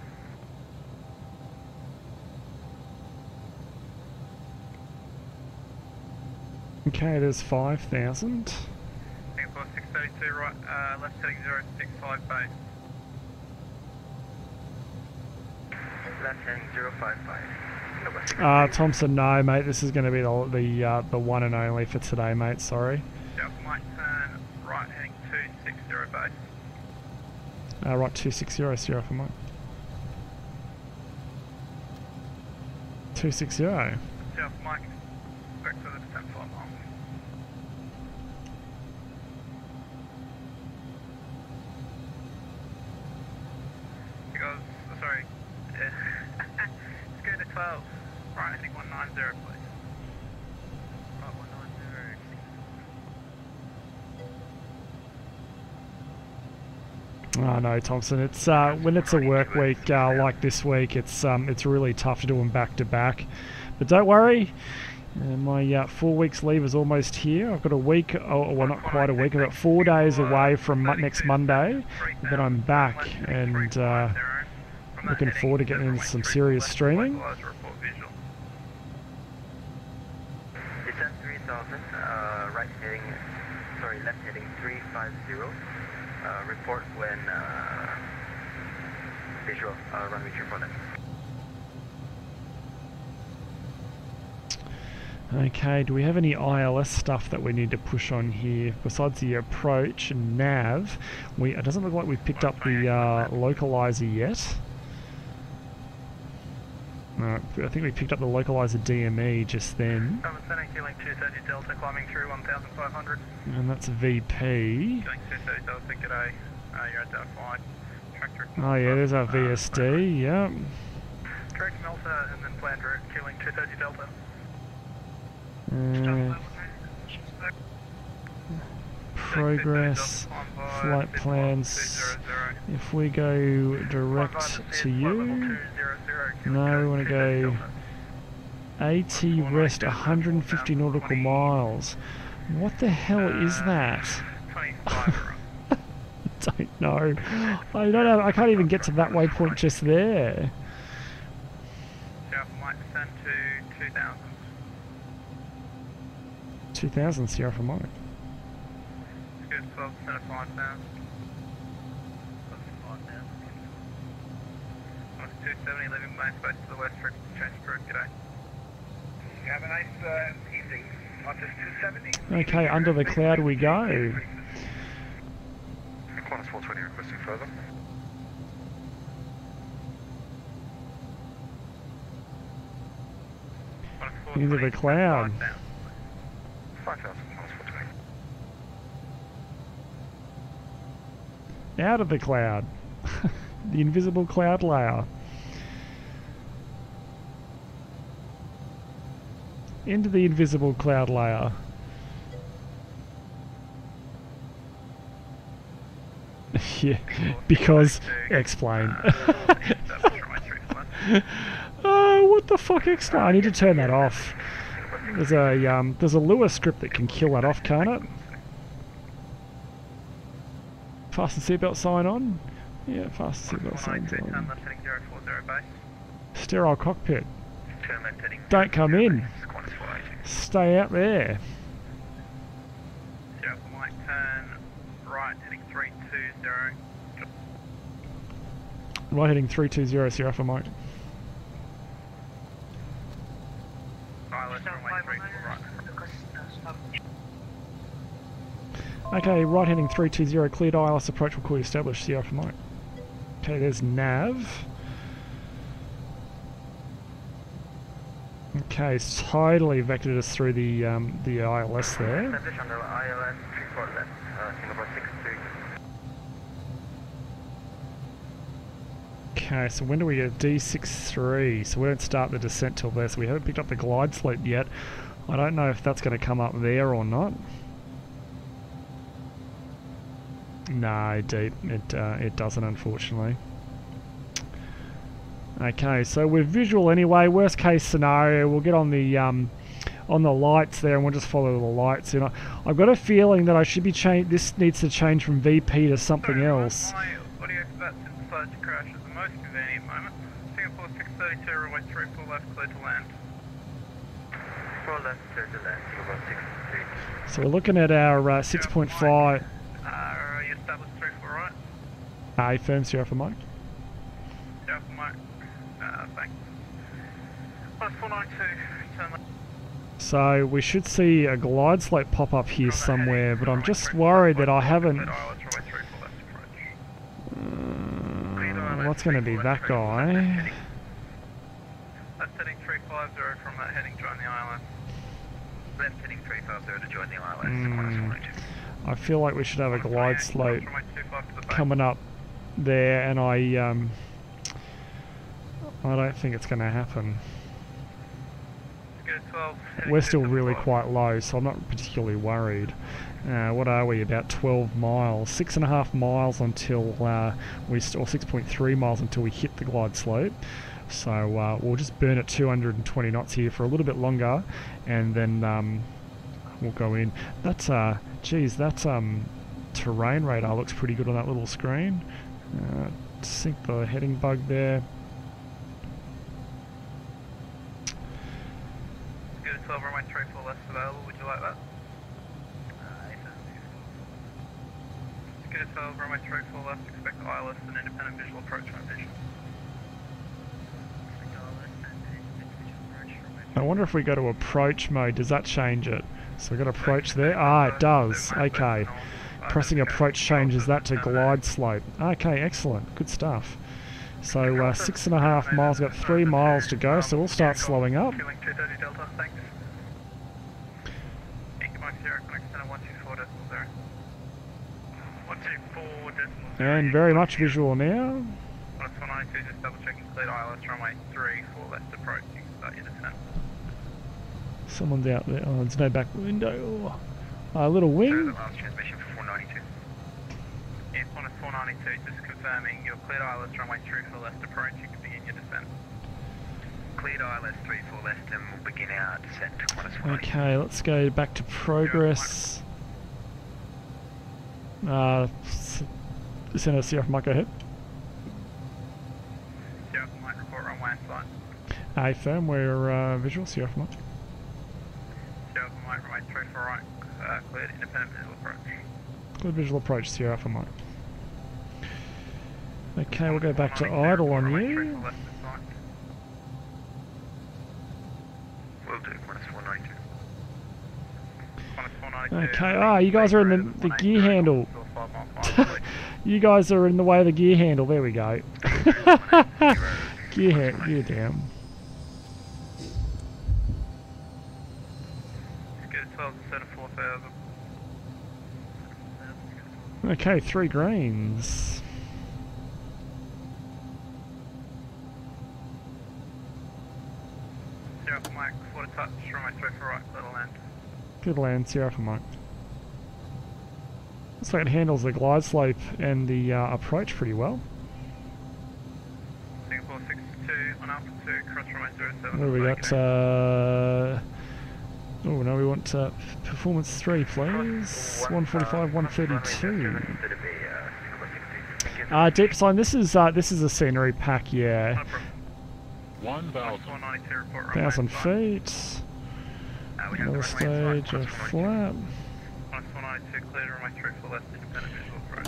Okay, there's 5,000. Singapore 632 right, left heading 065 base. Left heading 055. Thompson, no, mate. This is going to be the one and only for today, mate. Sorry. Delta Mike, turn right heading 260 base. Right, 260 Sierra for Mike. 260. South Mike, back to the 10 flight mile. Because, sorry, let's go to 12. Right, I think 190, please. Right, 190. Oh no, Thompson. It's when it's a work week like this week, it's really tough to do them back to back. But don't worry, my 4 weeks leave is almost here. I've got a week, well not quite a week, I've got 4 days away from next Monday. Then I'm back and looking forward to getting into some serious streaming. Descent 3000, right heading, sorry, left heading 350. Report when visual, runway 34 left. Okay, do we have any ILS stuff that we need to push on here besides the approach and nav? It doesn't look like we've picked up the localizer yet. No, I think we picked up the localizer DME just then. I'm sending feeling 230 Delta, climbing through 1,500. And that's VP. Feeling 230 Delta, g'day. You're at that flight. Tractor. Oh yeah, there's our VSD, yep. Correct Melta and then planned route, feeling 230 Delta. Progress, flight plans. If we go direct to you, no, we want to go AT rest 150 nautical miles. What the hell is that? I don't know. I don't know. I can't even get to that waypoint just there. South might descend to 2,000. 2,000 Sierra for Mike. Good, 12% of 5,000. 270, leaving main space to the west for change crew, g'day. Have a nice evening. Qantas 270. Okay, under the cloud we go. Qantas 420 requesting further. Into the cloud. 5,000, Qantas 420. Out of the cloud. The invisible cloud layer. Into the invisible cloud layer. Yeah, because explain. Oh, what the fuck, explain? I need to turn that off. There's a Lua script that can kill that off, can't it? Fasten seatbelt sign on. Yeah, fasten seatbelt sign on. Sterile cockpit. Don't come in. Stay out there. South Mike, turn right, heading 320. Right heading 320, Sierra for Mike. Okay, right heading 320, cleared ILS approach, will call you established, Sierra for Mike. Okay, there's nav. Okay, it's totally vectored us through the ILS there. Established on the ILS 34 left, Singapore 63. Okay, so when do we get D63? So we don't start the descent till there, so we haven't picked up the glide slope yet. I don't know if that's going to come up there or not. No, it doesn't, unfortunately. Okay, so we're visual anyway. Worst case scenario, we'll get on the lights there, and we'll just follow the lights. You know, I've got a feeling that I should be this needs to change from VP to something else. My audio stats inside to crash at the most convenient moment. Singapore 632, runway 34 left, clear to land. 4 left, clear to land, Singapore 63. So we're looking at our 6.5. You established 34 right? Firm Sierra for Mike. Sierra for Mike. Thanks. 492, turn left. So we should see a glide slope pop up here somewhere, but I'm just worried that I haven't... what's going to be that guy? Left heading 350, Right heading, join the ILS. Left heading 350 to join the ILS. I feel like we should have a glide slope coming up there, and I don't think it's going to happen. We're still really quite low, so I'm not particularly worried. What are we? About 12 miles, 6.5 miles until or 6.3 miles until we hit the glide slope. So we'll just burn at 220 knots here for a little bit longer, and then we'll go in. That's geez, that's terrain radar looks pretty good on that little screen. Sync the heading bug there. Good 12 runway 34 left available. Would you like that? Good 12 runway 34 left. Expect ILS and independent visual approach on vision. I wonder if we go to approach mode, does that change it? So we've got approach there. Ah, it does. Okay. Pressing approach changes that to glide slope. Okay, excellent. Good stuff. So 6.5 miles, got 3 miles to go, so we'll start slowing up. And very much visual now. Just double checking cleared ILS runway 3 for left approach. You can start your descent. Someone's out there. Oh, there's no back window. A little wing. The last transmission for 492. Yes, on 492, just confirming your cleared ILS runway 3 for left approach. You can begin your descent. Cleared ILS 3 for left, and we'll begin our descent. Okay, let's go back to progress. Send us Sierra Mike, go ahead. Sierra Mike, report runway and flight. A firmware visual, Sierra Mike. Sierra Mike, runway 3 for right, cleared independent visual approach. Clear visual approach, Sierra Mike. Okay, we'll go back to idle on you. Will do, minus 492. Okay, you guys are in the gear handle. You guys are in the way of the gear handle. There we go. gear down. Okay, 3 greens. Sierra Mike, quarter touch, runway 3 for right, little land. Good land, Sierra Mike. Looks like it handles the glide slope and the approach pretty well. Singapore 62 on Alpha 2, cross runway 07. What do we got? Oh no, we want performance 3 please. 145, 132. Deep sign, this is a scenery pack, yeah. 1,000 feet. Another stage, a flap.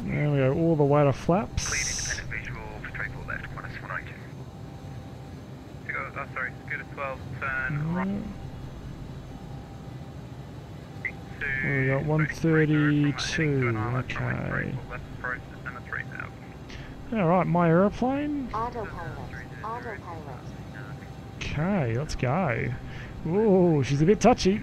There we go, all the way to flaps. Sorry, Scooter 12, turn right. We got 132, okay. Alright, my aeroplane. Autopilot. Okay, let's go. Ooh, she's a bit touchy.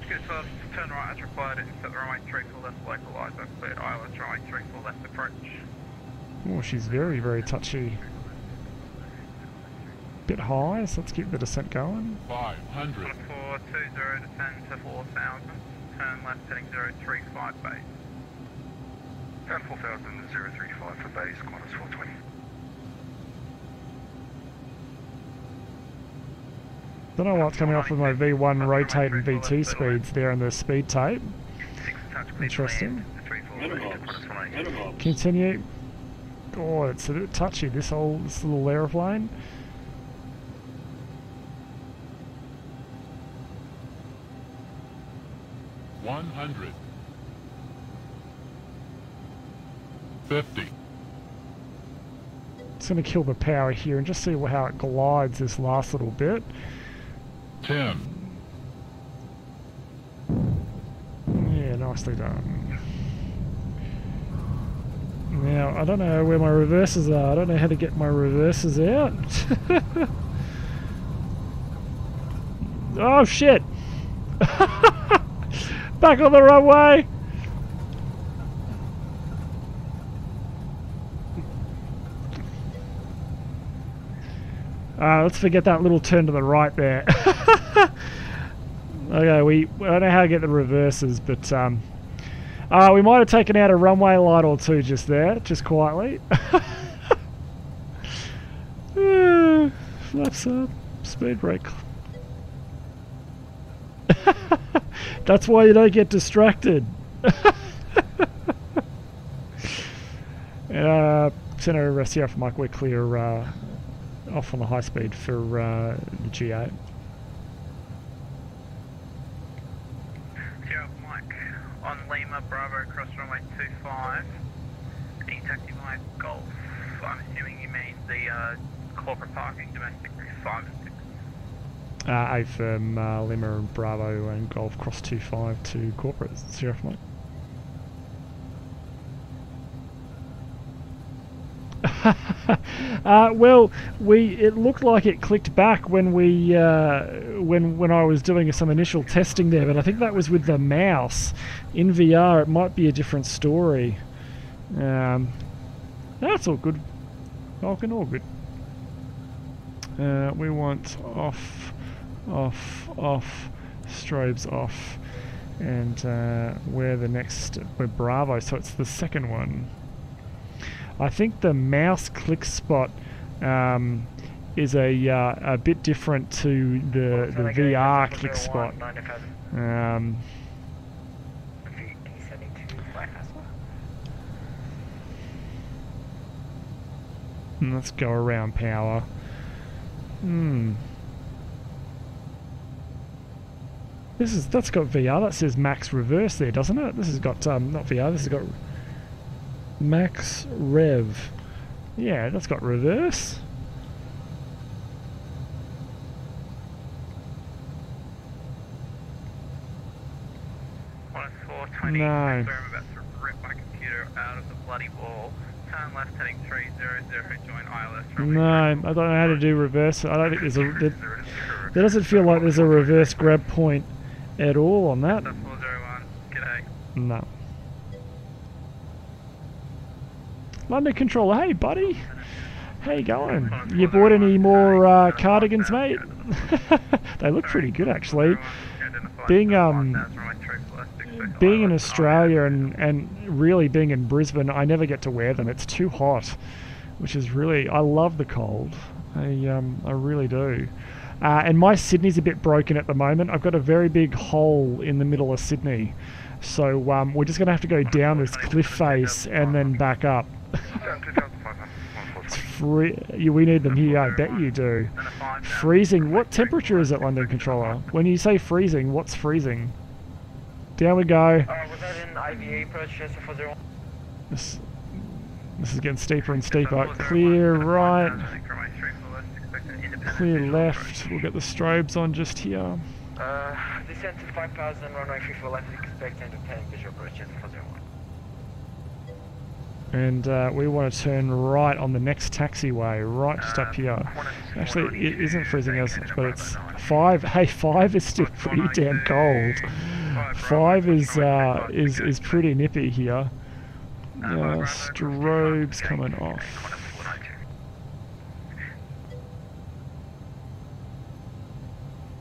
Scooter 12, turn right as required and set the runway 3 for left localizer, cleared ILS runway 3 for left approach. Oh, she's very, very touchy. Bit high, so let's keep the descent going. 500. 420 descend to 4,000. Turn left heading 035 base. Turn 4,000 035 for base, Qantas 420. Don't know what's coming off with my V1 rotate and V2 speeds there in the speed tape. Interesting. Continue. Oh, it's a bit touchy, this little aeroplane. $100. 50. It's going to kill the power here and just see how it glides this last little bit. 10. Yeah, nicely done. Now, I don't know where my reverses are. I don't know how to get my reverses out. Oh shit! Back on the runway! Let's forget that little turn to the right there. Okay, I don't know how to get the reverses, but we might have taken out a runway light or two just there, just quietly. Flaps up, speed brake. That's why you don't get distracted. Center rest here for Mike, we're clear off on the high speed for the G8. Yeah, Mike, on Lima Bravo cross runway 25, any taxi by Golf, I'm assuming you mean the corporate parking, domestic 5 and 6. A firm Lima and Bravo and Golf cross 25 to corporate, 0 for Mike. Well, it looked like it clicked back when we when I was doing some initial testing there, but I think that was with the mouse. In VR, it might be a different story. That's all good. Falcon, all good. We want off, strobes off, and we're Bravo, so it's the second one. I think the mouse click spot is a bit different to the VR click spot. Let's go around power. That's got VR. That says max reverse there, doesn't it? This has got not VR. This has got max rev. Yeah, that's got reverse. No. I'm about to rip my computer out of the bloody wall. Turn left heading 300, join ILS. No, I don't know how to do reverse. I don't think there's a... There doesn't feel like there's a reverse grab point at all on that. 401, g'day. No. London controller, hey buddy, how you going? You bought any more cardigans, mate? They look pretty good actually. Being in Australia and really being in Brisbane, I never get to wear them. It's too hot, which is really, I love the cold. I really do. And my Sydney's a bit broken at the moment. I've got a very big hole in the middle of Sydney, so we're just gonna have to go down this cliff face and then back up. It's we need them here, I bet you do. Freezing, what temperature is it, London controller? When you say freezing, what's freezing? Down we go. Was that an IVA approach, 401? This is getting steeper and steeper. Clear right. Clear left. We'll get the strobes on just here. Descent to 5,000, runway 34 left, expect and obtain visual approach, 401. And we want to turn right on the next taxiway, right just up here. Actually, it isn't freezing as much, but it's 5. Hey, 5 is still pretty damn cold. 5 is pretty nippy here. Strobes coming off.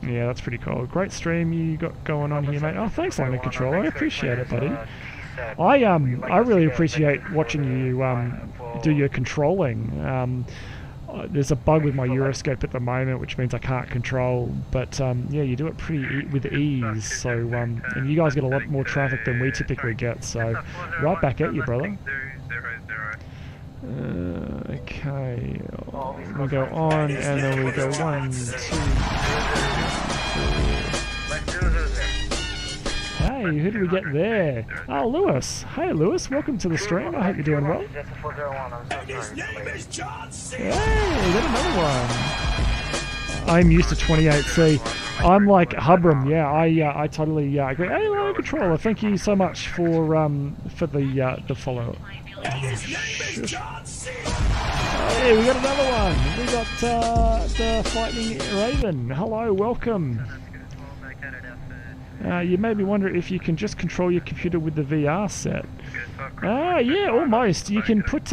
Yeah, that's pretty cold. Great stream you got going on here, mate. Oh, thanks, London controller. I appreciate it, buddy. I really appreciate watching you do your controlling. There's a bug with my Euroscope at the moment, which means I can't control. But yeah, you do it pretty with ease. So and you guys get a lot more traffic than we typically get. So right back at you, brother. Okay, we go on, and then we go 1, 2, 3. Hey, who do we get there? Oh, Lewis. Hey, Lewis. Welcome to the stream. I hope you're doing well. Hey, we got another one. I'm used to 28C. I'm like Hubram. Yeah, I totally agree. Hey, Lone Controller. Thank you so much for the follow. Hey, we got another one. We got the Lightning Raven. Hello, welcome. You made me wonder if you can just control your computer with the VR set. Yeah, almost. You can put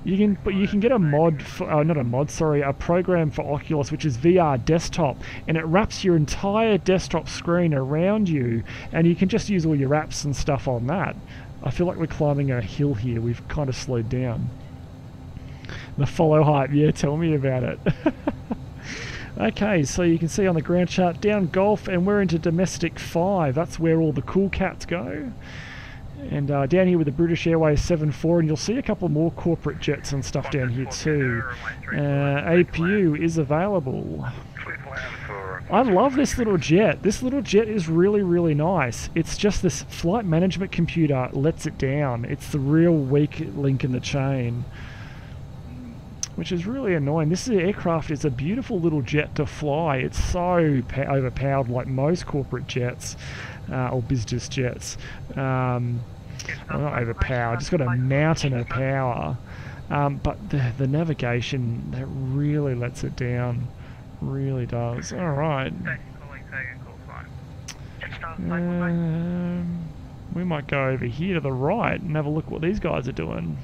you can get a mod for, not a mod, sorry, a program for Oculus which is VR desktop, and it wraps your entire desktop screen around you, and you can just use all your apps and stuff on that. I feel like we're climbing a hill here. We've kind of slowed down. The follow hype, yeah, tell me about it. Okay, so you can see on the ground chart down Golf, and we're into Domestic 5. That's where all the cool cats go. And down here with the British Airways 74, and you'll see a couple more corporate jets and stuff down here too. APU is available. I love this little jet. This little jet is really, really nice. It's just this flight management computer lets it down. It's the real weak link in the chain, which is really annoying. This aircraft is a beautiful little jet to fly. It's so overpowered, like most corporate jets or business jets. Well, not overpowered, just got a mountain of power. But the navigation, that really lets it down. Really does. Alright. We might go over here to the right and have a look what these guys are doing.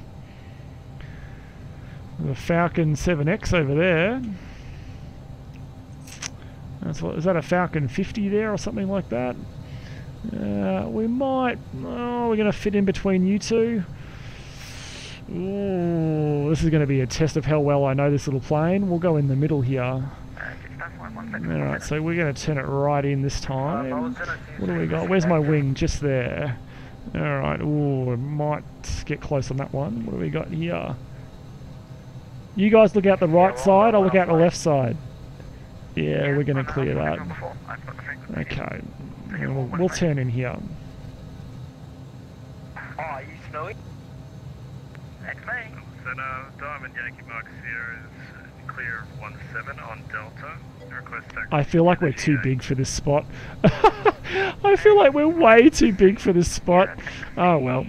The Falcon 7X over there. That's what, is that a Falcon 50 there or something like that? We might... Oh, we're going to fit in between you two. Ooh, this is going to be a test of how well I know this little plane. We'll go in the middle here. Alright, so we're going to turn it right in this time. What do we got? Where's my wing? Just there. Alright, ooh, we might get close on that one. What do we got here? You guys look out the right side, I'll look out the left side. Yeah, we're going to clear that. Okay, we'll turn in here. Oh, are you smelling? That's me. So Diamond Yankee Mark Sierra is clear of 17 on Delta. I feel like we're too big for this spot. I feel like we're way too big for this spot. Oh well.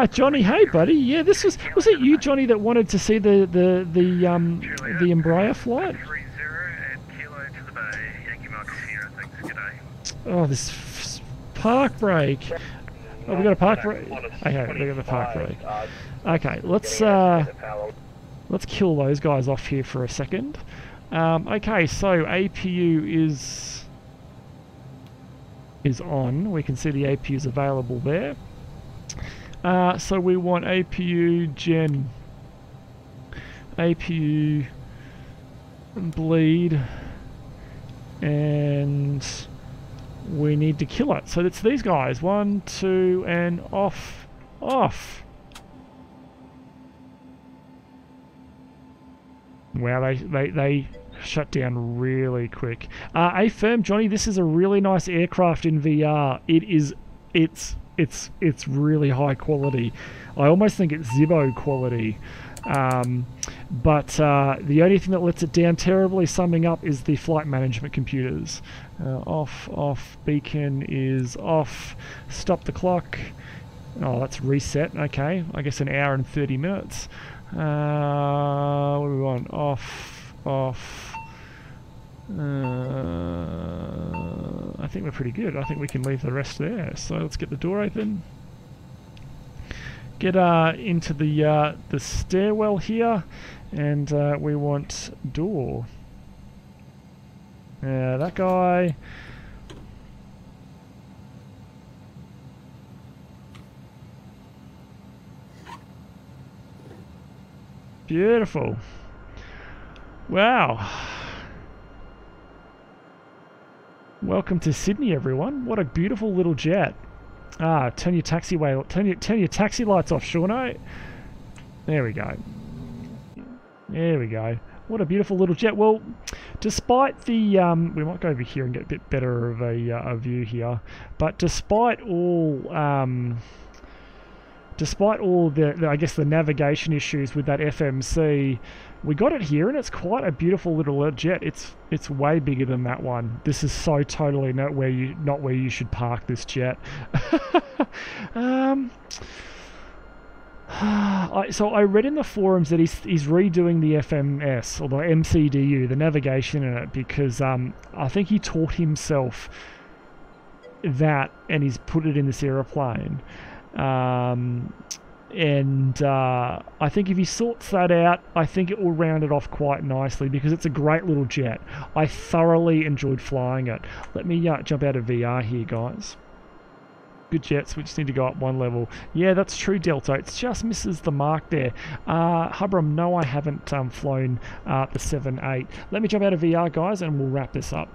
Johnny, hey buddy. Yeah, this was it you, Johnny, that wanted to see the Embraer flight? Oh, this park brake. Oh, we got a park brake. Okay, we got the park brake. Okay, let's kill those guys off here for a second. Okay, so APU is on. We can see the APU is available there. So we want APU gen, APU bleed, and we need to kill it. So it's these guys. 1, 2, and off. Wow, they shut down really quick. A firm, Johnny, this is a really nice aircraft in VR. It's really high quality. I almost think it's Zibbo quality. But the only thing that lets it down terribly, summing up, is the flight management computers. Off, beacon is off, stop the clock. Oh, that's reset, okay. I guess an hour and 30 minutes. What do we want? Off. I think we're pretty good. I think we can leave the rest there. So let's get the door open. Get into the stairwell here, and we want door. That guy. Beautiful. Wow. Welcome to Sydney, everyone. What a beautiful little jet. Turn your taxi lights off, Shauno. There we go. There we go. What a beautiful little jet. Well, despite the we might go over here and get a bit better of a view here. But despite all the I guess the navigation issues with that FMC, we got it here, and it's quite a beautiful little jet. It's way bigger than that one. This is so totally not where you should park this jet. So I read in the forums that he's redoing the FMS, or the MCDU, the navigation in it, because I think he taught himself that and he's put it in this aeroplane. I think if he sorts that out, I think it will round it off quite nicely, because it's a great little jet. I thoroughly enjoyed flying it. Let me jump out of VR here, guys. Good jets, we just need to go up one level. Yeah, that's true, Delta. It just misses the mark there. Hubram, no, I haven't flown the 7-8. Let me jump out of VR, guys, and we'll wrap this up.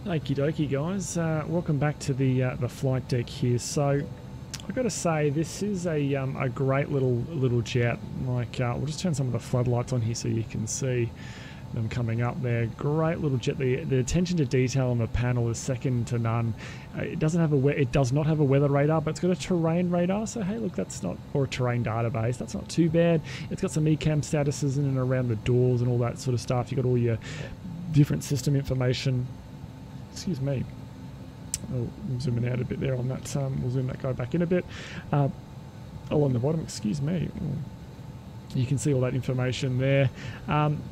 Okie dokie, guys. Welcome back to the flight deck here. So I've got to say, this is a great little jet. Like, we'll just turn some of the floodlights on here so you can see them coming up there. Great little jet. The attention to detail on the panel is second to none. It does not have a weather radar, but it's got a terrain radar. So hey, look, that's not, or a terrain database. That's not too bad. It's got some ECAM statuses in and around the doors and all that sort of stuff. You got all your different system information. Excuse me. Oh, I'm zooming out a bit there on that. We'll zoom that guy back in a bit. Oh, on the bottom, excuse me. You can see all that information there.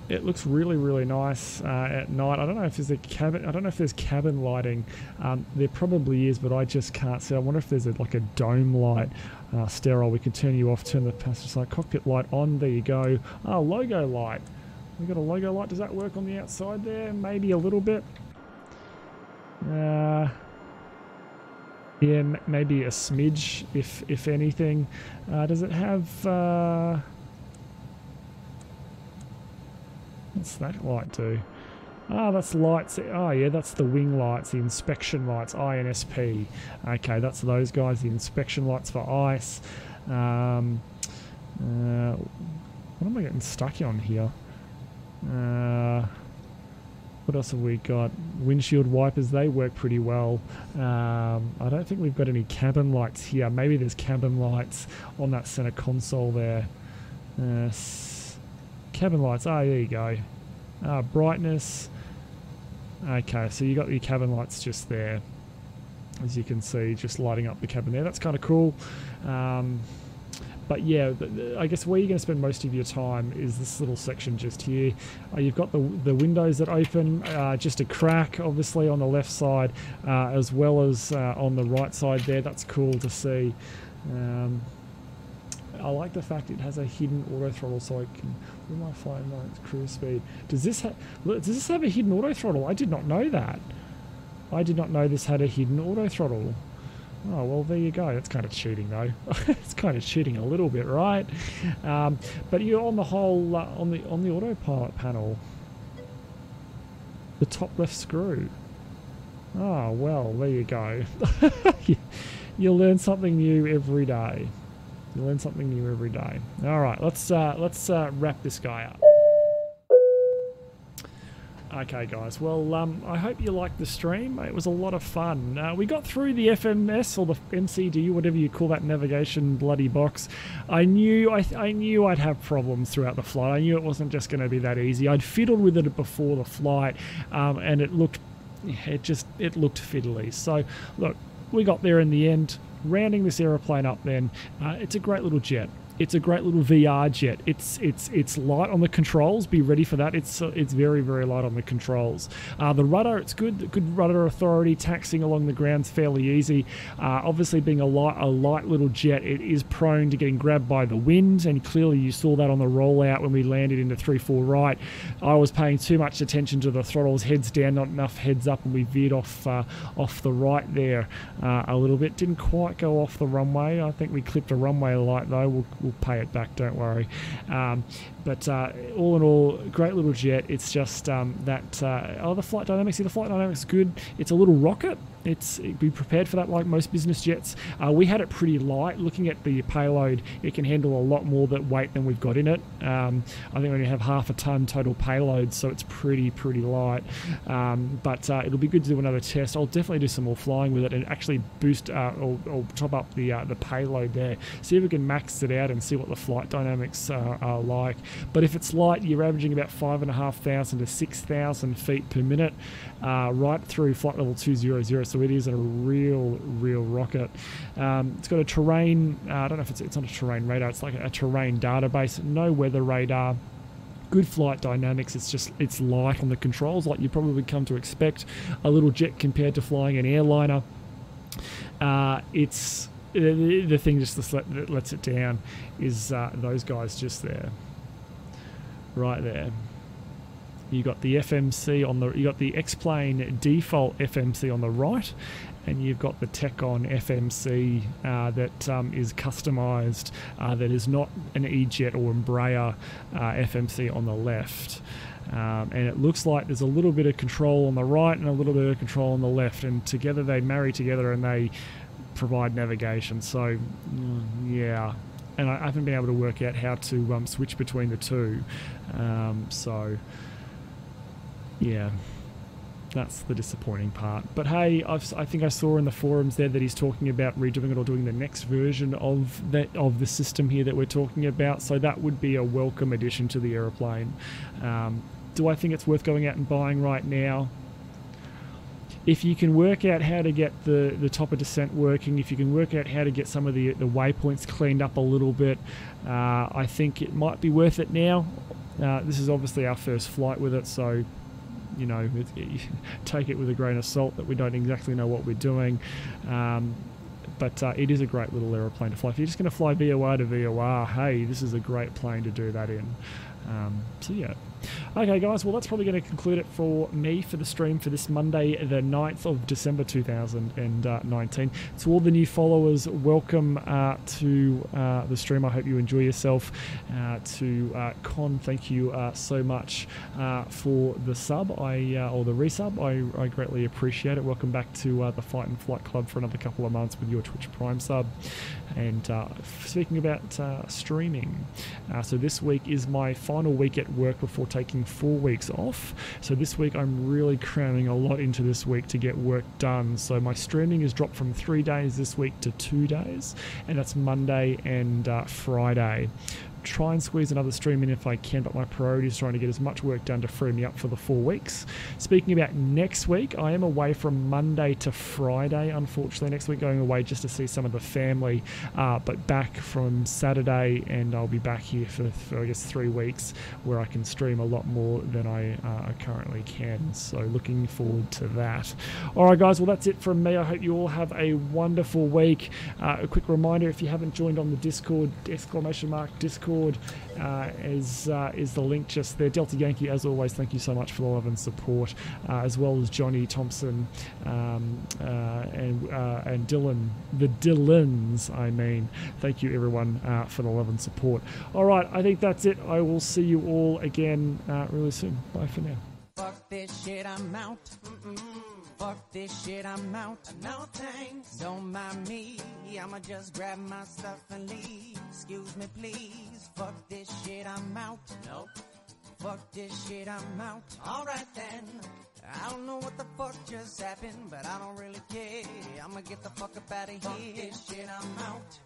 It looks really, really nice at night. I don't know if there's a cabin. I don't know if there's cabin lighting. There probably is, but I just can't see. I wonder if there's like a dome light. Sterile. We can turn you off. Turn the passenger side cockpit light on. There you go. Oh, logo light. We got a logo light. Does that work on the outside there? Maybe a little bit. Yeah, maybe a smidge, if anything. Does it have... what's that light do? Ah, that's lights. Oh, yeah, that's the wing lights, the inspection lights, INSP. Okay, that's those guys, the inspection lights for ICE. What am I getting stuck on here? What else have we got? Windshield wipers, they work pretty well. I don't think we've got any cabin lights here. Maybe there's cabin lights on that center console there. Cabin lights, oh, there you go. Brightness. Okay, so you got your cabin lights just there. As you can see, just lighting up the cabin there. That's kind of cool. But yeah, I guess where you're going to spend most of your time is this little section just here. You've got the windows that open, just a crack obviously on the left side, as well as on the right side there. That's cool to see. I like the fact it has a hidden auto throttle, so I can, with my flying cruise speed. Does this have a hidden auto throttle? I did not know that. I did not know this had a hidden auto throttle. Oh, well, there you go. That's kind of cheating, though. It's kind of cheating a little bit, right? But you're on the whole, on the autopilot panel, the top left screw. Oh, well, there you go. You learn something new every day. You learn something new every day. All right, let's wrap this guy up. Okay, guys. Well, I hope you liked the stream. It was a lot of fun. We got through the FMS or the MCD, whatever you call that navigation bloody box. I knew I'd have problems throughout the flight. I knew it wasn't just going to be that easy. I'd fiddled with it before the flight, and it looked fiddly. So, look, we got there in the end. Rounding this aeroplane up, then it's a great little jet. It's a great little VR jet. It's light on the controls. Be ready for that. It's very, very light on the controls. The rudder, it's good. Good rudder authority. Taxiing along the ground's fairly easy. Obviously, being a light little jet, it is prone to getting grabbed by the wind, and clearly you saw that on the rollout when we landed into 3-4 right. I was paying too much attention to the throttles, heads down, not enough heads up, and we veered off the right there a little bit. Didn't quite go off the runway. I think we clipped a runway light though. We'll pay it back, don't worry. But all in all, great little jet. It's just the flight dynamics. The flight dynamics is good. It's a little rocket. Be prepared for that, like most business jets. We had it pretty light. Looking at the payload, it can handle a lot more weight than we've got in it. I think we only have half a ton total payload, so it's pretty light. But it'll be good to do another test. I'll definitely do some more flying with it and actually boost or top up the payload there. See if we can max it out and see what the flight dynamics are like. But if it's light, you're averaging about 5,500 to 6,000 feet per minute, right through flight level 200. So it is a real rocket. It's got a terrain, I don't know if it's not a terrain radar, it's like a terrain database, no weather radar, good flight dynamics. It's light on the controls, like you probably come to expect a little jet compared to flying an airliner. It's the thing just that lets it down is those guys just there, right there. You got the FMC you got the X-Plane default FMC on the right, and you've got the Takeoff FMC that is customized, that is not an E-Jet or Embraer FMC on the left. And it looks like there's a little bit of control on the right and a little bit of control on the left, and together they marry together and they provide navigation. So yeah, and I haven't been able to work out how to switch between the two. So yeah, that's the disappointing part. But hey, I think I saw in the forums there that he's talking about redoing it or doing the next version of the system here that we're talking about. So that would be a welcome addition to the aeroplane. Do I think it's worth going out and buying right now? If you can work out how to get the top of descent working, if you can work out how to get some of the waypoints cleaned up a little bit, I think it might be worth it now. This is obviously our first flight with it, so you know, take it with a grain of salt that we don't exactly know what we're doing. But it is a great little aeroplane to fly. If you're just going to fly VOR to VOR, hey, this is a great plane to do that in. So yeah. Okay guys, well that's probably going to conclude it for me for the stream for this Monday the 9th of December 2019. To all the new followers, welcome to the stream. I hope you enjoy yourself. To Con, thank you so much for the sub or the resub. I greatly appreciate it. Welcome back to the Fight and Flight Club for another couple of months with your Twitch Prime sub. And speaking about streaming, so this week is my final week at work before taking 4 weeks off. So this week I'm really cramming a lot into this week to get work done. So my streaming has dropped from 3 days this week to 2 days, and that's Monday and Friday. Try and squeeze another stream in if I can, but my priority is trying to get as much work done to free me up for the 4 weeks. Speaking about next week, I am away from Monday to Friday, unfortunately. Next week going away just to see some of the family, but back from Saturday, and I'll be back here for I guess 3 weeks, where I can stream a lot more than I currently can. So looking forward to that. Alright guys, well that's it from me. I hope you all have a wonderful week. A quick reminder, if you haven't joined on the Discord, !Discord is the link just there. Delta Yankee, as always, thank you so much for the love and support, as well as Johnny Thompson and Dylan, the Dylans, I mean. Thank you everyone for the love and support. Alright, I think that's it. I will see you all again really soon. Bye for now. Fuck this shit, I'm out. Fuck this shit, I'm out. No thanks, don't mind me. I'ma just grab my stuff and leave. Excuse me, please. Fuck this shit, I'm out. Nope. fuck this shit, I'm out. Alright then. I don't know what the fuck just happened, but I don't really care. I'ma get the fuck up out of here. Fuck this shit, I'm out.